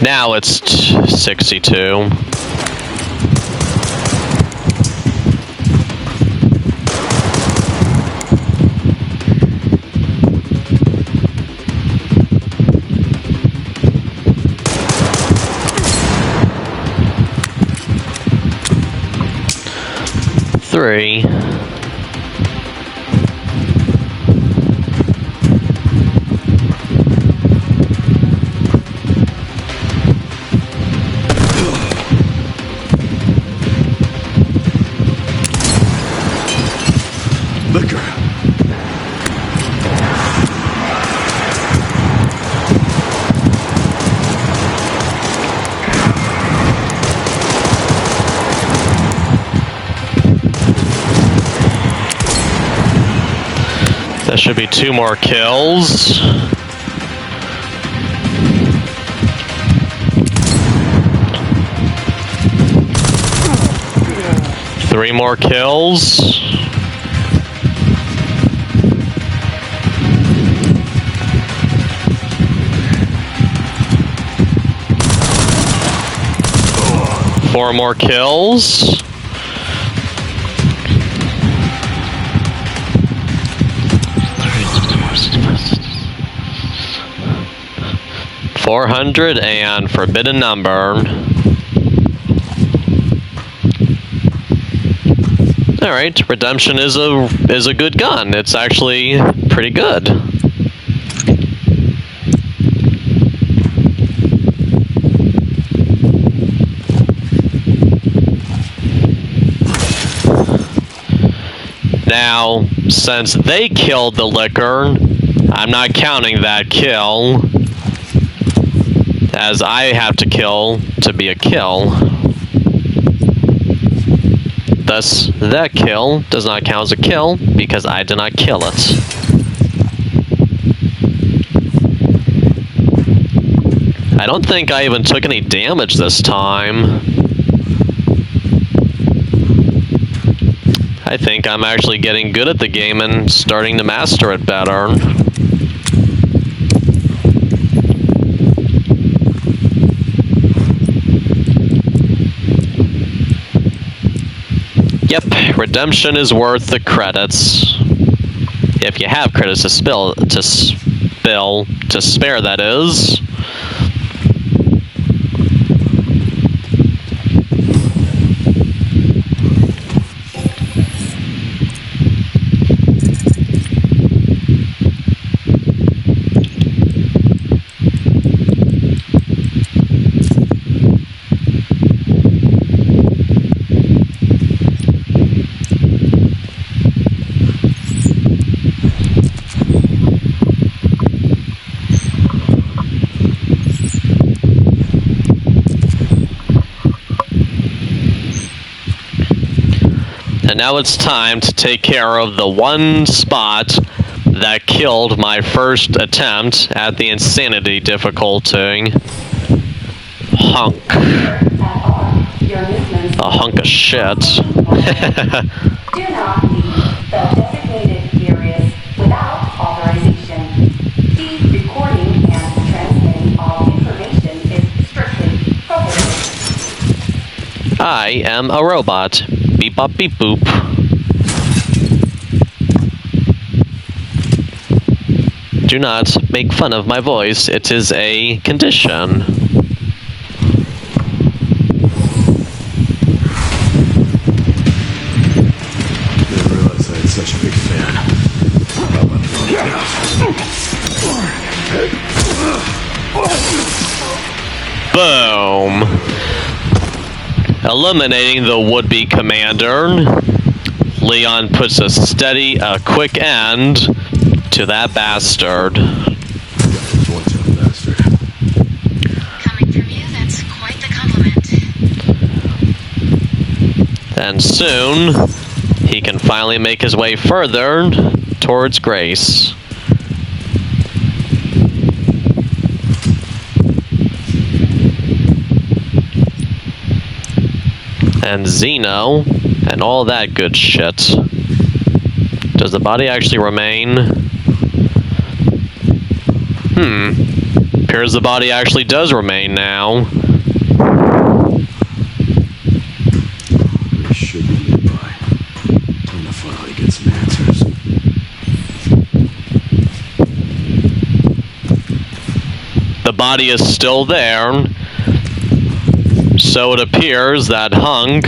Now it's 62. Three. Liquor. That should be 2 more kills. Three more kills. Four more kills. 400 and forbidden number. Alright, Redemption is a good gun. It's actually pretty good. Now, since they killed the liquor, I'm not counting that kill, as I have to kill to be a kill. Thus, that kill does not count as a kill because I did not kill it. I don't think I even took any damage this time. I think I'm actually getting good at the game and starting to master it better. Yep, Redemption is worth the credits. If you have credits to spare, that is. And now it's time to take care of the one spot that killed my first attempt at the insanity difficulty. Hunk. A hunk of shit. Do not leave the designated areas without authorization. The recording and transmitting of information is strictly prohibited. I am a robot. Beep bop beep boop. Do not make fun of my voice. It is a condition. Didn't realize I had such a big fan. Boom. Eliminating the would-be commander, Leon puts a quick end to that bastard. One tough bastard. Coming from you, that's quite the compliment. And soon, he can finally make his way further towards Grace. And Xeno, and all that good shit. Does the body actually remain? Appears the body actually does remain now. There should be nearby. Time to finally get some answers. The body is still there. So it appears that Hunk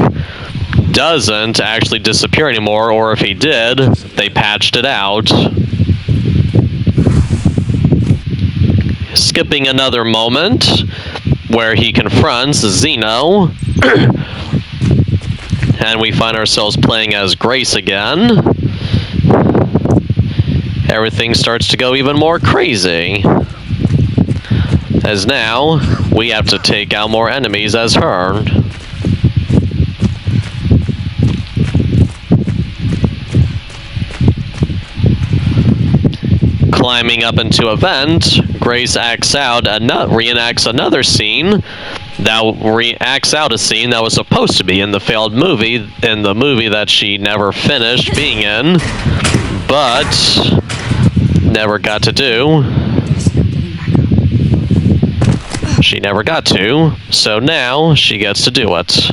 doesn't actually disappear anymore, or if he did, they patched it out. Skipping another moment, where he confronts Xeno, and we find ourselves playing as Grace again. Everything starts to go even more crazy, as now we have to take out more enemies as her. Climbing up into a vent, Grace reenacts another scene that reacts out a scene that was supposed to be in the failed movie, in the movie that she never finished being in, but never got to do. She never got to, so now she gets to do it.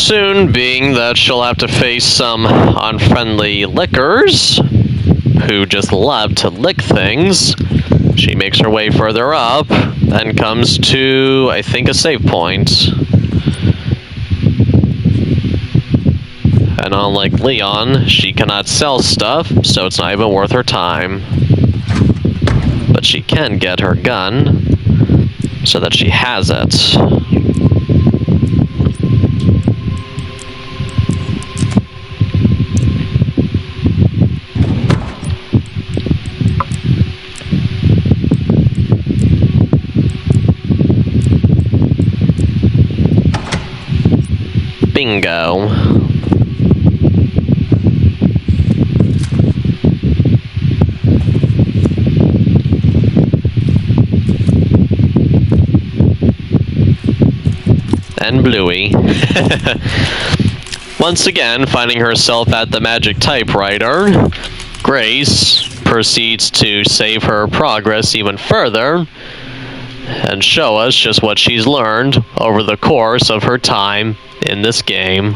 Soon being that she'll have to face some unfriendly lickers who just love to lick things, she makes her way further up and comes to, I think, a save point. And unlike Leon, she cannot sell stuff, so it's not even worth her time. But she can get her gun, so that she has it. Bingo. And Bluey. Once again, finding herself at the magic typewriter, Grace proceeds to save her progress even further and show us just what she's learned over the course of her time in this game.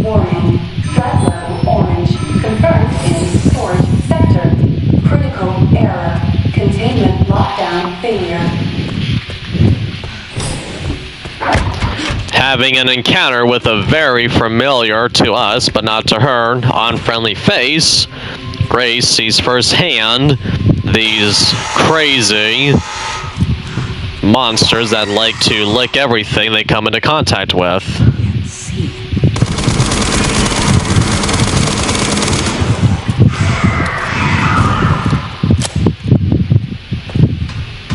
Warning. Threat level orange. Confirmed in storage sector. Critical error. Containment lockdown failure. Having an encounter with a very familiar to us, but not to her, unfriendly face, Grace sees firsthand these crazy monsters that like to lick everything they come into contact with.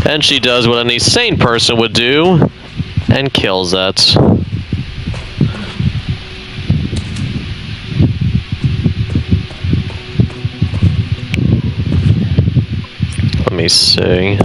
And she does what any sane person would do and kills it. Let me see.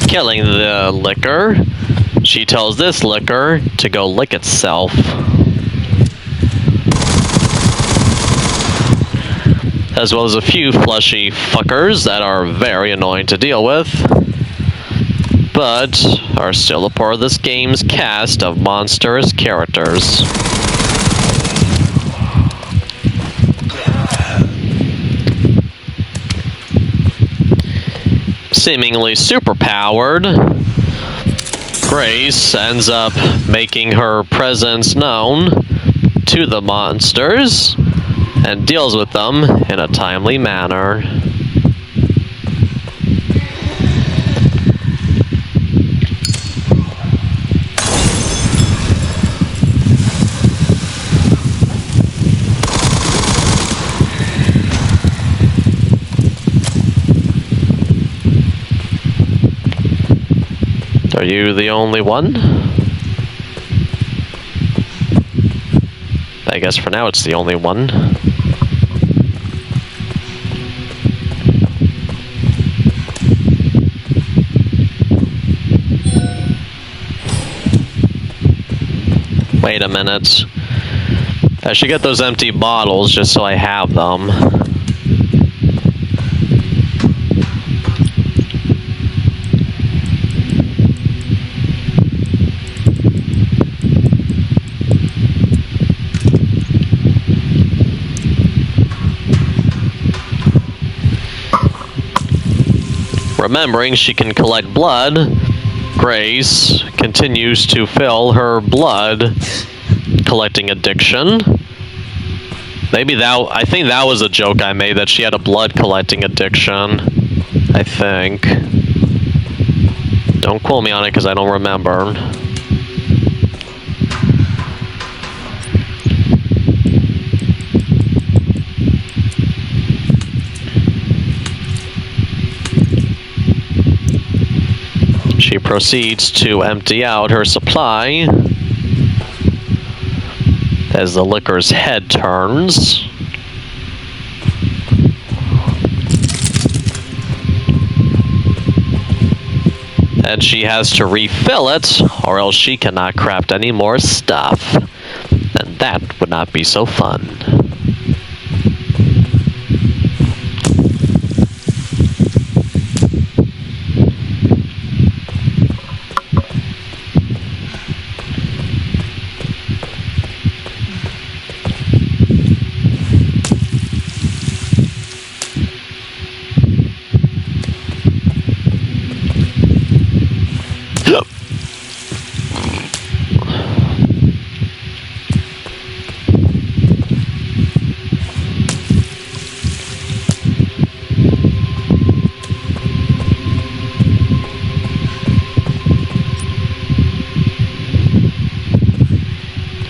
Killing the licker, she tells this licker to go lick itself. As well as a few fleshy fuckers that are very annoying to deal with, but are still a part of this game's cast of monstrous characters. Seemingly superpowered, Grace ends up making her presence known to the monsters and deals with them in a timely manner. Are you the only one? I guess for now it's the only one. Wait a minute. I should get those empty bottles just so I have them. Remembering she can collect blood, Grace continues to fill her blood collecting addiction. I think that was a joke I made, that she had a blood collecting addiction. I think. Don't quote me on it because I don't remember. She proceeds to empty out her supply as the liquor's head turns. And she has to refill it, or else she cannot craft any more stuff. And that would not be so fun.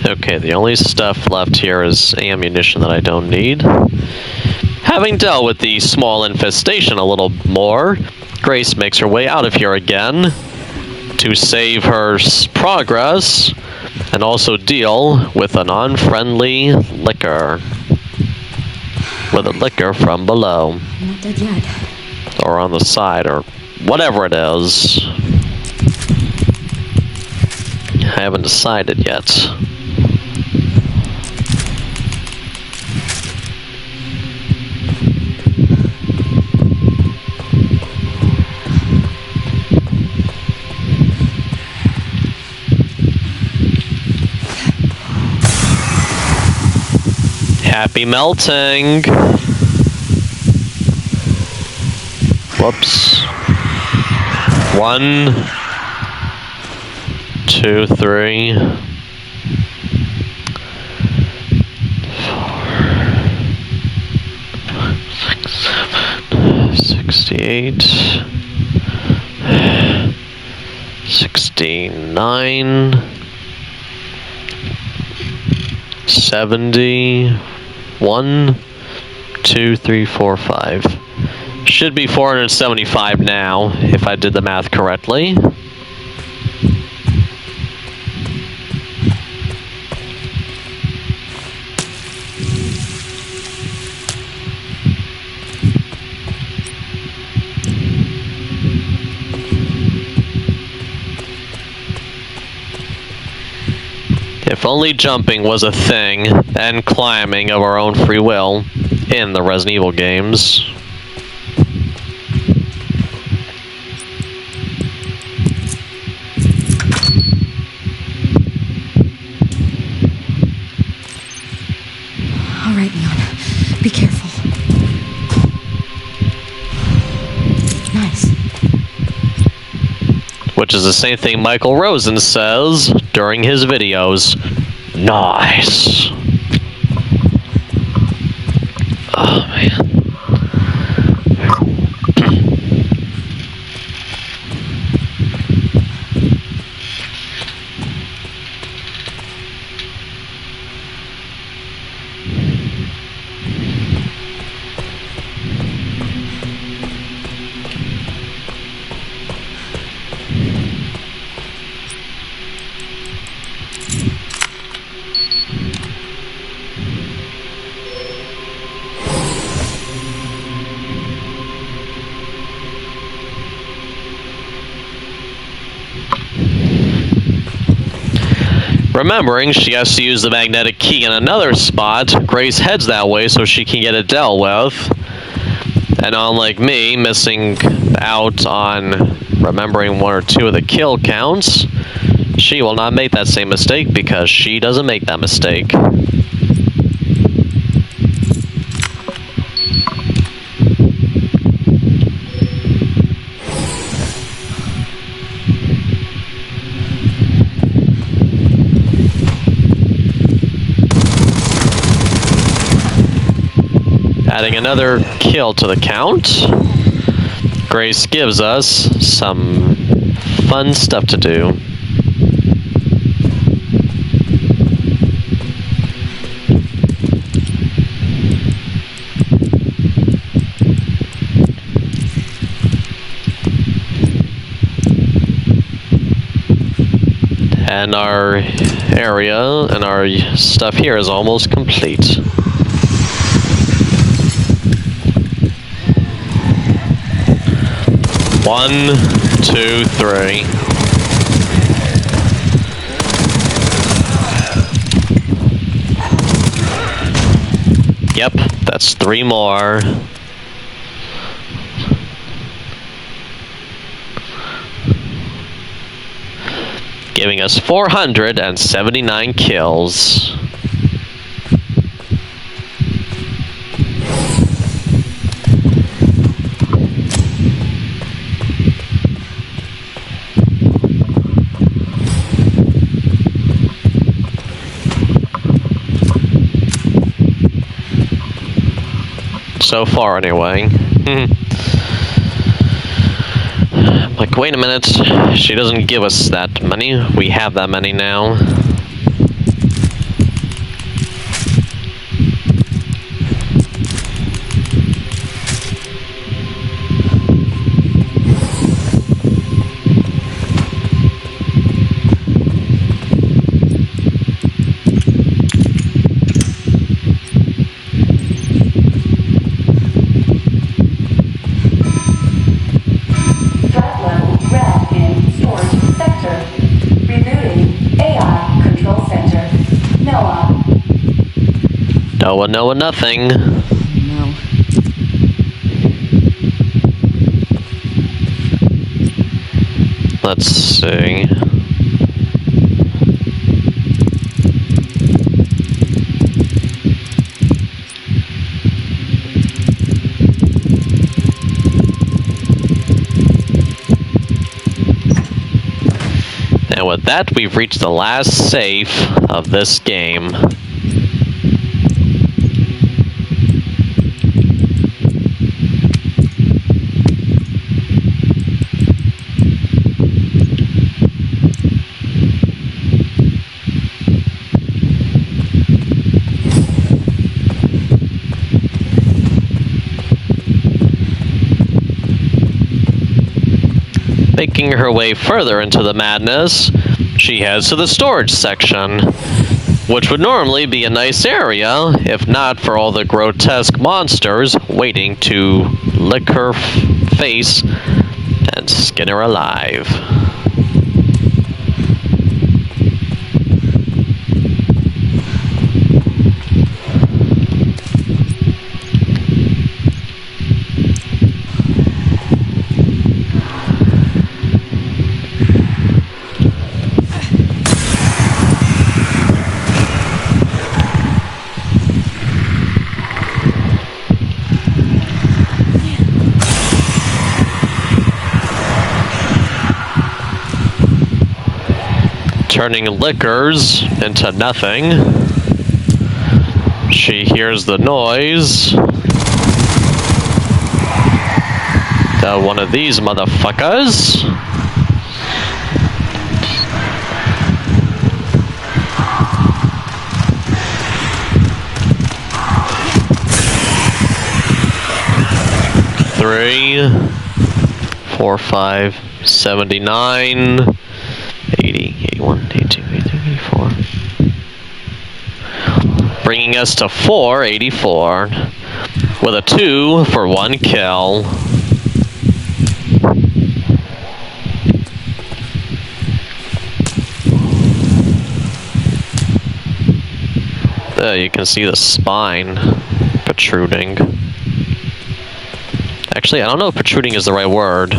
Okay, the only stuff left here is ammunition that I don't need. Having dealt with the small infestation a little more, Grace makes her way out of here again to save her progress and also deal with an unfriendly liquor. With a liquor from below. Not dead yet. Or on the side, or whatever it is. I haven't decided yet. Happy melting. Whoops. 1, 2, 3, 4, 68, 69, 70. 1, 2, 3, 4, 5. Should be 475 now, if I did the math correctly. If only jumping was a thing, and climbing of our own free will in the Resident Evil games. All right, Leon. Be careful. Nice. Which is the same thing Michael Rosen says during his videos. Nice. Oh, man. Remembering she has to use the magnetic key in another spot, Grace heads that way so she can get it dealt with. And unlike me, missing out on remembering one or two of the kill counts, she will not make that same mistake because she doesn't make that mistake. Adding another kill to the count, Grace gives us some fun stuff to do. And our area and our stuff here is almost complete. One, two, three. Yep, that's three more. Giving us 479 kills. So far, anyway. Like, wait a minute. She doesn't give us that many. We have that many now. Noah, nothing. No. Let's see. And with that, we've reached the last safe of this game. Making her way further into the madness, she heads to the storage section, which would normally be a nice area if not for all the grotesque monsters waiting to lick her face and skin her alive. Turning liquors into nothing. She hears the noise. One of these motherfuckers. Three, 4, 5, 79, 80, 81, 82, 83, 84. Bringing us to 484 with a 2 for 1 kill. You can see the spine protruding. Actually, I don't know if protruding is the right word.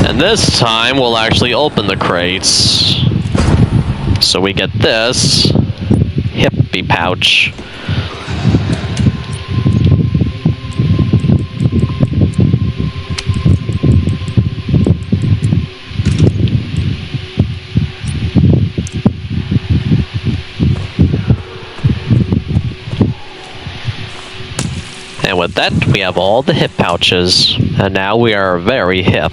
And this time, we'll actually open the crates. So we get this hippie pouch. And with that, we have all the hip pouches. And now we are very hip.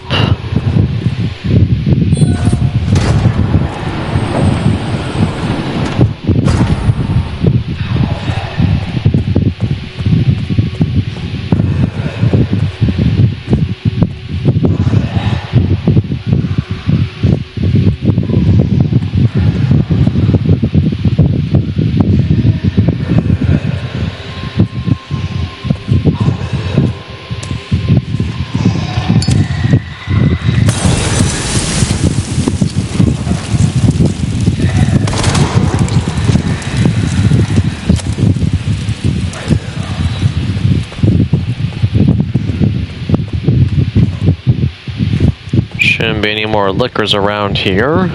Shouldn't be any more liquors around here.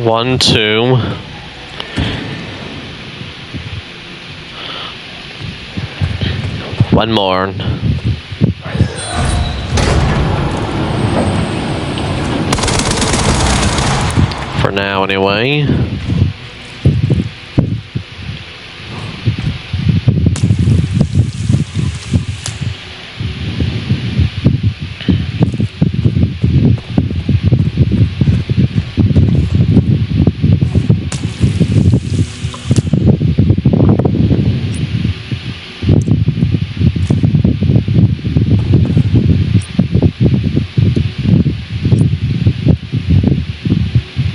One, two. One more. For now, anyway.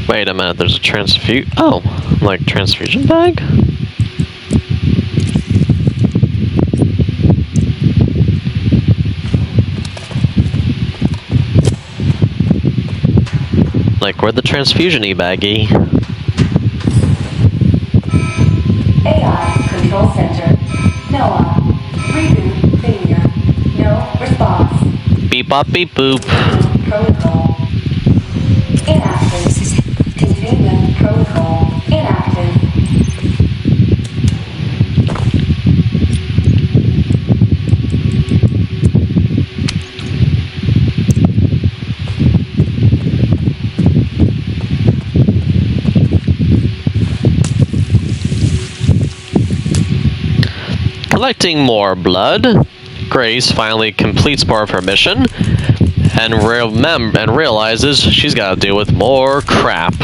Wait a minute, there's a transfusion. Oh, like transfusion bag? Like, where'd the transfusion-y baggie? AI Control Center. Noah. Reboot failure. No response. Beep bop beep boop. Protocol. Inactive. Containment protocol. Inactive. Collecting more blood. Grace finally completes part of her mission and realizes she's got to deal with more crap.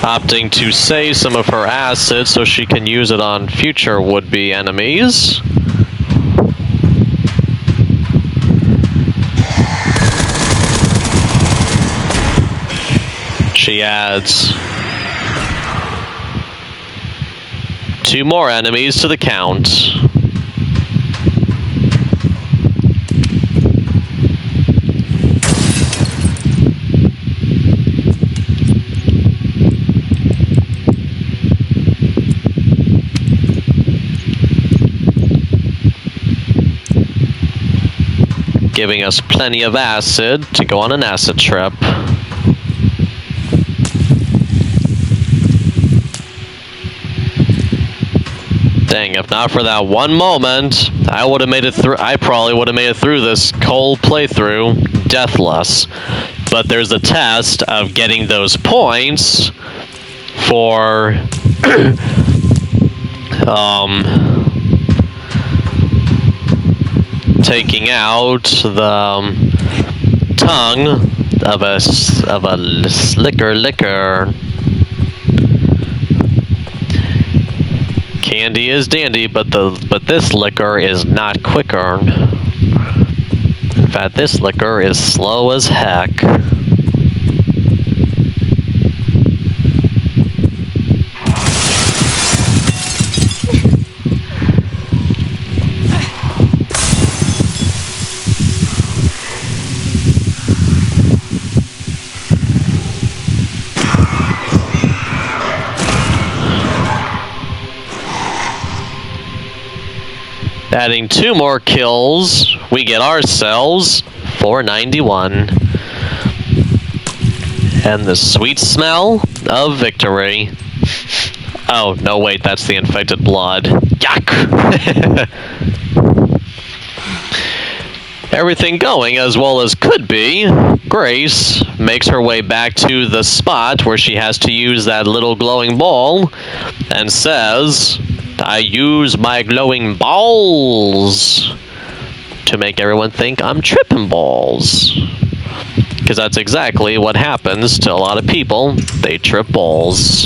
Opting to save some of her acid so she can use it on future would-be enemies. She adds 2 more enemies to the count. Giving us plenty of acid to go on an acid trip. Dang, if not for that one moment, I would have made it through. I probably would have made it through this whole playthrough deathless. But there's a test of getting those points for taking out tongue of a slicker liquor. Candy is dandy, but this liquor is not quicker. In fact, this liquor is slow as heck. Adding 2 more kills, we get ourselves 491. And the sweet smell of victory. Oh, no, wait, that's the infected blood. Yuck! Everything going as well as could be. Grace makes her way back to the spot where she has to use that little glowing ball and says, I use my glowing balls to make everyone think I'm tripping balls. Because that's exactly what happens to a lot of people. They trip balls.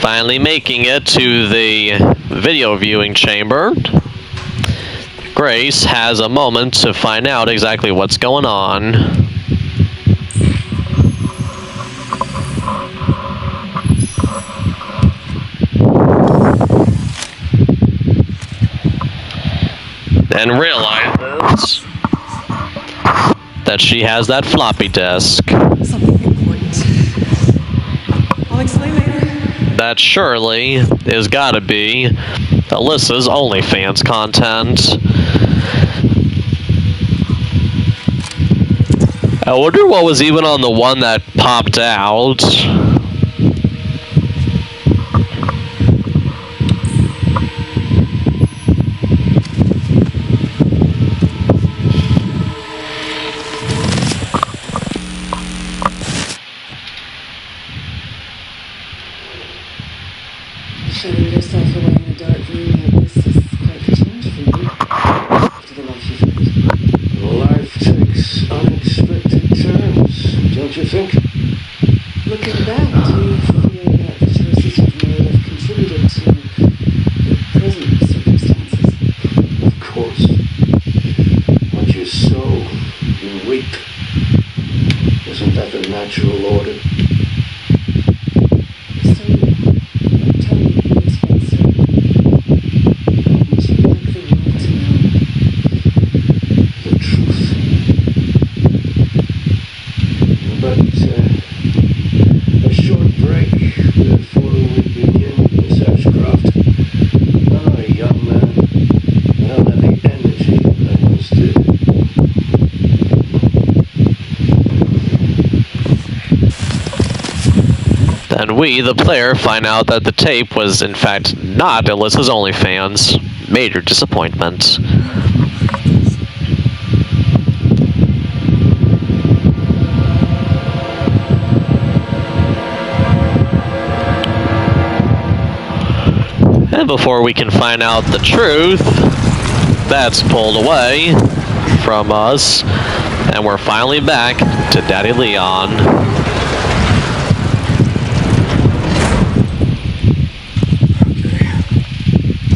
Finally making it to the video viewing chamber. Grace has a moment to find out exactly what's going on. And realizes that she has that floppy disk. Something important. I'll explain later. That surely is gotta be Alyssa's OnlyFans content. I wonder what was even on the one that popped out. Shutting yourself away in a dark room like this is quite the change for you. After the life you've lived. Life takes unexpected turns, don't you think? Looking back, do you feel that the choices you've made have contributed to your present circumstances? Of course. What you sow, you reap. Isn't that the natural order? So, tell me, please, Spencer. What would you like the world to know? The truth. But a short break before we begin, Miss Ashcroft. I'm not a young man. I don't have the energy I once did. And we, the player, find out that the tape was in fact not Alyssa's OnlyFans. Major disappointment. And before we can find out the truth, that's pulled away from us, and we're finally back to Daddy Leon.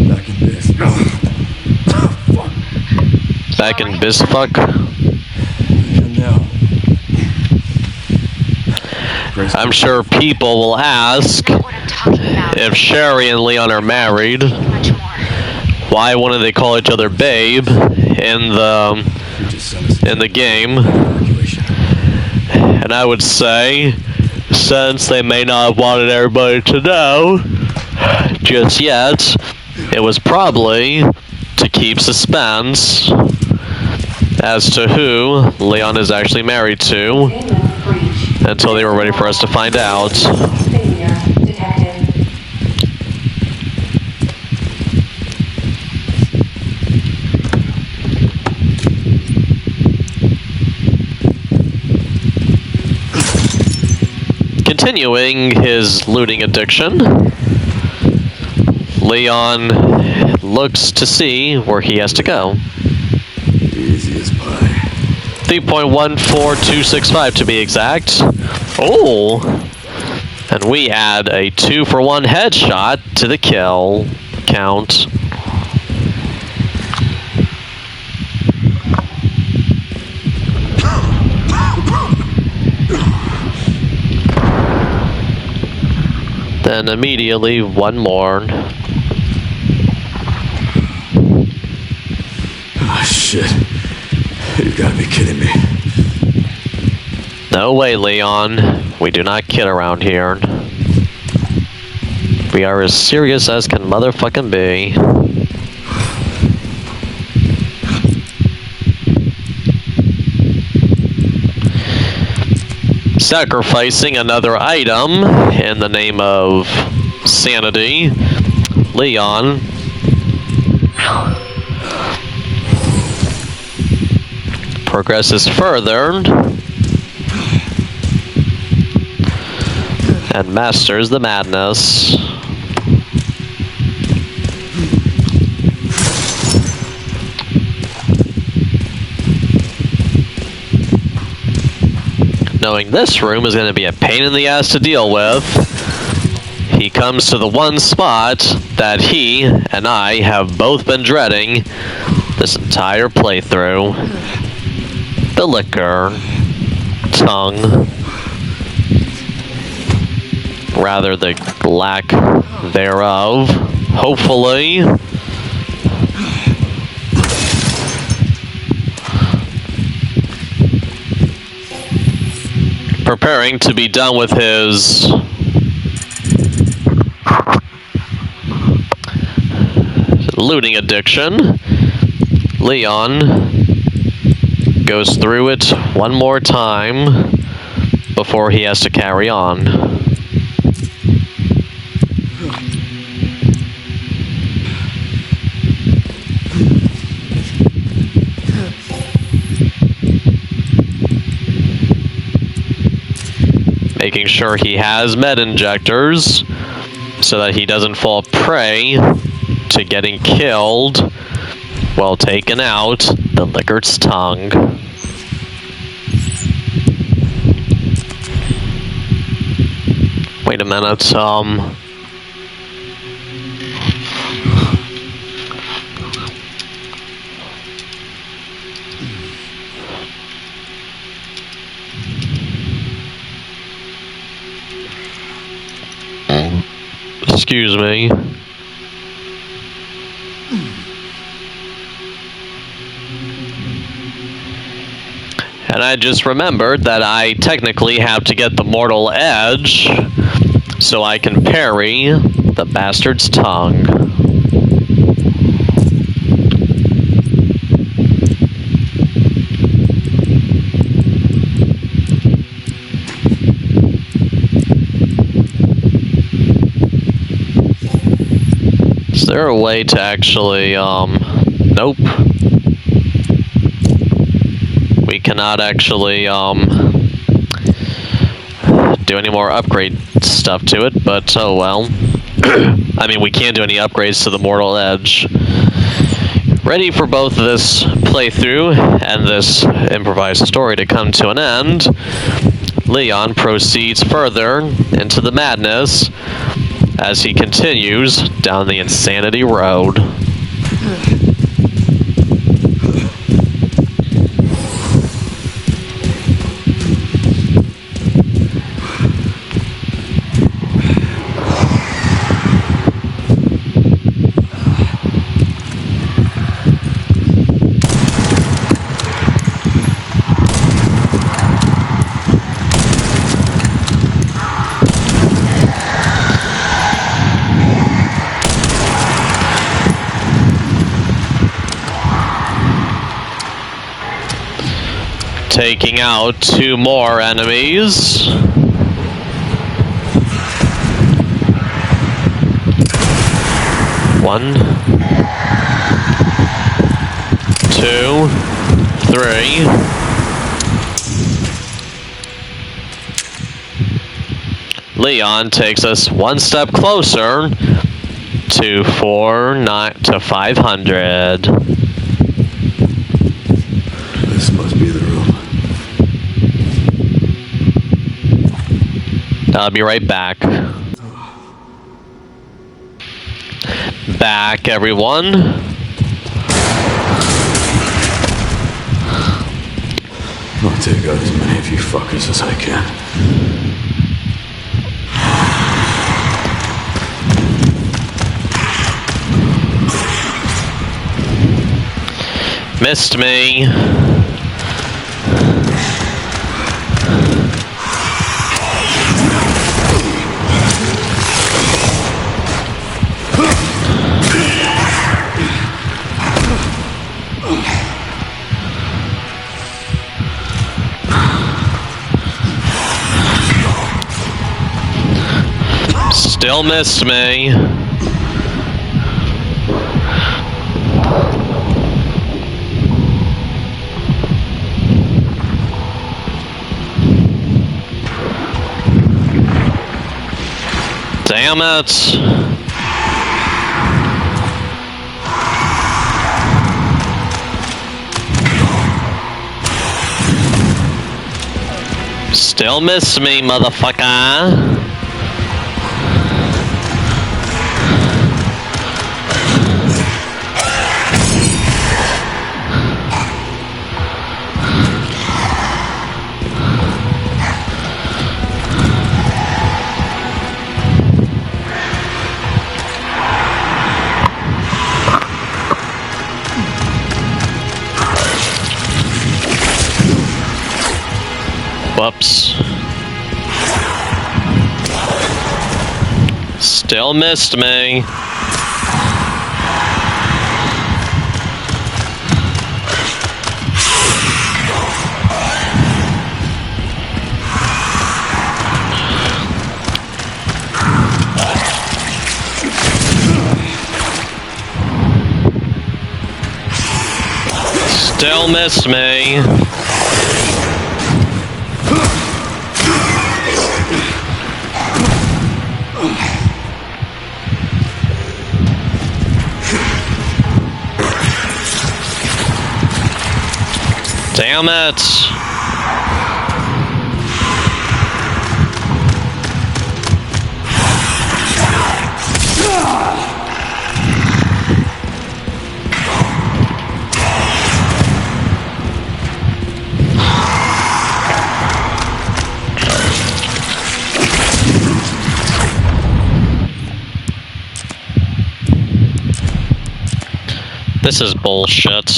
Back in this. Back in Bisfuck. And now. Grace, I'm sure people will ask Not what I'm talking about. if Sherry and Leon are married, Much more. why wouldn't they call each other babe in the you just sent us in the game? evacuation. And I would say, since they may not have wanted everybody to know just yet, it was probably to keep suspense as to who Leon is actually married to Containment breach. until they were ready for us to find out. Failure detected. Continuing his looting addiction, Leon looks to see where he has to go. Easy as pie. 3.14265 to be exact. Oh! And we add a 2-for-1 headshot to the kill count. Then immediately one more. Oh, shit. You gotta be kidding me. No way, Leon. We do not kid around here. We are as serious as can motherfucking be. Sacrificing another item in the name of sanity, Leon progresses further and masters the madness. Knowing this room is going to be a pain in the ass to deal with, he comes to the one spot that he and I have both been dreading this entire playthrough. The liquor tongue. Rather, the lack thereof. Hopefully. Preparing to be done with his looting addiction, Leon goes through it one more time before he has to carry on. Making sure he has med injectors so that he doesn't fall prey to getting killed while taking out the liquor's tongue. Wait a minute, excuse me. And I just remembered that I technically have to get the mortal edge so I can parry the bastard's tongue. Is there a way to actually, nope. We cannot actually, do any more upgrade stuff to it, but oh well. I mean, we can't do any upgrades to the Mortal Edge. Ready for both this playthrough and this improvised story to come to an end, Leon proceeds further into the madness as he continues down the insanity road. Taking out 2 more enemies. One, 2, 3. Leon takes us one step closer to to 500. This must be the room. I'll be right back. Back, everyone. I'll take out as many of you fuckers as I can. Missed me. Still missed me. Damn it. Still miss me, motherfucker. Whoops. Still missed me. Still missed me. Damn it! This is bullshit.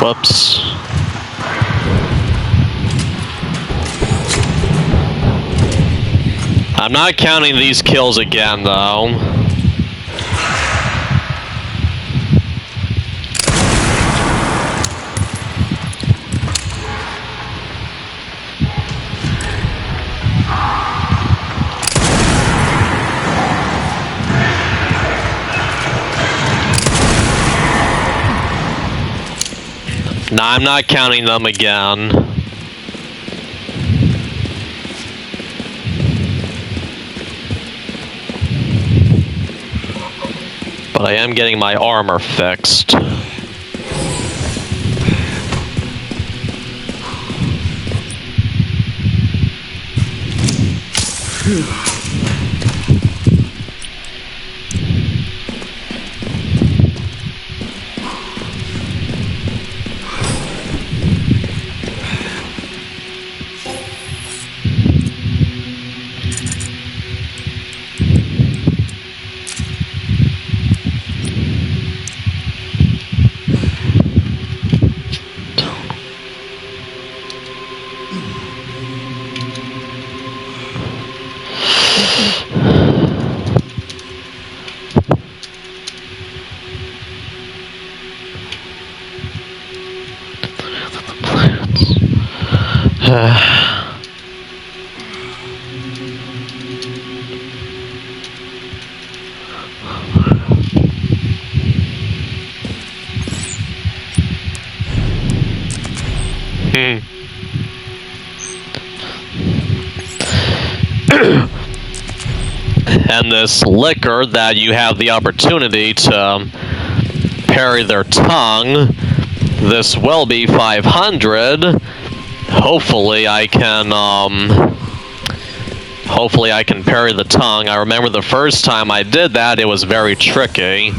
Whoops. I'm not counting these kills again, though. No, I'm not counting them again. But I am getting my armor fixed. And this liquor that you have the opportunity to parry their tongue, this will be 500. Hopefully I can parry the tongue. I remember the first time I did that, it was very tricky.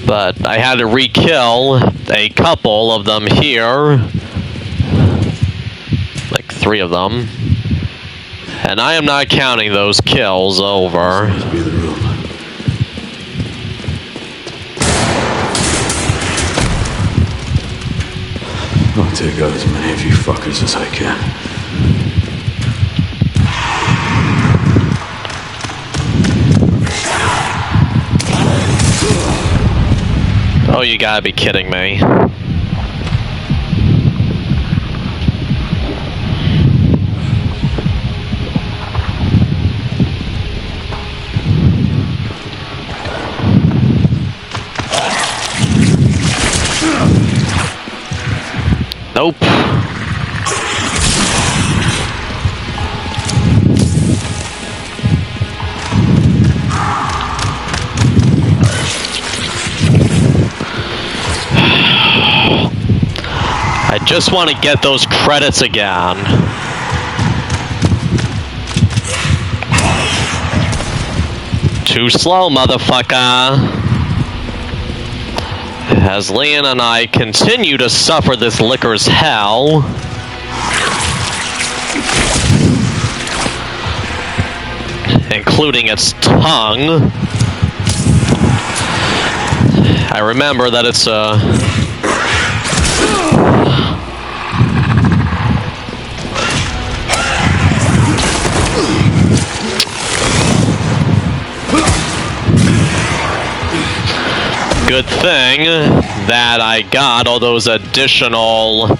But I had to re-kill a couple of them here. Like 3 of them. And I am not counting those kills over. Seems to be the room. I'll take out as many of you fuckers as I can. Oh, you gotta be kidding me. Nope. I just want to get those credits again. Too slow, motherfucker. As Leon and I continue to suffer this liquor's hell. Including its tongue. I remember that it's a... good thing that I got all those additional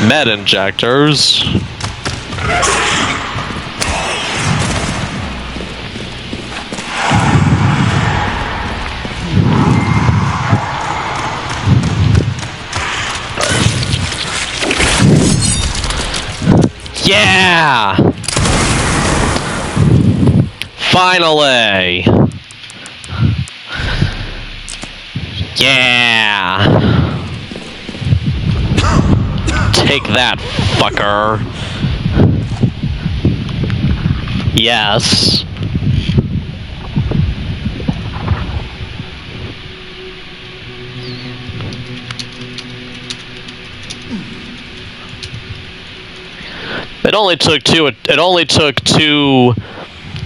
med injectors. Yeah! Finally! Yeah! Take that, fucker. Yes. It only took two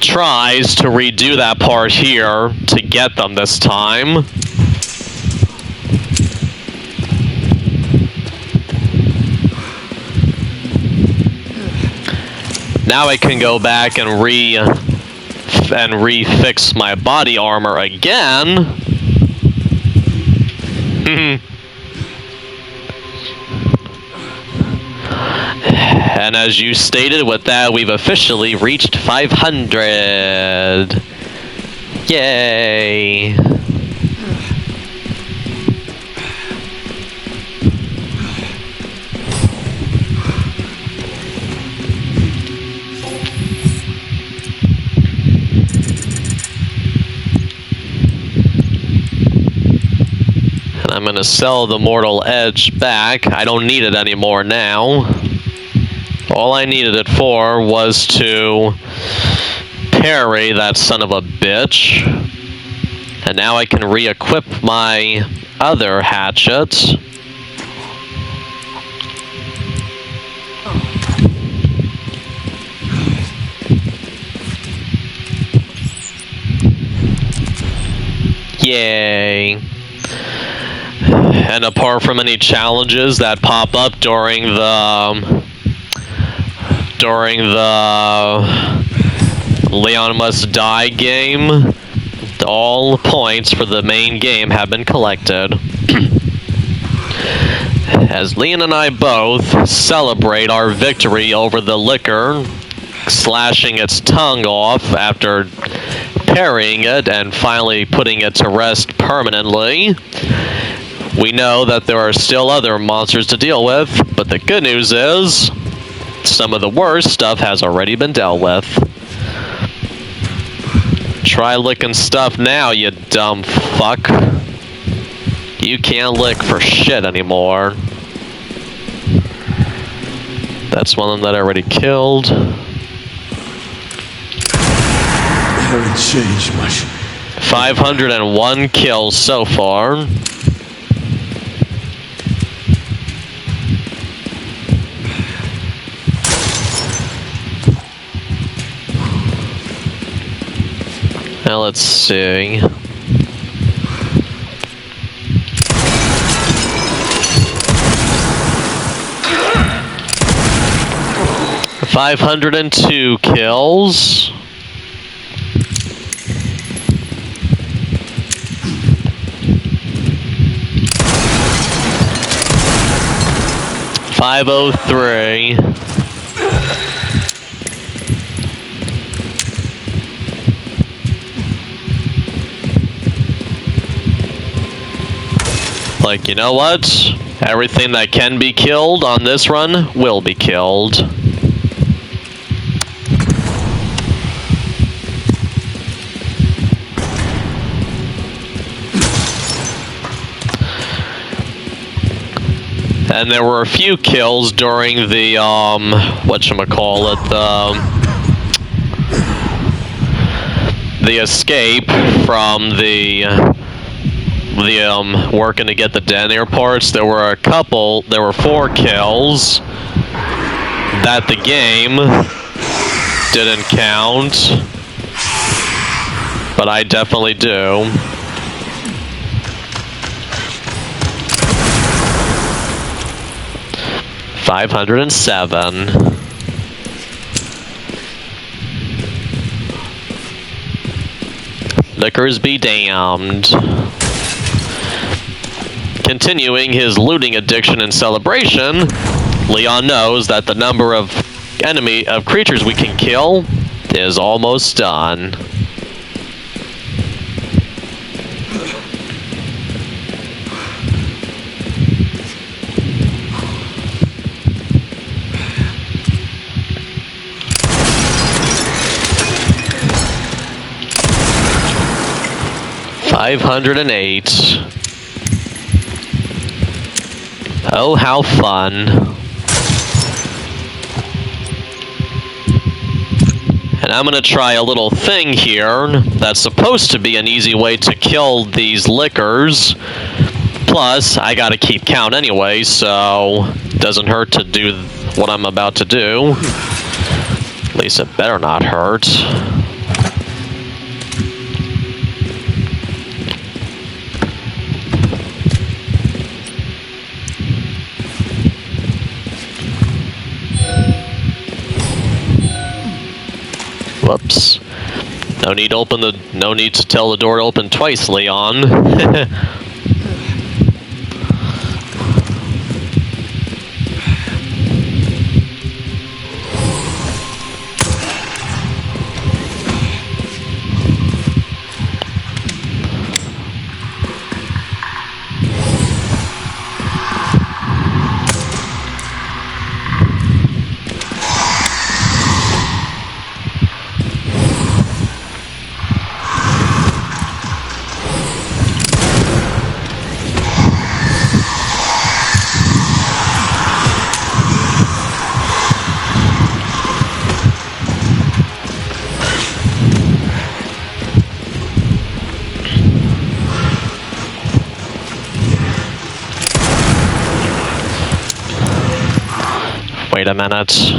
tries to redo that part here to get them this time. Now I can go back and refix my body armor again. And as you stated, with that, we've officially reached 500. Yay. And I'm going to sell the Mortal Edge back. I don't need it anymore now. All I needed it for was to parry that son of a bitch. And now I can re-equip my other hatchet. Yay. And apart from any challenges that pop up during the Leon Must Die game, all points for the main game have been collected. As Leon and I both celebrate our victory over the liquor, slashing its tongue off after repairing it and finally putting it to rest permanently. We know that there are still other monsters to deal with, but the good news is some of the worst stuff has already been dealt with. Try licking stuff now, you dumb fuck. You can't lick for shit anymore. That's one of them that I already killed. Haven't changed much. 501 kills so far. Now let's see. $502 kills. $503. Like, you know what? Everything that can be killed on this run will be killed. And there were a few kills during the, whatchamacallit, the escape from the working to get the detonator parts. There were 4 kills that the game didn't count, but I definitely do. $507. Liquors be damned. Continuing his looting addiction and celebration, Leon knows that the number of creatures we can kill is almost done. $508. Oh, how fun. And I'm gonna try a little thing here that's supposed to be an easy way to kill these lickers. Plus, I gotta keep count anyway, so it doesn't hurt to do what I'm about to do. At least it better not hurt. Whoops. No need to tell the door to open twice, Leon. Wait a minute.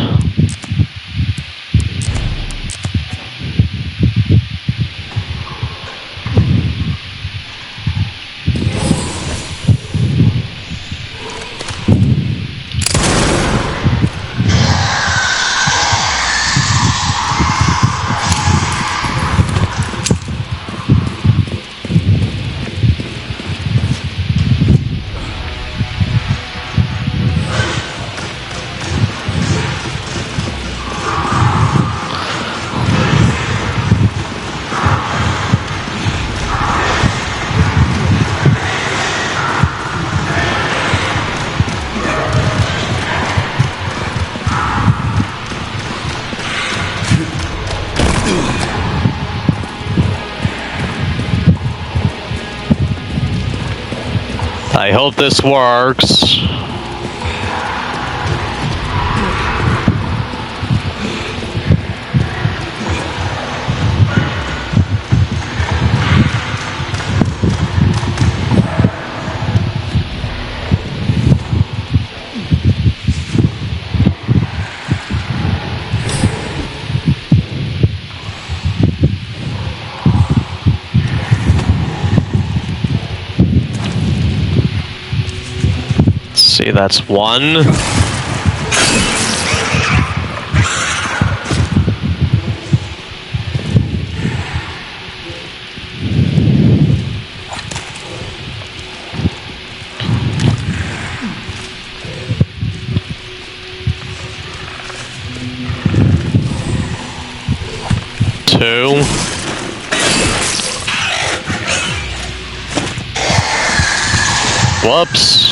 I hope this works. See, that's one. Two. Whoops.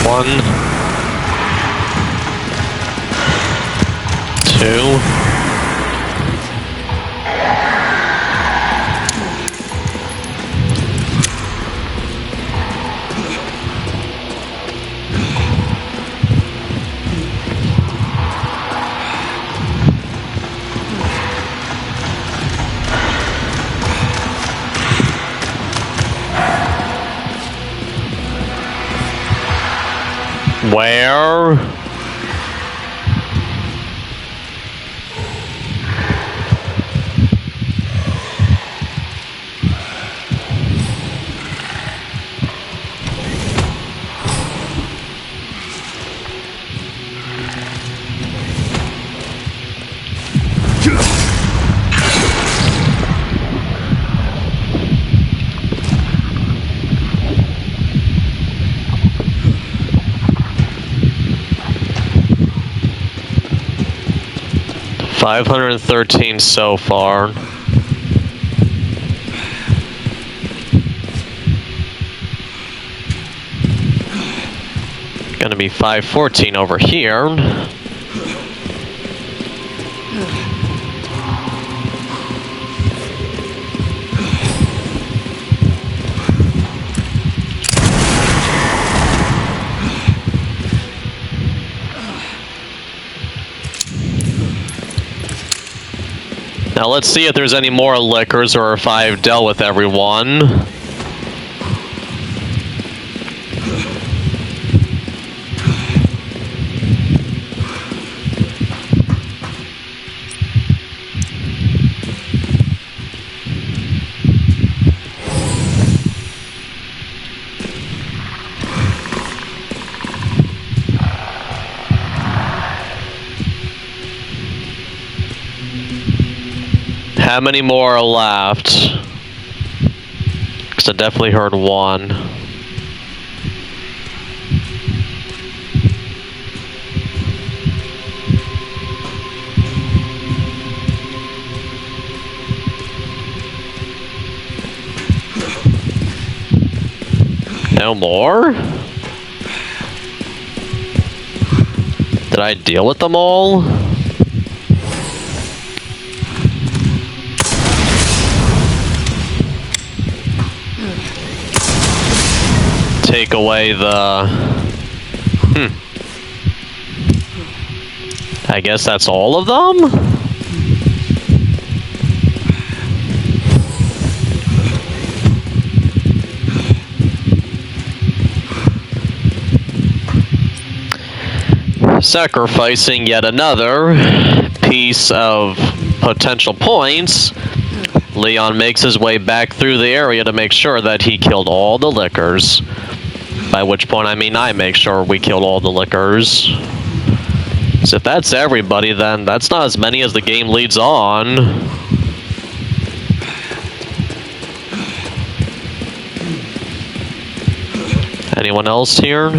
One, two, where? $513 so far. Gonna be 514 over here. Now let's see if there's any more liquors or if I've dealt with everyone. How many more are left? Because I definitely heard one. No more? Did I deal with them all? Take away the... I guess that's all of them? Sacrificing yet another piece of potential points, Leon makes his way back through the area to make sure that he killed all the liquors. By which point I mean I make sure we killed all the liquors. So if that's everybody, then that's not as many as the game leads on. anyone else here?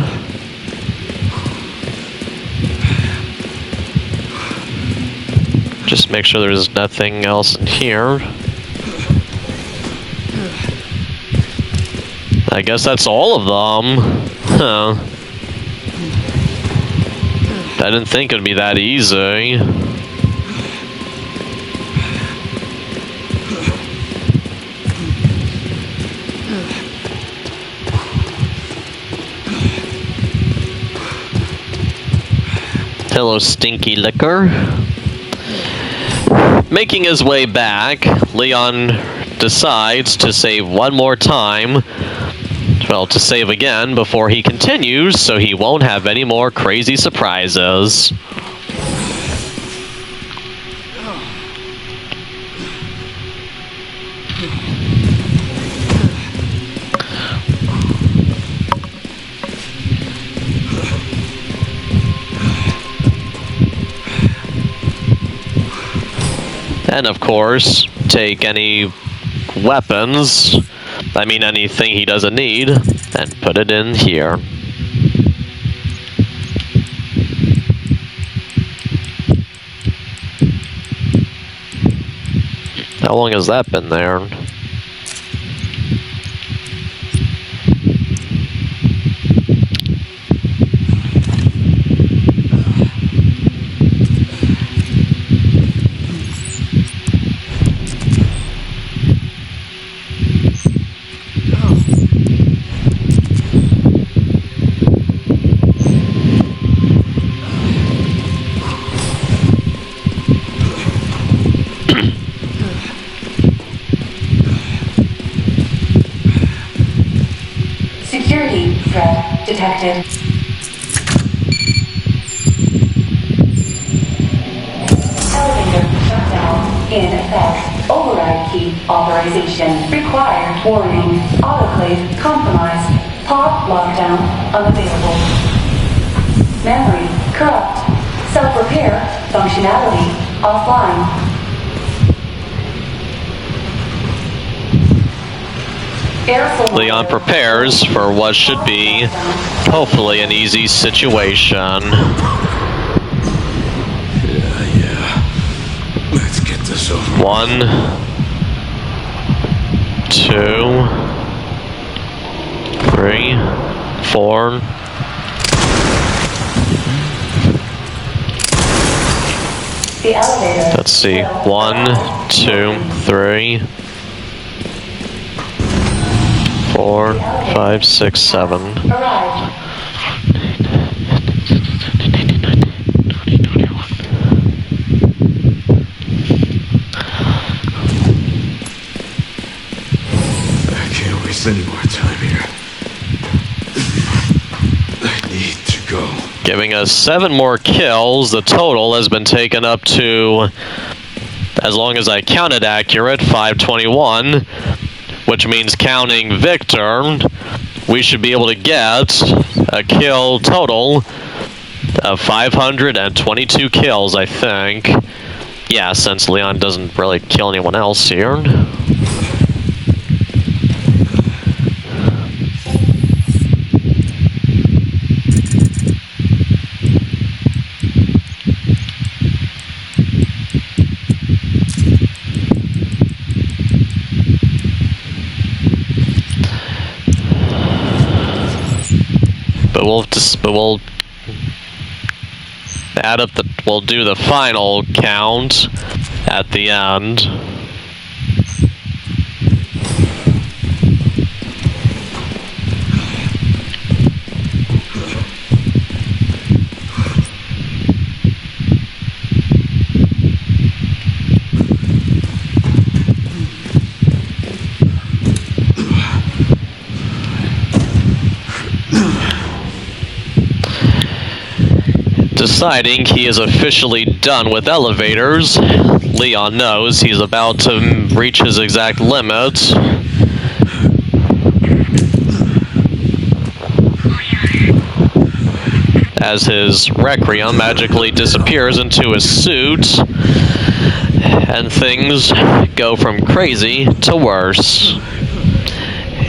Just make sure there's nothing else in here. I guess that's all of them. Huh. I didn't think it'd be that easy. Hello, stinky liquor. Making his way back, Leon decides to save one more time. Well, to save again before he continues, so he won't have any more crazy surprises. And of course, take any weapons, I mean anything he doesn't need, and put it in here. How long has that been there? Security threat detected. Elevator shutdown in effect. Override key authorization required. Warning. Autoclave compromised. Pod lockdown unavailable. Memory corrupt. Self-repair functionality offline. Leon prepares for what should be, hopefully, an easy situation. Yeah. Let's get this over. 1, 2, 3, 4. The elevator. Let's see. 1, 2, 3, 4, 5, 6, 7. Arrived. I can't waste any more time here. I need to go. Giving us 7 more kills. The total has been taken up to, as long as I counted accurate, 521. Which means counting Victor, we should be able to get a kill total of 522 kills, I think. Yeah, since Leon doesn't really kill anyone else here. But we'll add up we'll do the final count at the end. Deciding he is officially done with elevators, Leon knows he's about to reach his exact limit. As his Requiem magically disappears into his suit, and things go from crazy to worse.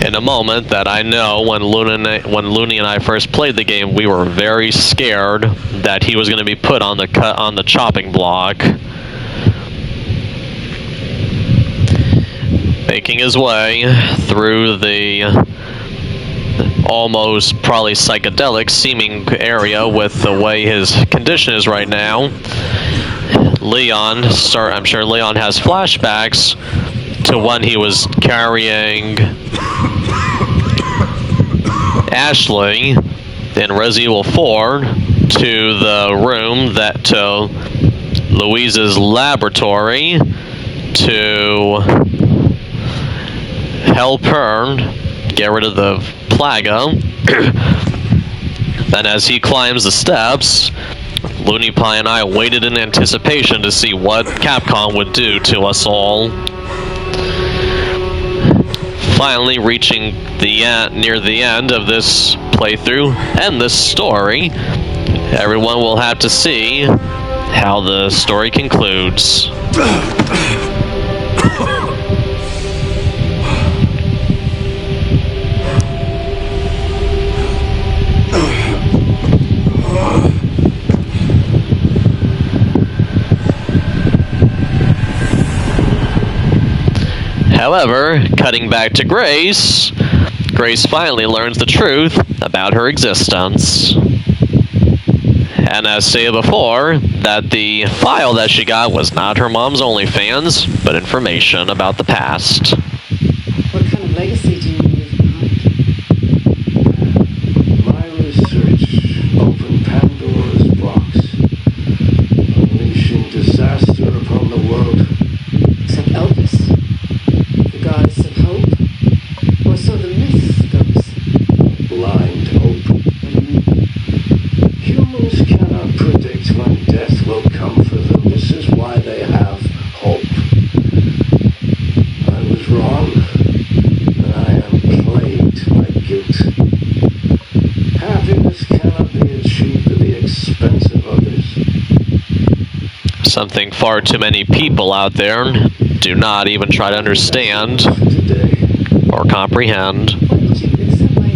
in a moment that I know when Looney and I first played the game, we were very scared that he was going to be put on the chopping block. Making his way through the almost probably psychedelic seeming area with the way his condition is right now. I'm sure Leon has flashbacks to when he was carrying Ashley in Resident Evil 4 to the room to Louise's laboratory to help her get rid of the Plaga. Then as he climbs the steps, Looney Pie and I waited in anticipation to see what Capcom would do to us all. Finally reaching near the end of this playthrough and this story, everyone will have to see how the story concludes. However, cutting back to Grace finally learns the truth about her existence. And as stated before, that the file that she got was not her mom's OnlyFans, but information about the past. What kind of legacy do you leave behind? My research opened Pandora's box, unleashing disaster upon the world. Except Elvis, the goddess of hope? Or so the myth goes. Blind hope. What do you mean? Humans cannot predict when death will come for them. This is why they have hope. I was wrong, and I am plagued by guilt. Happiness cannot be achieved at the expense of others. Something far too many people out there do not even try to understand Today, or comprehend. Why did you accept my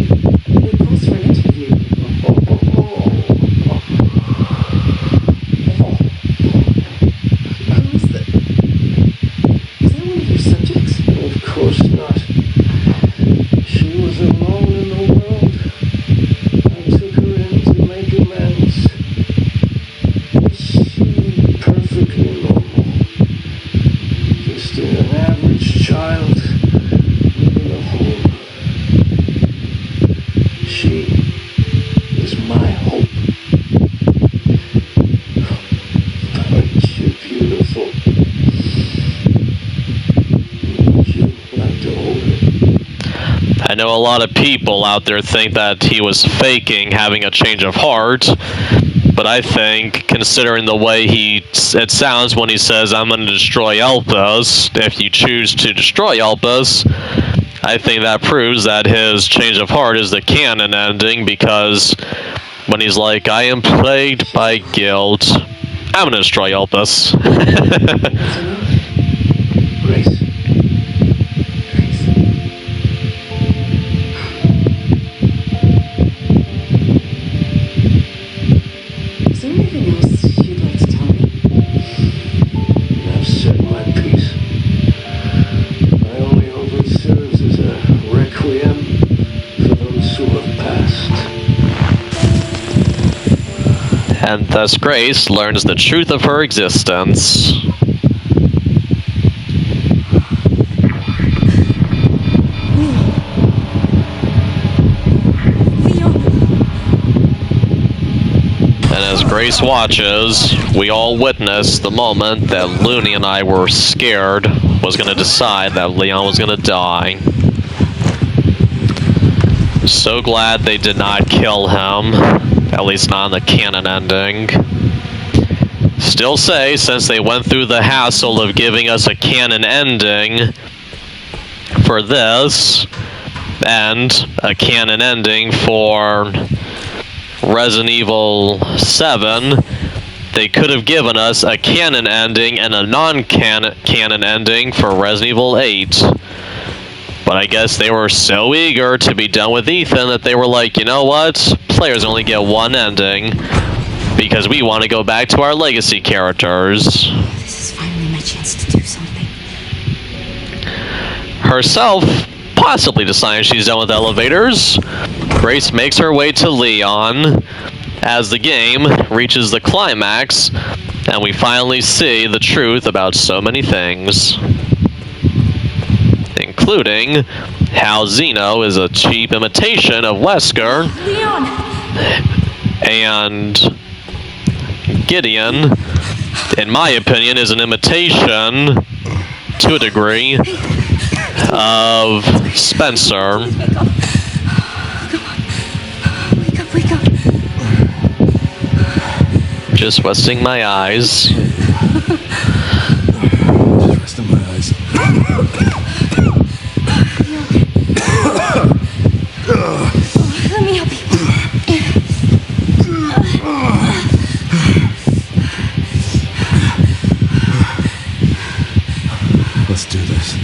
request for an interview? Who's the... Is that one of your subjects? of course not. She was alone in the world. I took her in to make amends. She perfectly normal. Just an average child living a home. She is my hope. Aren't you beautiful? Would you like to hold her? I know a lot of people out there think that he was faking having a change of heart, but I think, considering the way it sounds when he says, "I'm going to destroy Elpis," if you choose to destroy Elpis, I think that proves that his change of heart is the canon ending, because when he's like, "I am plagued by guilt, I'm going to destroy Elpis." Grace. Is there anything else you'd like to tell me? I've said my piece. I only hope it serves as a requiem for those who have passed. And thus Grace learns the truth of her existence. Leon! And as Grace watches, we all witness the moment that Looney and I were scared was going to decide that Leon was going to die. So glad they did not kill him, at least not in the canon ending. Still say, since they went through the hassle of giving us a canon ending for this, and a canon ending for Resident Evil 7, they could have given us a canon ending and a non-canon ending for Resident Evil 8. But I guess they were so eager to be done with Ethan that they were like, you know what? Players only get one ending because we want to go back to our legacy characters. This is finally my chance to do something. Herself possibly deciding she's done with elevators, Grace makes her way to Leon as the game reaches the climax and we finally see the truth about so many things, including how Zeno is a cheap imitation of Wesker, Leon! and Gideon, in my opinion, is an imitation, to a degree, of Spencer. Please wake up. Come on. Wake up, wake up. Just resting my eyes. Just resting my eyes. Let me help you. Let's do this.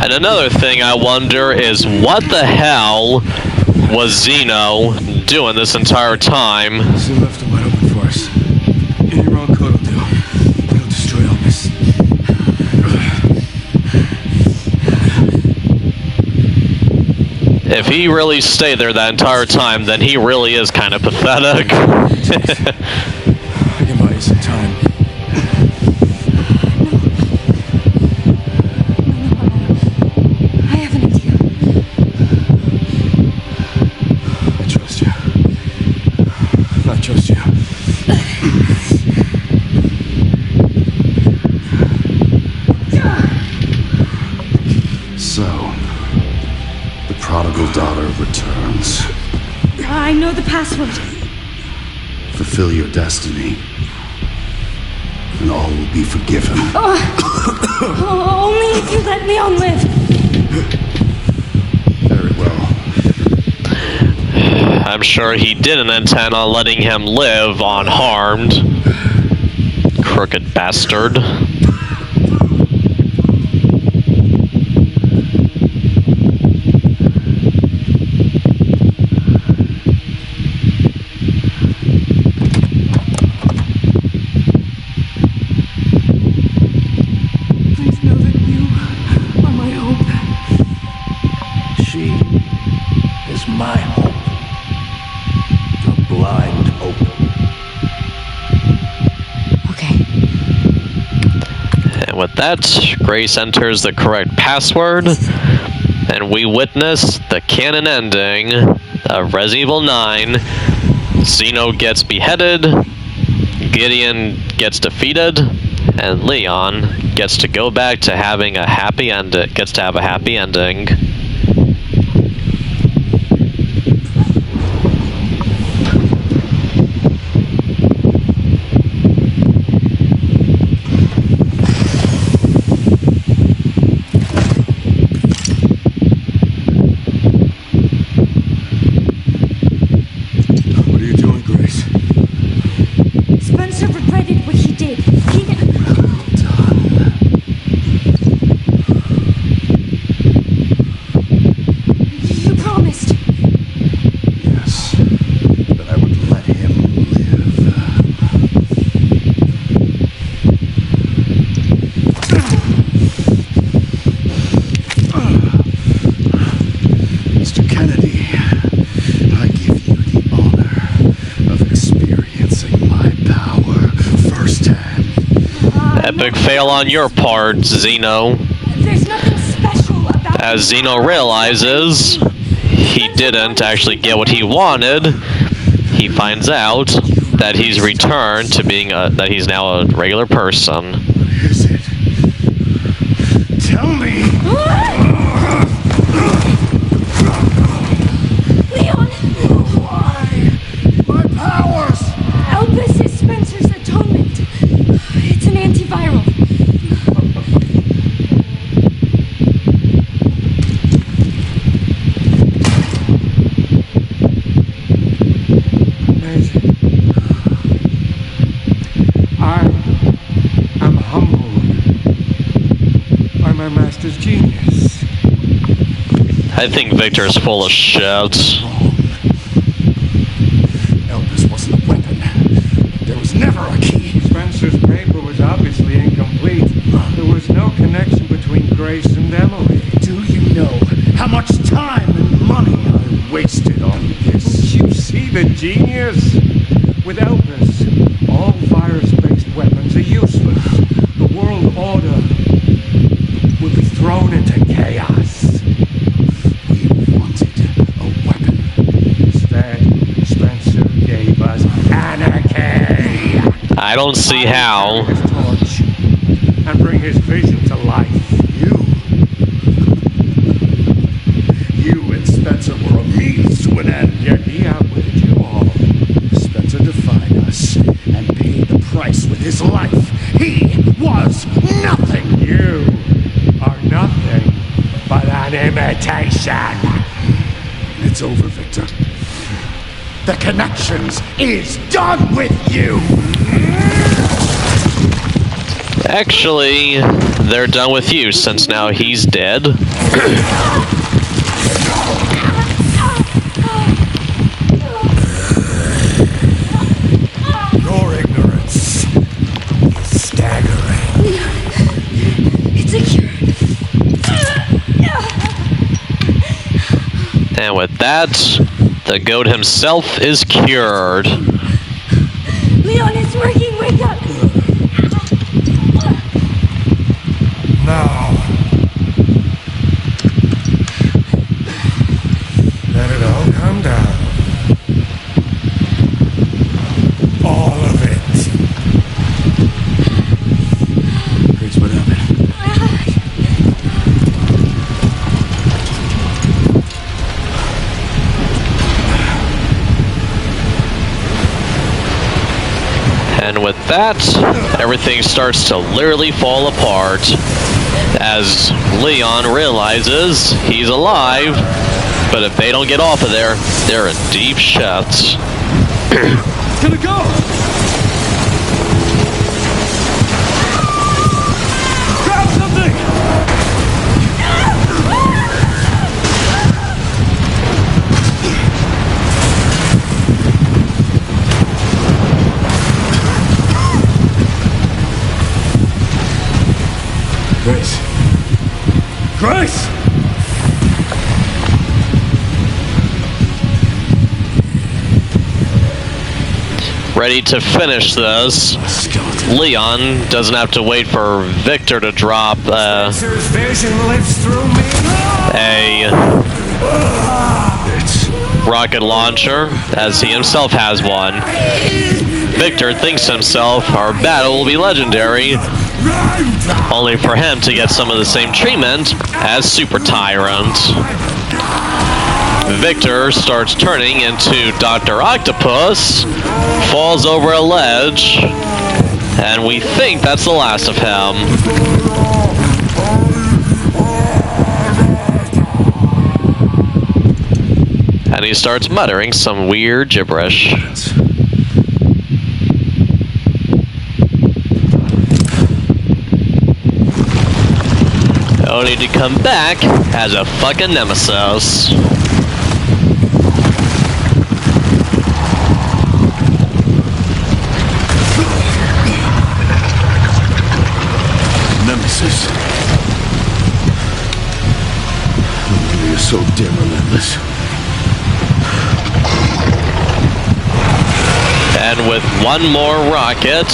And another thing I wonder is what the hell was Zeno doing this entire time? So left it wide open for us. Any wrong code will do. It'll destroy all this. If he really stayed there that entire time, then he really is kind of pathetic. I can buy you some time. I have an idea. I trust you. I trust you. So, the prodigal daughter returns. I know the password. Fulfill your destiny, and all will be forgiven. Only if you let Leon live. Very well. I'm sure he didn't intend on letting him live unharmed. Crooked bastard. Please know that you are my hope. She is my hope. The blind hope. Okay. And with that, Grace enters the correct password, and we witness the canon ending of Resident Evil 9. Zeno gets beheaded, Gideon gets defeated, and Leon gets to go back to having a happy ending. Gets to have a happy ending. What are you doing, Grace? Spencer regretted what he did. He You promised. Yes, that I would let him live. Mr. Kennedy, I give you the honor of experiencing my power firsthand. Epic fail on your part, Zeno. There's nothing special about As Zeno realizes he didn't actually get what he wanted, he finds out that he's returned to being that he's now a regular person. What is it? Tell me! Leon! Why? My powers! Elvis is Spencer's atonement. It's an antiviral. Amazing. Master's genius. I think Victor's full of shit. Elvis wasn't a weapon. There was never a key. Spencer's paper was obviously incomplete. There was no connection between Grace and Emily. Do you know how much time and money I wasted on this? Don't you see the genius? With Elvis, all virus-based weapons are useless. The world order will be thrown into chaos. We wanted a weapon. Instead, Spencer gave us anarchy. I don't see how. His torch and bring his vision to life. You and Spencer were a means to an end. Yet he outwitted you all. Spencer defied us and paid the price with his life. He was nothing. You are nothing but an imitation. It's over, Victor. The Connections is done with you. Actually, they're done with you since now he's dead. Your ignorance is staggering. It's a cure. And with that, the goat himself is cured. Leon, it's working. Wake up. Now, let it all come down. All of it. Here's what happened. And with that, everything starts to literally fall apart as Leon realizes he's alive, but if they don't get off of there, they're in deep shit. It's gonna go! Grab something! Grace. Grace! Ready to finish this, Skeleton. Leon doesn't have to wait for Victor to drop Spencer's vision lives through me. a It's rocket launcher, as he himself has one. Victor thinks to himself, our battle will be legendary, only for him to get some of the same treatment as Super Tyrant. Victor starts turning into Dr. Octopus, falls over a ledge, and we think that's the last of him. And he starts muttering some weird gibberish. Only to come back as a fucking nemesis. Nemesis. You're so damn relentless. And with one more rocket,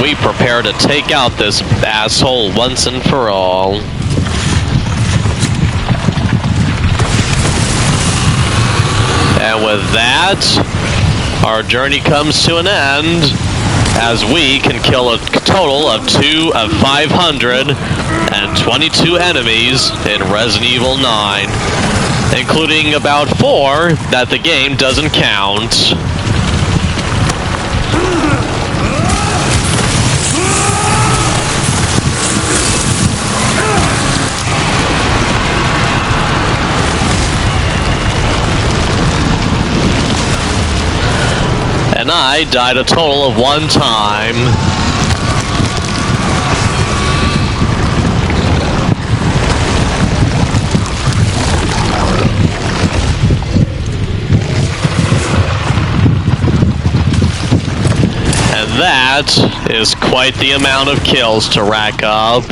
we prepare to take out this asshole once and for all. And with that, our journey comes to an end, as we can kill a total of 522 enemies in Resident Evil 9, including about 4 that the game doesn't count. And I died a total of 1 time. That is quite the amount of kills to rack up.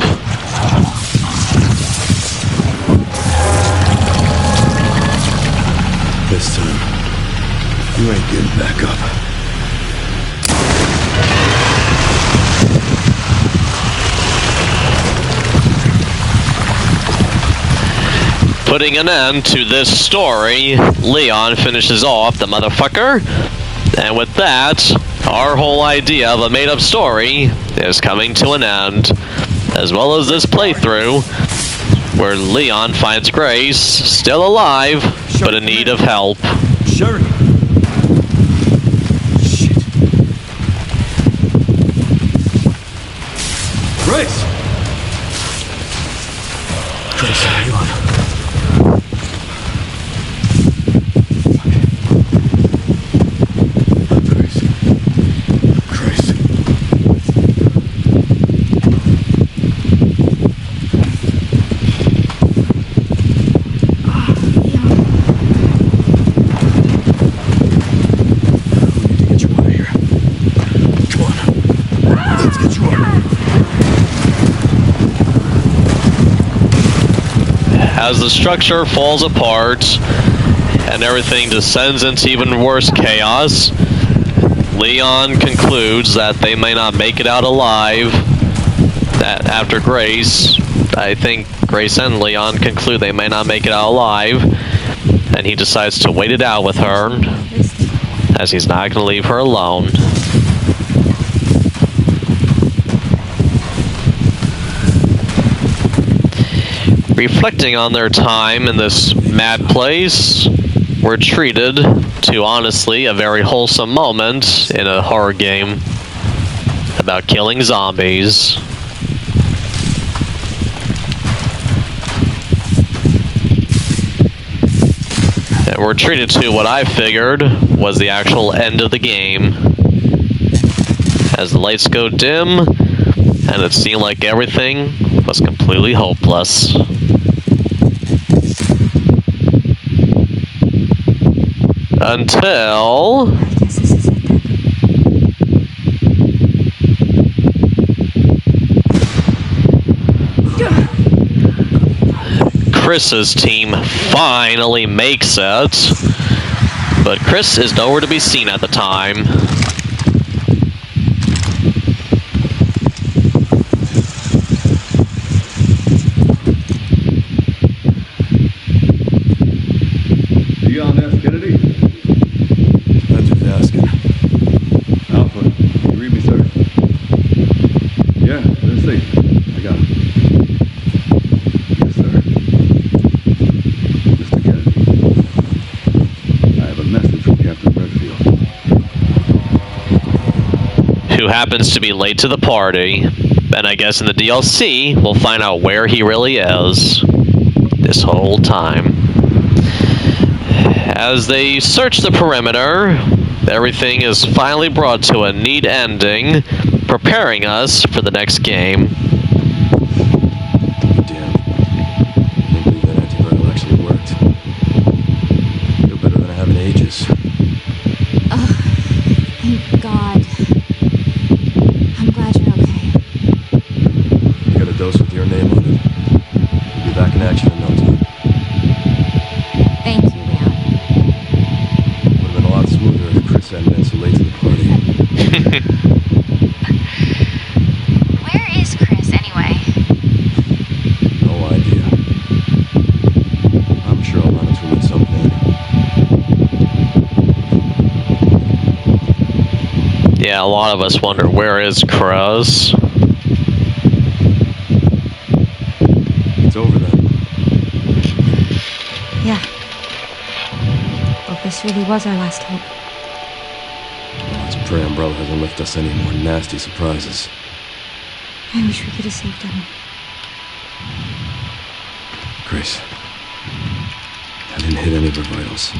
This time, you ain't getting back up. Putting an end to this story, Leon finishes off the motherfucker. And with that, our whole idea of a made-up story is coming to an end. As well as this playthrough, where Leon finds Grace still alive, but in need of help. Sherry. Shit. Grace. Grace, hang on. As the structure falls apart and everything descends into even worse chaos, Leon concludes that they may not make it out alive. That after Grace, I think Grace and Leon conclude they may not make it out alive, and he decides to wait it out with her, as he's not going to leave her alone. Reflecting on their time in this mad place, we're treated to, honestly, a very wholesome moment in a horror game about killing zombies. And we're treated to what I figured was the actual end of the game. As the lights go dim, and it seemed like everything was completely hopeless. Until... I guess this is it then. Chris's team finally makes it, but Chris is nowhere to be seen at the time. Leon F. Kennedy? That's just asking. Alpha, you read me, sir? Yeah, let's see. I got it. Yes, sir. Mr. Kennedy. I have a message from Captain Redfield. Who happens to be late to the party, and I guess in the DLC, we'll find out where he really is this whole time. As they search the perimeter, everything is finally brought to a neat ending, preparing us for the next game. Damn. I can't believe that antiviral actually worked. I feel better than I have in ages. Thank God. I'm glad you're okay. You got a dose with your name on it. You'll be back in action in no time. Thank you, Leon. Would have been a lot smoother if Chris hadn't been so late to the party. Where is Chris, anyway? No idea. I'm sure I'll run into him at some point. Yeah, a lot of us wonder, where is Chris? It's over then. Yeah. Well, this really was our last hope. Let's pray Umbrella hasn't left us any more nasty surprises. I wish we could have saved him. Grace. I didn't hit any of her vitals.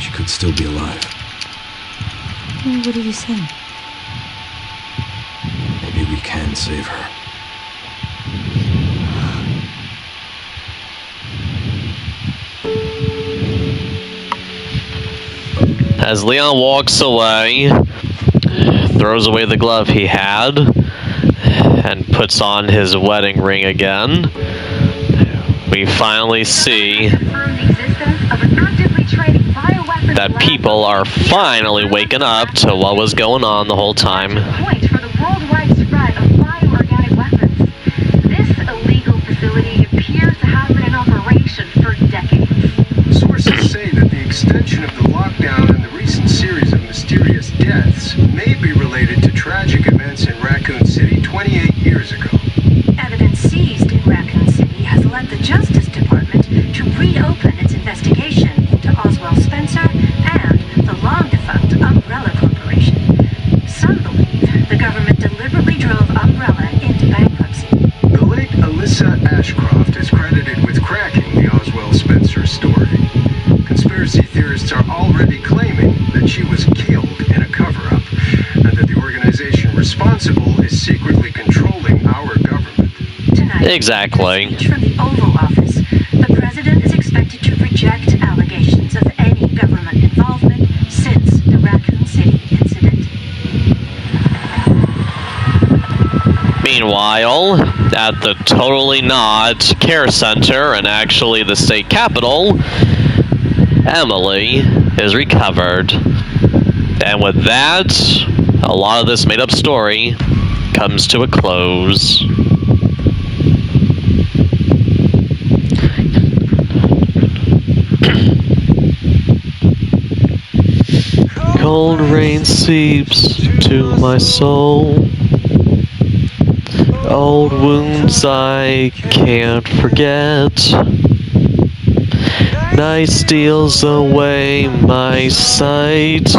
She could still be alive. What did you say? Maybe we can save her. As Leon walks away, the throws away the glove he had and puts on his wedding ring again. We finally see that people are finally waking up to what was going on the whole time. Point for the worldwide spread of bioorganic weapons. This illegal facility appears to have been in operation for decades. Sources say that the extension of the lockdown and the recent series of mysterious deaths may be related to tragic events in Raccoon City 28 years ago. Evidence seized in Raccoon City has led the Justice Department to reopen its investigation into Oswald Spencer and the long-defunct Umbrella Corporation. Some believe the government deliberately drove Umbrella into bankruptcy. The late Alyssa Ashcroft is credited with cracking the Oswald Spencer story. Conspiracy theorists are already claiming that she was killed in a cover-up, and that the organization responsible is secretly controlling our government. Tonight, Exactly. in a speech from the Oval Office, the president is expected to reject allegations of any government involvement since the Raccoon City incident. Meanwhile, at the Totally Not Care Center, and actually the state capitol, Emily is recovered. And with that, a lot of this made-up story comes to a close. Cold rain seeps to my soul. Old wounds I can't forget. Night steals away my sight.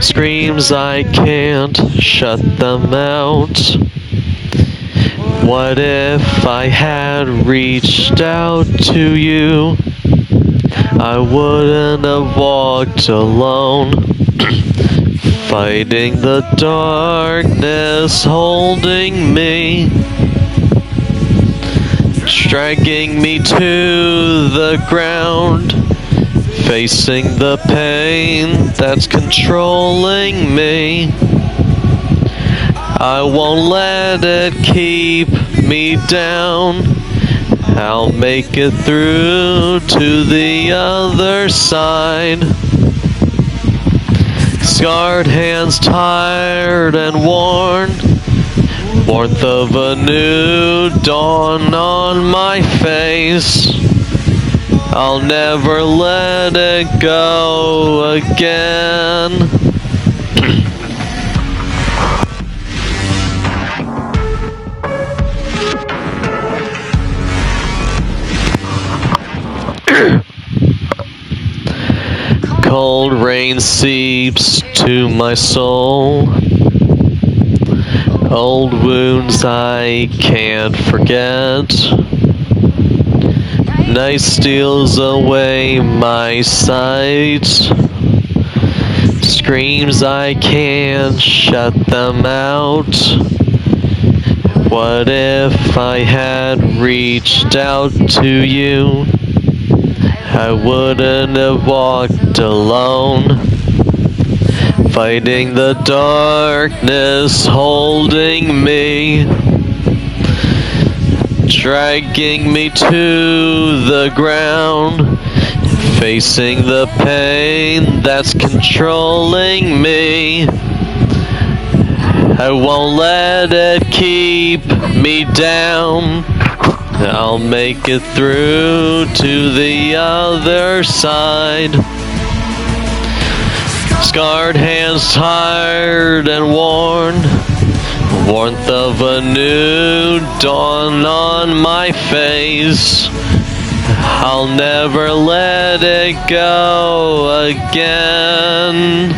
Screams I can't shut them out. What if I had reached out to you? I wouldn't have walked alone. Fighting the darkness holding me, dragging me to the ground, facing the pain that's controlling me. I won't let it keep me down. I'll make it through to the other side. Scarred hands, tired and worn, warmth of a new dawn on my face. I'll never let it go again. Cold rain seeps to my soul. Old wounds I can't forget. Night steals away my sight. Screams I can't shut them out. What if I had reached out to you? I wouldn't have walked alone. Fighting the darkness holding me, dragging me to the ground, facing the pain that's controlling me. I won't let it keep me down. I'll make it through to the other side. Scarred hands, tired and worn, warmth of a new dawn on my face. I'll never let it go again.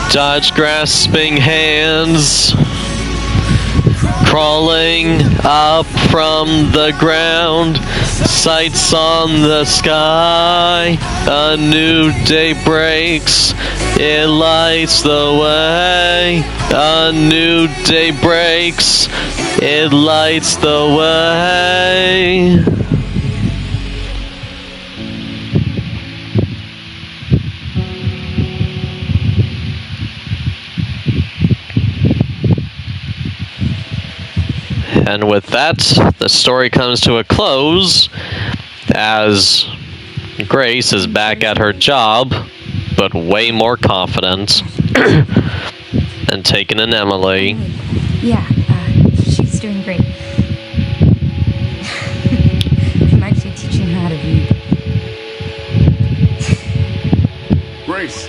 Dodge grasping hands, crawling up from the ground, sights on the sky, a new day breaks, it lights the way, a new day breaks, it lights the way. And with that, the story comes to a close as Grace is back at her job, but way more confident, and taking in Emily. Yeah, she's doing great. I'm actually teaching her how to read. Grace.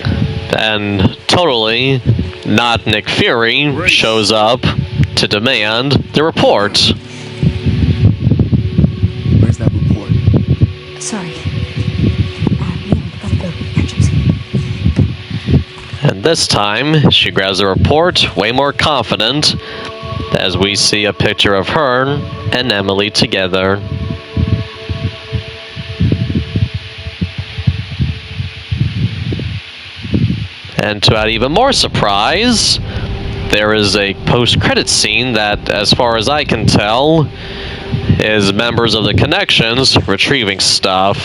And totally not Nick Fury shows up to demand the report. Where's that report? Sorry. Leon, gotta go. Catch up soon. And this time, she grabs the report, way more confident, as we see a picture of her and Emily together. And to add even more surprise, there is a post-credit scene that, as far as I can tell, is members of the Connections retrieving stuff.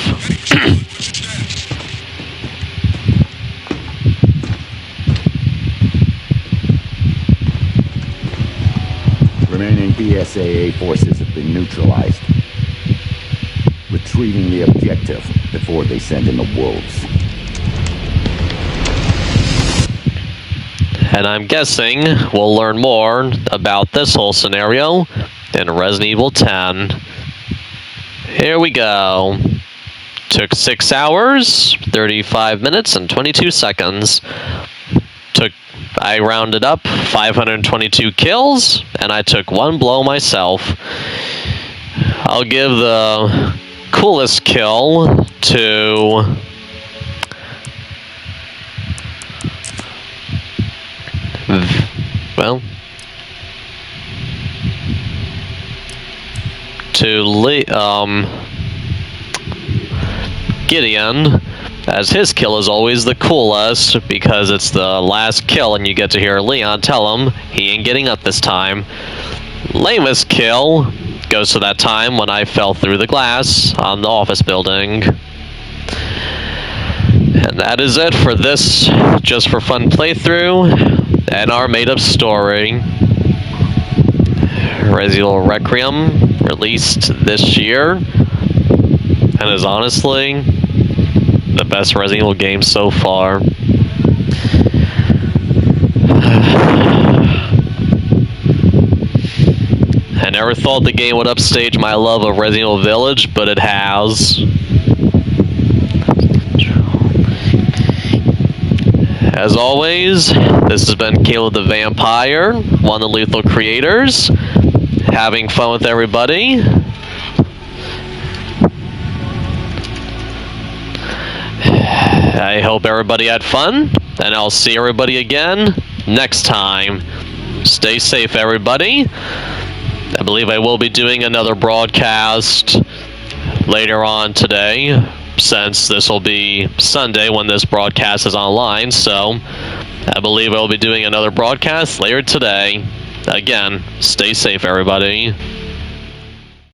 Remaining BSAA forces have been neutralized. Retrieving the objective before they send in the wolves. And I'm guessing we'll learn more about this whole scenario in Resident Evil 10. Here we go. Took 6 hours, 35 minutes, and 22 seconds. I rounded up 522 kills, and I took 1 blow myself. I'll give the coolest kill to... well, to Gideon, as his kill is always the coolest because it's the last kill and you get to hear Leon tell him he ain't getting up this time. Lamest kill goes to that time when I fell through the glass on the office building. And that is it for this Just for Fun playthrough and our made-up story. Resident Evil Requiem, released this year, and is honestly the best Resident Evil game so far. I never thought the game would upstage my love of Resident Evil Village, but it has. As always, this has been Caleb the Vampire, one of the Lethal creators, having fun with everybody. I hope everybody had fun, and I'll see everybody again next time. Stay safe, everybody. I believe I will be doing another broadcast later on today, since this will be Sunday when this broadcast is online, so I believe I will be doing another broadcast later today. Again, stay safe, everybody.